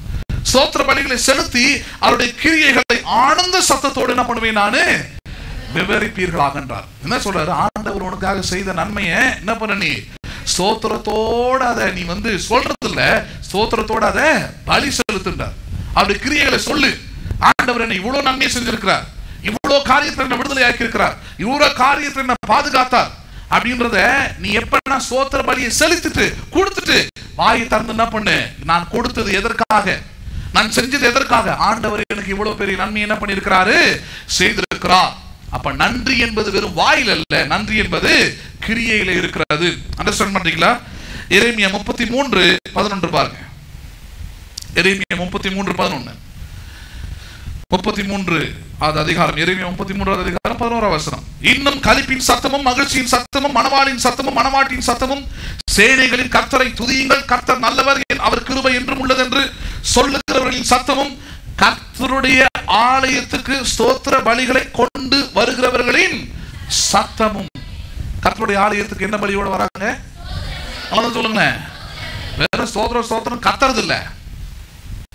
ஸ்தோத்திர பலிகளை செலுத்தி அவருடைய கிரியைகளை ஆனந்த சத்தத்தோடு என்ன பண்ணுவேன், நானு விவரிப்பீர்களாக என்றார். என்ன சொல்றாரு, ஆண்டவர் உனக்காக செய்த நன்மையை என்ன பண்ண, நீ ஸ்தோத்திரத்தோட அதை நீ சொல்றது இல்ல, ஸ்தோத்திரத்தோட அதை பலி செலுத்துன்றார். அவருடைய கிரியைகளை சொல்லு. ஆண்டவர் என்ன இவ்வளவு நன்மை செஞ்சிருக்கிறார், இவ்வளவு காரியத்தை என்ன விடுதலை ஆக்கி இருக்கிறார், இவ்வளவு காரியத்தை என்ன பாதுகாத்தார் அப்படின்றத நீ எப்ப ஸ்தோத்திர பலியை செலுத்திட்டு கொடுத்துட்டு வாயை திறந்து என்ன பண்ணு, நான் கொடுத்தது எதற்காக, நான் செஞ்சது எதற்காக, ஆண்டவர் எனக்கு இவ்வளவு பெரிய நன்மை என்ன பண்ணிருக்கிறாரு, செய்திருக்கிறார். அப்ப நன்றி என்பது வெறும் வாயில் அல்ல, நன்றி என்பது கிரியையில இருக்கிறது. அண்டர்ஸ்டாண்ட் பண்றீங்களா? எரேமியா 33:11 பாருங்க. எரேமியா 33:11. 33 அதிகாரம். எரேமியா 33வது அதிகாரம் 11வது வசனம். இன்னும் களிப்பின் சத்தமும் மகிழ்ச்சியின் சத்தமும் மணவாளின் சத்தமும் மணவாட்டின் சத்தமும் சேனைகளின் கர்த்தரை துதியுங்கள், கர்த்தர் நல்லவர், அவர் கிருபை என்றும் உள்ளது என்று சொல்லுகிறவர்களின் சத்தமும் கர்த்தருடைய ஆலயத்துக்கு ஸ்தோத்திர பலிகளை கொண்டு வருகிறவர்களின் சத்தமும். கர்த்தருடைய ஆலயத்துக்கு என்ன பலியோட வராங்க சொல்லுங்க. வேற ஸ்தோத்திரம் ஸ்தோத்திரம் கத்துறது இல்ல.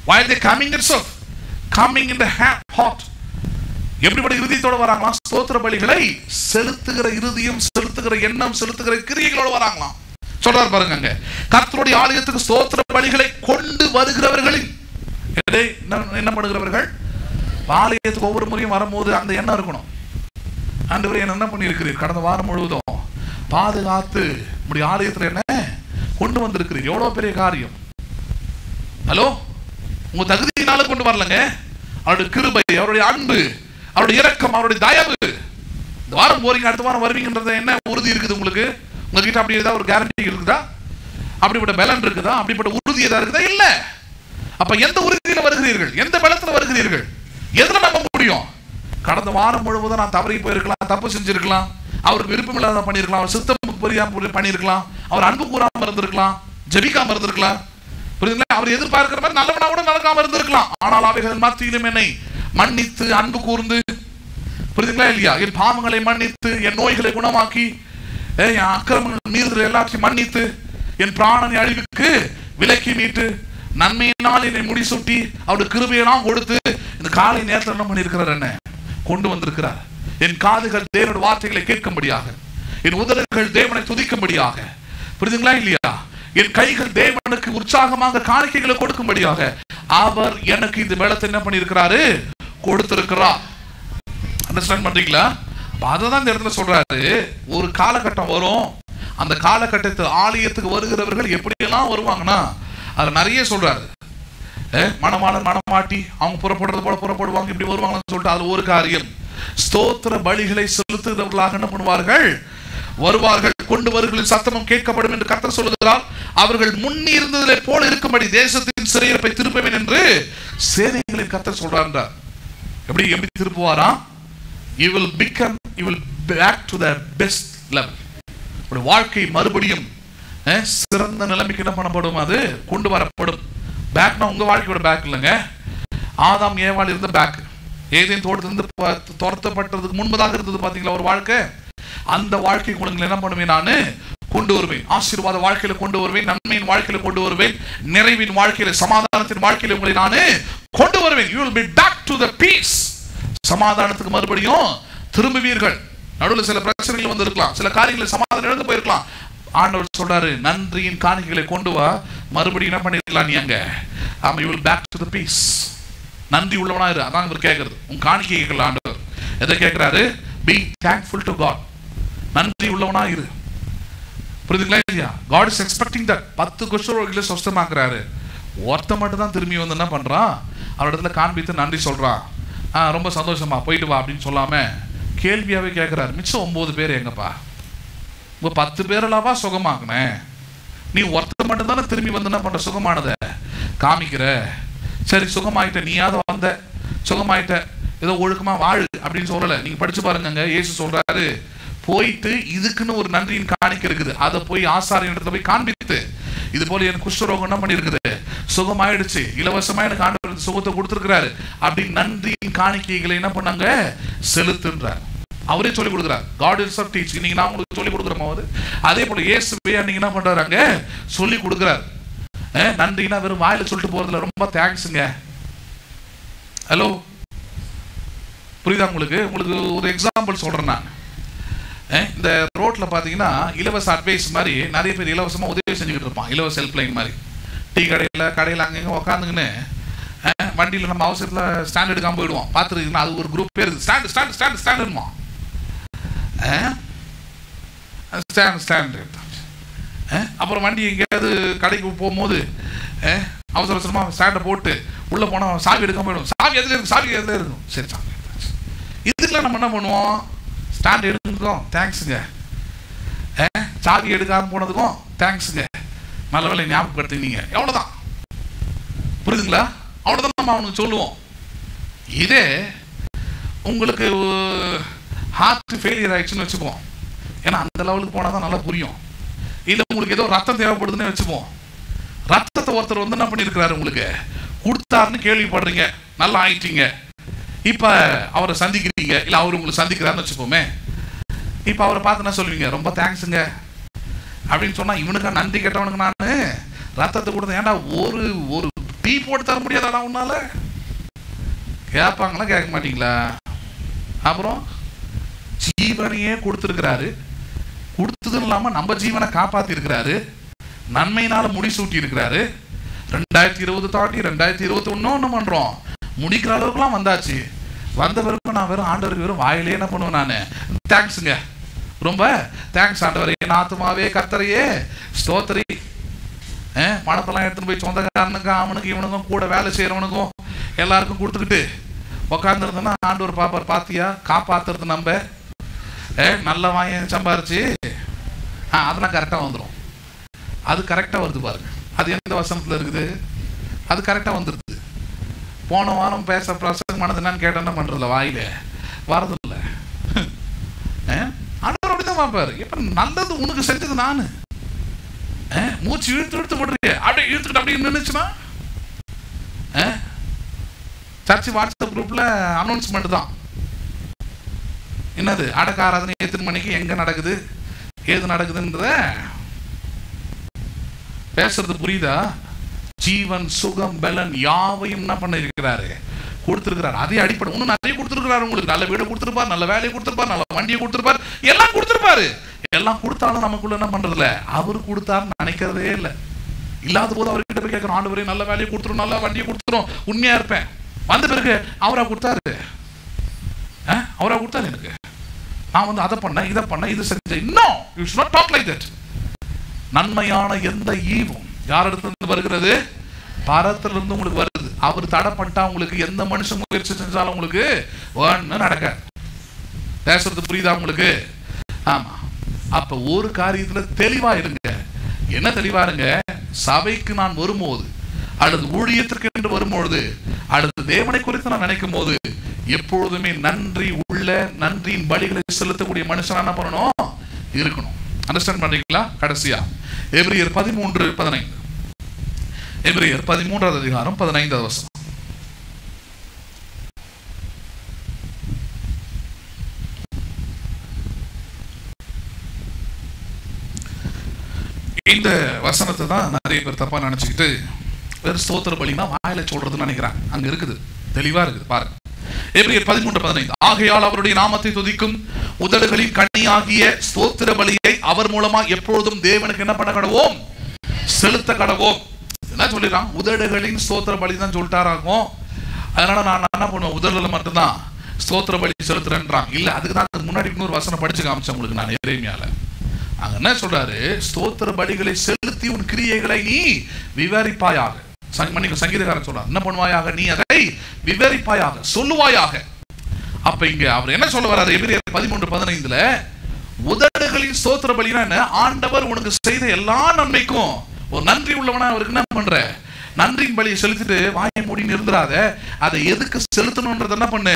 While they coming itself, coming in the heart. எப்படிப்பட்ட இருதயத்தோட வராங்களாம், ஸ்தோத்திர பலிகளை செலுத்துகிற இருதயம், செலுத்துகிற எண்ணம், செலுத்துகிற கிரியைகளோட வராங்களாம். சொல்றாரு பாருங்க அங்க, கர்த்தருடைய ஆலயத்துக்கு ஸ்தோத்திர பலிகளை கொண்டு வருகிறவர்களின் என்ன பண்ணுகிறவர்கள், ஆலயத்துக்கு ஒவ்வொரு முறையும் வரும்போது அந்த எண்ணம் இருக்கணும். ஆண்டவரே என்ன பண்ணியிருக்கிறீர், கடந்த வாரம் முழுவதும் பாதுகாத்து நம்முடைய ஆலயத்தில் என்ன கொண்டு வந்திருக்கிறீர், எவ்வளவு பெரிய காரியம். ஹலோ, உங்க தகுதியினால கொண்டு வரலங்க, அவருடைய கிருபை, அவருடைய அன்பு, அவருடைய இரக்கம், அவருடைய தயவு. இந்த வாரம் போறீங்க, அடுத்த வாரம் வருவீங்கன்றது என்ன உறுதி இருக்குது உங்களுக்கு? உங்ககிட்ட அப்படி ஏதாவது ஒரு கேரண்டி இருக்குதா? அப்படிப்பட்ட பலன் இருக்குதா? அப்படிப்பட்ட உறுதி ஏதாவது இருக்குதா? இல்ல. அப்ப எந்த உறுதியில வருகிறீர்கள், எந்த பலத்துல வருகிறீர்கள், எதுல நம்ப முடியும்? கடந்த வாரம் முழுவதும் நான் தவறி போயிருக்கலாம், தப்பு செஞ்சிருக்கலாம், அவருக்கு விருப்பம் இல்லாத பண்ணிருக்கலாம், அவர் சித்தம் புரியாம பண்ணிருக்கலாம், அவர் அன்பு கூறாம இருந்திருக்கலாம், ஜெபிக்காம இருந்திருக்கலாம், புரியுதுங்களா? அவர் எதிர்பார்க்கிற மாதிரி நல்லவனா கூட நடக்காம இருந்திருக்கலாம். ஆனால் அவைகள் மத்தியிலும் என்னை மன்னித்து அன்பு கூர்ந்து, புரியுதுங்களா இல்லையா, என் பாவங்களை மன்னித்து, என் நோய்களை குணமாக்கி, என் அக்கிரமங்கள் மீறுதல் எல்லாத்தையும் மன்னித்து, என் பிராணனை அழிவுக்கு விலக்கி மீட்டு, நன்மையினால் என்னை முடிசூட்டி, அவருடைய கிருபையெல்லாம் கொடுத்து இந்த காலை நேரத்தில் என்ன பண்ணியிருக்கிறார், என்ன கொண்டு வந்திருக்கிறார். என் காதுகள் தேவனுடைய வார்த்தைகளை கேட்கும்படியாக, என் உதடுகள் தேவனை துதிக்கும்படியாக, புரியுதுங்களா இல்லையா, என் கைகள் தேவனுக்கு உற்சாகமாக காணிக்கைகளை கொடுக்கும்படியாக அவர் எனக்கு இந்த வேளத்தை என்ன பண்ணியிருக்கிறாரு, கொடுத்திருக்கிறார். அண்டர்ஸ்டாண்ட் பண்றீங்களா? அததான் இந்த இடத்துல சொல்றாரு, ஒரு காலகட்டம் வரும், அந்த காலகட்டத்தில் ஆலயத்துக்கு வருகிறவர்கள் எப்படியெல்லாம் வருவாங்கன்னா, அது நிறைய சொல்றாரு. மணமாளன் மணமாட்டி அவங்க புறப்படுறது போல புறப்படுவாங்க, இப்படி வருவாங்கன்னு சொல்லிட்டு அது ஒரு காரியம். ஸ்தோத்திர பலிகளை செலுத்துகிறவர்களாக என்ன பண்ணுவார்கள், வருவார்கள், கொண்டு வருகளின் சத்தமும் கேட்கப்படும் என்று கர்த்தர் சொல்லுகிறார். அவர்கள் முன்னி இருந்ததிலே போல இருக்கும்படி தேசத்தின் சிறையிருப்பை திருப்புவேன் என்று சேனைகளின் கர்த்தர் சொல்றார். எப்படி எப்படி திருப்புவாரா? You will become, you will back to the best level. உங்களுடைய வாழ்க்கை மறுபடியும் சிறந்த நிலைமைக்கு என்ன பண்ணப்படும்? அது கொண்டு வரப்படும். பேக்னா உங்க வாழ்க்கையோட பேக் இல்லைங்க. ஆதாம் ஏவாள் இருந்த பேக், ஏதேன் தோட்டத்திலிருந்து துரத்தப்பட்டதுக்கு முன்பதாக இருந்தது பாத்தீங்களா ஒரு வாழ்க்கை. அந்த வாழ்க்கை உங்களுக்கு என்ன பண்ணுவேன்? நான் கொண்டு வருவேன். ஆசீர்வாத வாழ்க்கையில கொண்டு வருவேன், நன்மையின் வாழ்க்கையில கொண்டு வருவேன், நிறைவின் வாழ்க்கையில, சமாதானத்தின் வாழ்க்கையில உங்களை நான் கொண்டு வருவேன். You will be back to the peace. சமாதானத்துக்கு மறுபடியும் திரும்புவீர்கள். நடுவில் சில பிரச்சனைகள் வந்திருக்கலாம், சில காரியங்களை சமாதானம் இழந்து போயிருக்கலாம். ஆண்டவர் சொல்றாரு, நன்றியின் காணிக்கைகளை கொண்டு வா, மறுபடியும் என்ன பண்ணிருக்கலாம் நீ அங்க. ஆமா, you will back to the peace. நன்றி உள்ளவனா இரு. அதான் இவர் கேட்கறது. உன் காணிக்கைகள் ஆண்டவர் எதை கேட்கிறாரு? Be thankful to God. நன்றி உள்ளவனா இரு. புரியுதுங்களா இல்லையா? God is expecting that. 10 குஷ்டரோகிகளை சுஸ்தமாக்குறாரு. ஒருத்த மட்டும் தான் திரும்பி வந்து என்ன பண்றான்? அவரிடத்துல காண்பித்து நன்றி சொல்றான். ரொம்ப சந்தோஷமா போயிட்டு வா அப்படின்னு சொல்லாம கேள்வியாவே கேட்கிறாரு. மிச்சம் 9 பேர் எங்கப்பா? உங்க 10 பேரெல்லாவா சுகமாக்குனேன்? நீ ஒருத்த மட்டும் தானே திரும்பி வந்து என்ன பண்ற? சுகமானத காமிக்கிற. சரி, சுகமாயிட்ட, நீயாவது வந்த, சுகமாயிட்ட, ஏதோ ஒழுக்கமா வாழு அப்படின்னு சொல்லல. நீங்க படிச்சு பாருங்க, இயேசு சொல்றாரு, போயிட்டு இதுக்குன்னு ஒரு நன்றியின் காணிக்கை இருக்குது, அதை போய் ஆசாரியன் இடத்துல போய் காண்பித்து, இது போல எனக்கு குஷ்டரோகம் என்ன பண்ணிருக்குது, சுகமாயிடுச்சு, இலவசமா எனக்கு ஆண்டவர் சுகத்தை கொடுத்திருக்கிறாரு அப்படின்னு நன்றியின் காணிக்கைகளை என்ன பண்ணாங்க? செலுத்துன்றார். அவரே சொல்லிக் கொடுக்குறார். God himself teach. நீங்க நான் உங்களுக்கு சொல்லிக் கொடுக்குறோம் போது அதே போல இயேசுவே நீங்க என்ன பண்றாங்க? சொல்லிக் கொடுக்குறாரு. நன்றினா வெறும் வாயில சொல்லிட்டு போறதுல ரொம்ப தேங்க்ஸுங்க. ஹலோ, புரியுதா உங்களுக்கு? உங்களுக்கு ஒரு எக்ஸாம்பிள் சொல்றேன் நான். இந்த ரோட்ல பாத்தீங்கன்னா இலவச அட்வைஸ் மாதிரி நிறைய பேர் இலவசமா உதவி செஞ்சுக்கிட்டு இருப்பான். இலவச ஹெல்ப்லைன் மாதிரி டீ கடையில் அங்கங்க உட்காந்துங்கன்னு வண்டியில் நம்ம அவசரத்துல ஸ்டாண்ட் எடுக்காம போயிடுவோம். பார்த்துருக்கீங்கன்னா அது ஒரு குரூப் பேர் ஸ்டாண்ட் ஸ்டாண்ட் ஸ்டாண்ட் ஸ்டாண்டுமா ஸ்டாண்ட் ஸ்டாண்ட். அப்புறம் வண்டி எங்கேயாவது கடைக்கு போகும்போது அவசர அவசரமா ஸ்டாண்டை போட்டு உள்ள போனா சாவி எடுக்காம போயிடும். சாவி எதுல இருக்கும்? சாவி எதுல இருக்கும்? சரி, சாவி. இதுக்கெல்லாம் நம்ம என்ன பண்ணுவோம்? ஸ்டாண்ட் எடுக்கிறதுக்கும் தேங்க்ஸுங்க, சாவி எடுக்காம போனதுக்கும் தேங்க்ஸுங்க, நல்ல வேலை ஞாபகப்படுத்தினீங்க, எவ்வளவுதான். புரியுதுங்களா? அவ்வளவுதான் நம்ம அவனுக்கு சொல்லுவோம். இதே உங்களுக்கு ஹார்ட் ஃபெயிலியர் ஆயிடுச்சுன்னு வச்சுப்போம். ஏன்னா அந்த லெவலுக்கு போனால் தான் நல்லா புரியும். இல்லை உங்களுக்கு ஏதோ ரத்தம் தேவைப்படுதுன்னு வச்சுப்போம். ரத்தத்தை ஒருத்தர் வந்து என்ன பண்ணியிருக்கிறாரு, உங்களுக்கு கொடுத்தாருன்னு கேள்விப்படுறீங்க, நல்லா ஆயிட்டீங்க. இப்போ அவரை சந்திக்கிறீங்க, இல்லை அவர் உங்களுக்கு சந்திக்கிறாருன்னு வச்சுப்போமே. இப்போ அவரை பார்த்து என்ன சொல்லுவீங்க? ரொம்ப தேங்க்ஸுங்க அப்படின்னு சொன்னால், இவனுக்கு நன்றி கேட்டவனுக்கு நான் ரத்தத்தை கொடுத்தேன், ஏன்டா ஒரு ஒரு டீ போட்டு தர முடியாதாடா உன்னால? கேட்பாங்களா கேட்க மாட்டீங்களா? அப்புறம் ஜீவனையே கொடுத்துருக்கிறாரு, கொடுத்ததும் இல்லாமல் நம்ம ஜீவனை காப்பாற்றி இருக்கிறாரு, நன்மையினால முடிசூட்டி இருக்கிறாரு. 2020 தாண்டி 2021 ஒன்று பண்றோம், முடிக்கிற அளவுக்குலாம் வந்தாச்சு. வந்த பிறகு நான் வெறும் ஆண்டவருக்கு வெறும் வாயிலே என்ன பண்ணுவேன்? நான் தேங்க்ஸுங்க, ரொம்ப தேங்க்ஸ் ஆண்டவரே, என் ஆத்துமாவே கர்த்தரையே ஸ்தோத்திரி. பணத்தெல்லாம் எடுத்துன்னு போய் சொந்தக்காரனுக்கும் அவனுக்கு இவனுக்கும் கூட வேலை செய்யறவனுக்கும் எல்லாருக்கும் கொடுத்துக்கிட்டு உக்காந்துருந்தோன்னா ஆண்டவர் பாப்பார், பாத்தியா காப்பாத்துறது நம்ம நல்ல வாங்கி சம்பாரிச்சு அதெல்லாம் கரெக்டாக வந்துடும். அது கரெக்டாக வருது பாருங்க. அது எந்த வசனத்தில் இருக்குது? அது கரெக்டாக வந்துடுது. போன வாரம் பேச பிரசங்கமானது என்னன்னு கேட்ட என்ன பண்றதில்ல, வாயில வரதில்லை. ஆண்டவர் அப்படிதான் பார்ப்பாரு. எப்ப நல்லது உனக்கு செஞ்சது நானு, மூச்சு இழுத்து இழுத்து போடுறீங்க, அப்படியே இழுத்துக்கிட்டு அப்படி நின்றுச்சுன்னா சர்ச்சு வாட்ஸ்அப் குரூப்ல அனௌன்ஸ்மெண்ட் தான். என்னது? அடக்க ஆராதனை எத்தனை மணிக்கு எங்க நடக்குது, ஏது நடக்குதுன்றத பேசுறது புரியுதா? ஜீவன் சுகம் பலன் யாவையும் என்ன பண்ண இருக்கிறாரு, கொடுத்திருக்கிறார். அதே அடிப்படை இன்னும் நிறைய கொடுத்திருக்கிறாரு. உங்களுக்கு நல்ல வீடு கொடுத்திருப்பார், நல்ல வேலையை கொடுத்திருப்பார், நல்ல வண்டியை கொடுத்திருப்பார், எல்லாம் கொடுத்திருப்பாரு. எல்லாம் கொடுத்தாலும் நமக்குள்ள என்ன பண்றது இல்ல, அவரு கொடுத்தாருன்னு நினைக்கிறதே இல்லை. இல்லாத போது அவர்கிட்ட போய் கேட்கிறோம், ஆண்டவரே நல்ல வேலையை கொடுத்துரும், நல்ல வண்டியை கொடுத்துரும், உண்மையா இருப்பேன். வந்த பிறகு அவரா கொடுத்தாரு, அவரா கொடுத்தாரு, எனக்கு நான் வந்து அதை பண்ண இதை பண்ண இது செஞ்சேன். இன்னும் you should not talk like that. நன்மையான எந்த ஈவும் யார் இடத்துல வருகிறது? பரத்திலிருந்து உங்களுக்கு வருது. அவர் தடை பண்ணிட்டா உங்களுக்கு எந்த மனுஷன் முயற்சி செஞ்சாலும் உங்களுக்கு ஒண்ணு நடக்க. பேசுறது புரியுதா உங்களுக்கு? ஆமா. அப்ப ஒரு காரியத்துல தெளிவா இருங்க. என்ன தெளிவா இருங்க? சபைக்கு நான் வரும்போது, அல்லது ஊழியத்திற்கு என்று வரும்பொழுது, அல்லது தேவனை குறித்து நான் நினைக்கும் போது, எப்பொழுதுமே நன்றி உள்ள, நன்றியின் பலிகளை செலுத்தக்கூடிய மனுஷனா என்ன பண்ணணும்? இருக்கணும். அண்டர்ஸ்டாண்ட் பண்றீங்களா? கடைசியா எபிரேயர் 13:15. எபிரேயர் 13வது அதிகாரம் 15வது வசனம். இந்த வசனத்தை தான் நிறைய பேர் தப்பா நினைச்சுக்கிட்டு வெறும் ஸ்தோத்திர பலினா வாயில சொல்றதுன்னு நினைக்கிறாங்க. அங்க இருக்குது, தெளிவா இருக்குது பாருங்க. எபிரேயர் 13:15. ஆகையால் அவருடைய நாமத்தை துதிக்கும் உதடுகளின் கனியாகிய ஸ்தோத்திர பலியை அவர் மூலமா எப்பொழுதும் தேவனுக்கு என்ன பண்ண கடவோம்? செலுத்த கடவோம். என்ன சொல்லிடுறான்? உதடுகளின் ஸ்தோத்திர பலி தான் சொல்லிட்டாராகும். அதனால நான் என்ன பண்ணுவேன்? உதடுல மட்டும்தான் ஸ்தோத்திர பலி செலுத்துறேன்றான். இல்ல, அதுக்கு தான் முன்னாடி இன்னொரு வசனம் படிச்சு காமிச்சேன் உங்களுக்கு நான் எரேமியால. அங்க என்ன சொல்றாரு? ஸ்தோத்திர பலிகளை செலுத்தி உன் கிரியைகளை நீ விவரிப்பாயாக. சங்கீதக்காரன் சொல்றார், என்ன பண்ணுவாயாக? நீ அதை விவரிப்பாயாக, சொல்லுவாயாக. அப்ப இங்க அவர் என்ன சொல்ல வர்றாரு? எபிரேயர் 13:15 உதடுகளின் ஸ்தோத்திர பலினா என்ன? ஆண்டவர் உனக்கு செய்த எல்லா நன்மைக்கும் ஒரு நன்றி உள்ளவனா அவருக்கு என்ன பண்ற? நன்றியின் பலியை செலுத்திட்டு வாயை மூடின்னு இருந்துடாத. அதை எதுக்கு செலுத்தணும்ன்றது என்ன பண்ணு?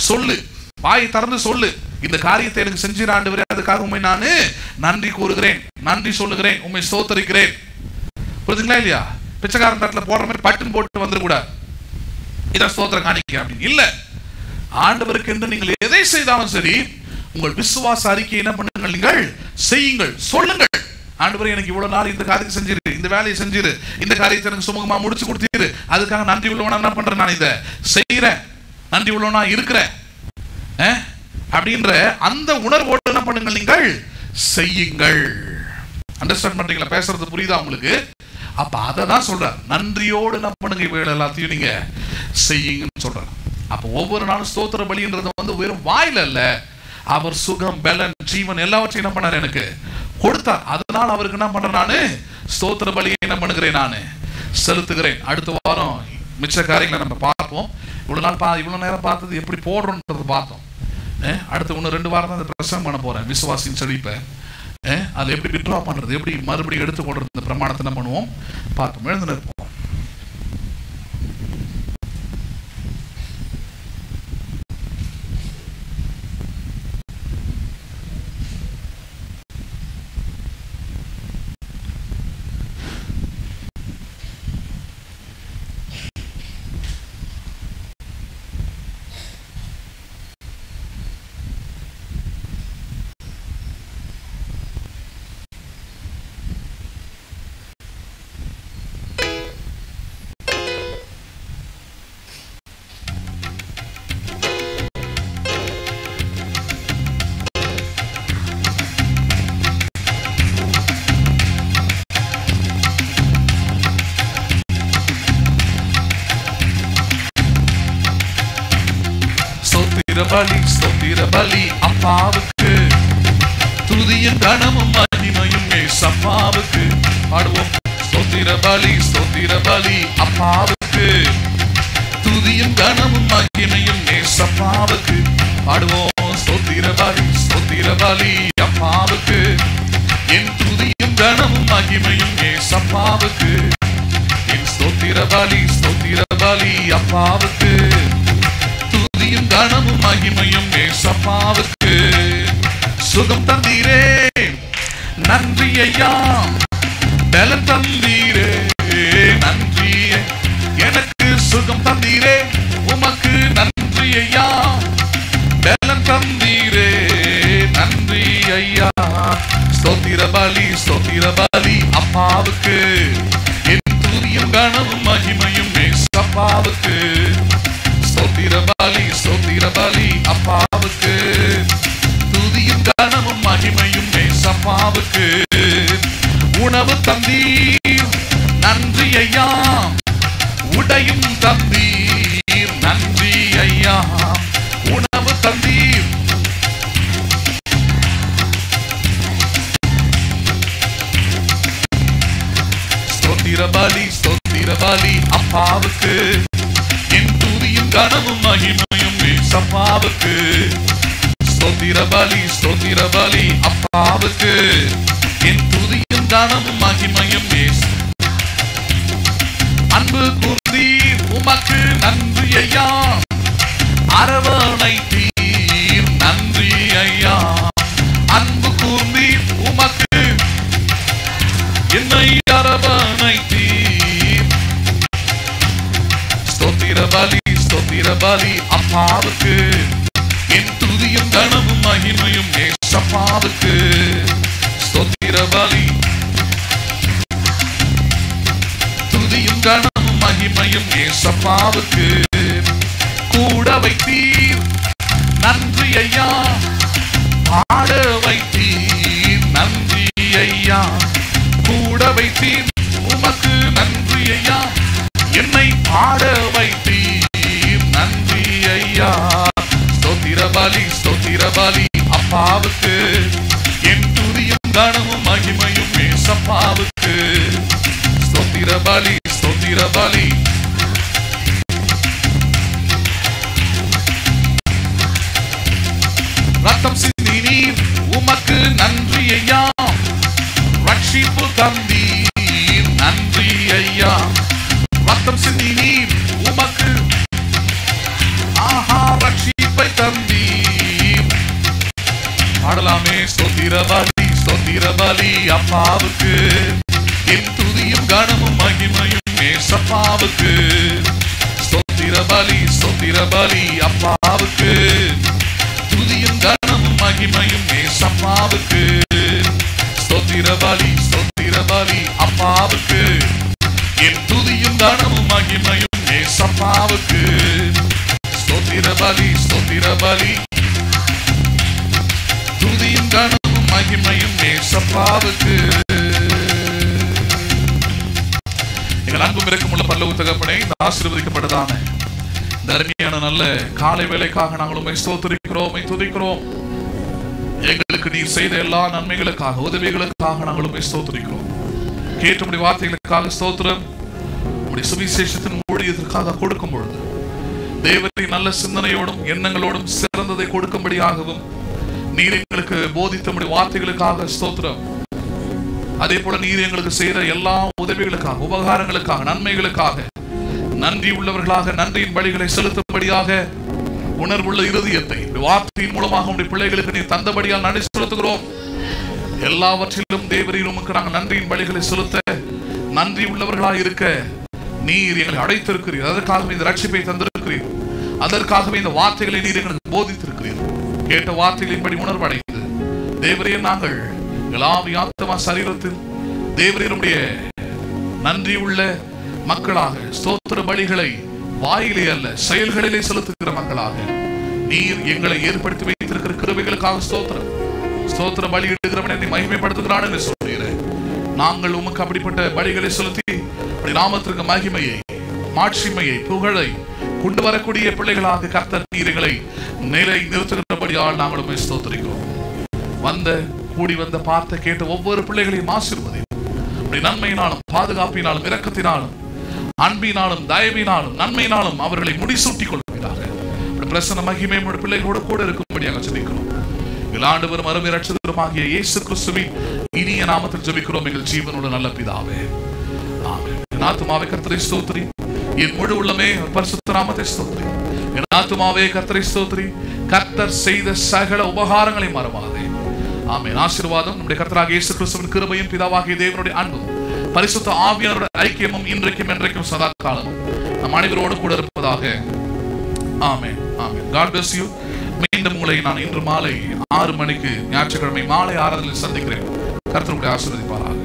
சொல்லு. வாயை திறந்து சொல்லு. இந்த காரியத்தை எனக்கு செஞ்சு ஆண்டவரே, அதுக்காக உண்மை நான் நன்றி கூறுகிறேன், நன்றி சொல்லுகிறேன், உண்மை ஸ்தோத்தரிக்கிறேன். புரியுதுங்களா இல்லையா? பிச்சைக்காரன் தட்டுல போடுற மாதிரி பட்டுன்னு போட்டு வந்துடக்கூடாது. இதான் ஸ்தோத்திர காணிக்கை அப்படின்னு இல்ல. ஆண்டவருக்கு என்று நீங்கள் எதை செய்தாலும் சரி, உங்கள் விசுவாச அறிக்கை என்ன பண்ணுங்கள்? நீங்கள் செய்யுங்கள், சொல்லுங்கள். ஆண்டவரே, எனக்கு இவ்வளவு நாள் இந்த காரியத்தை செஞ்சிரு, இந்த வேலையை செஞ்சிரு, இந்த காரியத்தை எனக்கு சுமூகமா முடிச்சு கொடுத்தீரு, அதுக்காக நன்றி உள்ளவனா என்ன பண்றேன்? நான் இதை செய்யறேன், நன்றி உள்ளவனா இருக்கிறேன் அப்படின்ற அந்த உணர்வோடு என்ன பண்ணுங்கள்? நீங்கள் செய்யுங்கள். அண்டர்ஸ்டாண்ட் பண்றீங்களா? பேசுறது புரியுதா உங்களுக்கு? அப்ப அதை தான் சொல்றார். நன்றியோடு என்ன பண்ணுங்க? இவைகள் எல்லாத்தையும் நீங்க செய்யுங்கன்னு சொல்றார். அப்ப ஒவ்வொரு நாளும் ஸ்தோத்திர பலின்றது வெறும் வாயில அல்ல, அவர் சுகம், பலன், ஜீவன் எல்லாவற்றையும் என்ன பண்ணார்? எனக்கு கொடுத்தார். அதனால அவருக்கு என்ன பண்றேன்? நானு ஸ்தோத்திர பலியை என்ன பண்ணுகிறேன்? நானு செலுத்துகிறேன். அடுத்த வாரம் மிச்ச காரியங்களை நம்ம பார்ப்போம். இவ்வளவு நேரம் பார்த்தது எப்படி போடுறோன்றது பார்த்தோம். அடுத்து இன்னும் 2 வாரம் தான் அந்த பிரசங்கம் பண்ண போறேன். விசுவாசின் செழிப்பை அதை எப்படி விட்ரா பண்றது, எப்படி மறுபடியும் எடுத்துக்கொள்றது, இந்த பிரமாணத்தை என்ன பண்ணுவோம்? பார்ப்போம். எழுந்து நிற்போம். ஸ்தோத்திர பலி அப்பாவுக்கு, துதியும் கனமும் மகிமையும் ஏசப்பாவுக்கு. பாடுவோம். ஸ்தோத்திர பலி அப்பாவுக்கு, துதியும் கனமும் மகிமையும் ஏசப்பாவுக்கு. பாடுவோம். ஸ்தோத்திர பலி அப்பாவுக்கு, என் துதியும் கனமும் மகிமையும் ஏசப்பாவுக்கு. என் ஸ்தோத்திர பலி அப்பாவுக்கு, கனமும் மகிமையும் ஏசப்பாவுக்கு. சுகம் தந்தீரே, நன்றி ஐயா. பலன் தந்தீரே, நன்றி. எனக்கு சுகம் தந்தீரே, உமக்கு நன்றி ஐயா. பலன் தந்தீரே, நன்றி ஐயா. ஸ்தோத்திர பலி அப்பாவுக்கு, என் துதியும் கனமும் மகிமையும் ஏசப்பாவுக்கு. ஸ்தோத்திர பலி அப்பாவுக்கு, துதியும் கனமும் மகிமையும் ஏசப்பாவுக்கு. உணவு தந்தீர், நன்றி ஐயா. உடையும் தந்தீர், நன்றி ஐயா. உணவு தந்தீர். ஸ்தோத்திர பலி அப்பாவுக்கு, என் துதியும் கனமும் மகிமையும் ஏசப்பாவுக்கு. ஸ்தோத்திர பலி ஸ்தோத்திர பலி அப்பாவுக்கு என் துதியும் கனமும் மகிமையும் இயேசு. அன்பு கூர்ந்தீர் உமக்கு நன்றி ஐயா, அரவணைத்தீர் நன்றி ஐயா. அன்பு கூர்ந்தீர் உமக்கு என்னை அரவணைத்தீர். ஸ்தோத்திர பலி அப்பாவுக்கு என் துதியும் கனமும் மகிமையும் ஏசப்பாவுக்கு. ஸ்தோத்திர பலி துதியும் கனமும் மகிமையும் ஏசப்பாவுக்கு. கூட வைத்தீர் நன்றி ஐயா, பாட வைத்தீர் நன்றி ஐயா. கூட வைத்தீர் உமக்கு நன்றி ஐயா, என்னை பாட வைத்தீர் நன்றி ஐயா. ஸ்தோத்திர பலி அப்பாவுக்கு என் துதியும் கனமும் மகிமையும் ஏசப்பாவுக்கு. ஸ்தோத்திர பலி ரத்தம் சிந்தி நீர் உமக்கு நன்றி ஐயா, ரட்சிப்பு தந்தீர் நன்றி ஐயா. ரத்தம் சிந்தி நீர் உமக்கு ரட்சிப்பை தந்தீர். பாடலாமே ஸ்தோத்திர பலி அப்பாவுக்கு என் துதியும் கனமும் மகிமையும் ஏசப்பாவுக்கு. ஸ்தோத்திர பலி அப்பாவுக்கு துதியும் கனமும் மகிமையும் ஏசப்பாவுக்கு. ஸ்தோத்திர பலி அப்பாவுக்கு என் துதியும் கனமும் மகிமையும் ஏசப்பாவுக்கு. ஸ்தோத்திர பலி துதியும் கனமும் மகிமையும் ஏசப்பாவுக்கு. எங்கள் அன்பும் இரக்கமுள்ள பரலோக தகப்பனே, இந்த ஆசீர்வதிக்கப்பட்டதான தர்மியான நல்ல காலை வேளைக்காக நாங்கள் உம்மை ஸ்தோத்திரிக்கிறோம், துதிக்கிறோம். எங்களுக்கு நீர் செய்த எல்லா நன்மைகளுக்காக உதவிகளுக்காக நாங்கள் உம்மை ஸ்தோத்திரிக்கிறோம். கேட்டபடி வார்த்தைகளுக்காக ஸ்தோத்திரம். உம்முடைய சுவிசேஷத்தின் ஊழியத்திற்காக கொடுக்கும் பொழுது தேவனை நல்ல சிந்தனையோடும் எண்ணங்களோடும் சிறந்ததை கொடுக்கும்படியாகவும் நீர் எங்களுக்கு போதித்தபடி வார்த்தைகளுக்காக ஸ்தோத்திரம். அதே போல நீர் எங்களுக்கு செய்த எல்லா உதவிகளுக்காக, உபகாரங்களுக்காக, நன்மைகளுக்காக நன்றி உள்ளவர்களாக நன்றியின் பலிகளை செலுத்தும்படியாக உணர்வுள்ள இருதயத்தை வார்த்தையின் மூலமாக உடைய பிள்ளைகளுக்கு நீர் தந்தபடியால் நன்றி செலுத்துகிறோம். எல்லாவற்றிலும் தேவரீர் உமக்கு நாங்கள் நன்றியின் பலிகளை செலுத்த நன்றி உள்ளவர்களாக இருக்க நீர் எங்களை அடைத்திருக்கிறீர். அதற்காகவே இந்த ரட்சிப்பை தந்திருக்கிறீர். அதற்காகவே இந்த வார்த்தைகளை நீர் எங்களுக்கு போதித்திருக்கிறீர். கேட்ட வார்த்தைகளின்படி உணர்வடைந்து தேவரே நாங்கள் ஆத்துமா சரீரத்தில் தேவரீருடைய நன்றி உள்ள மக்களாக ஸ்தோத்திர பலிகளை வாயிலே அல்ல செயல்களிலே செலுத்துகிற மக்களாக நீர் எங்களை ஏற்படுத்தி வைத்திருக்கிற கிருபைகளுக்காக ஸ்தோத்திரம். ஸ்தோத்திர பலி இடுகிறவனை நீ மகிமைப்படுத்துகிறான் என்று சொல்கிறேன். நாங்கள் உமக்கு அப்படிப்பட்ட பலிகளை செலுத்தி நாமத்திற்கு மகிமையை, மாட்சிமையை, புகழை கொண்டு வரக்கூடிய பிள்ளைகளாக கர்த்தர் நீர் எங்களை நிலை நிறுத்துகிறபடியால் நாங்கள் உம்மை ஸ்தோத்திரிக்கிறோம். கூடி வந்த பார்த்த கேட்ட ஒவ்வொரு பிள்ளைகளையும் ஆசீர்வதி. நன்மையினாலும் பாதுகாப்பினாலும் இரக்கத்தினாலும் அன்பினாலும் தயவினாலும் நன்மையினாலும் அவர்களை முடிசூட்டிக் கொள்வீராக. பிரசன்ன மகிமை பிள்ளைகளோடு கூட இருக்கும்படியாக ஜெபிக்கிறோம். ஆண்டவரும் அருமை இரட்சகருமாகிய இயேசு கிறிஸ்துவின் இனிய நாமத்தில் ஜெபிக்கிறோம் எங்கள் ஜீவனோட நல்ல பிதாவே. ஆமென். என் ஆத்துமாவே கர்த்தரை ஸ்தோத்திரி, என் முழு உள்ளமே பரிசுத்த நாமத்தை ஸ்தோத்திரி. என் ஆத்துமாவே கர்த்தரை ஸ்தோத்திரி, கர்த்தர் செய்த சகல உபகாரங்களை மறவாதே. ஆமென். ஆசீர்வாதம் நம்முடைய கர்த்தராகிய இயேசு கிறிஸ்துவின் கிருபையும் பிதாவாகிய தேவனுடைய அன்பும் பரிசுத்த ஆவியானவருடைய ஐக்கியமும் இன்றைக்கும் என்றைக்கும் சதா காலமும் நம் அனைவரோடு கூட இருப்பதாக. ஆமென். ஆமென். God bless you. மீண்டும் உங்களை நான் இன்று மாலை 6 மணிக்கு ஞாயிற்றுக்கிழமை மாலை ஆராதனையில் சந்திக்கிறேன். கர்த்தர் உங்களை ஆசீர்வதிப்பாராக.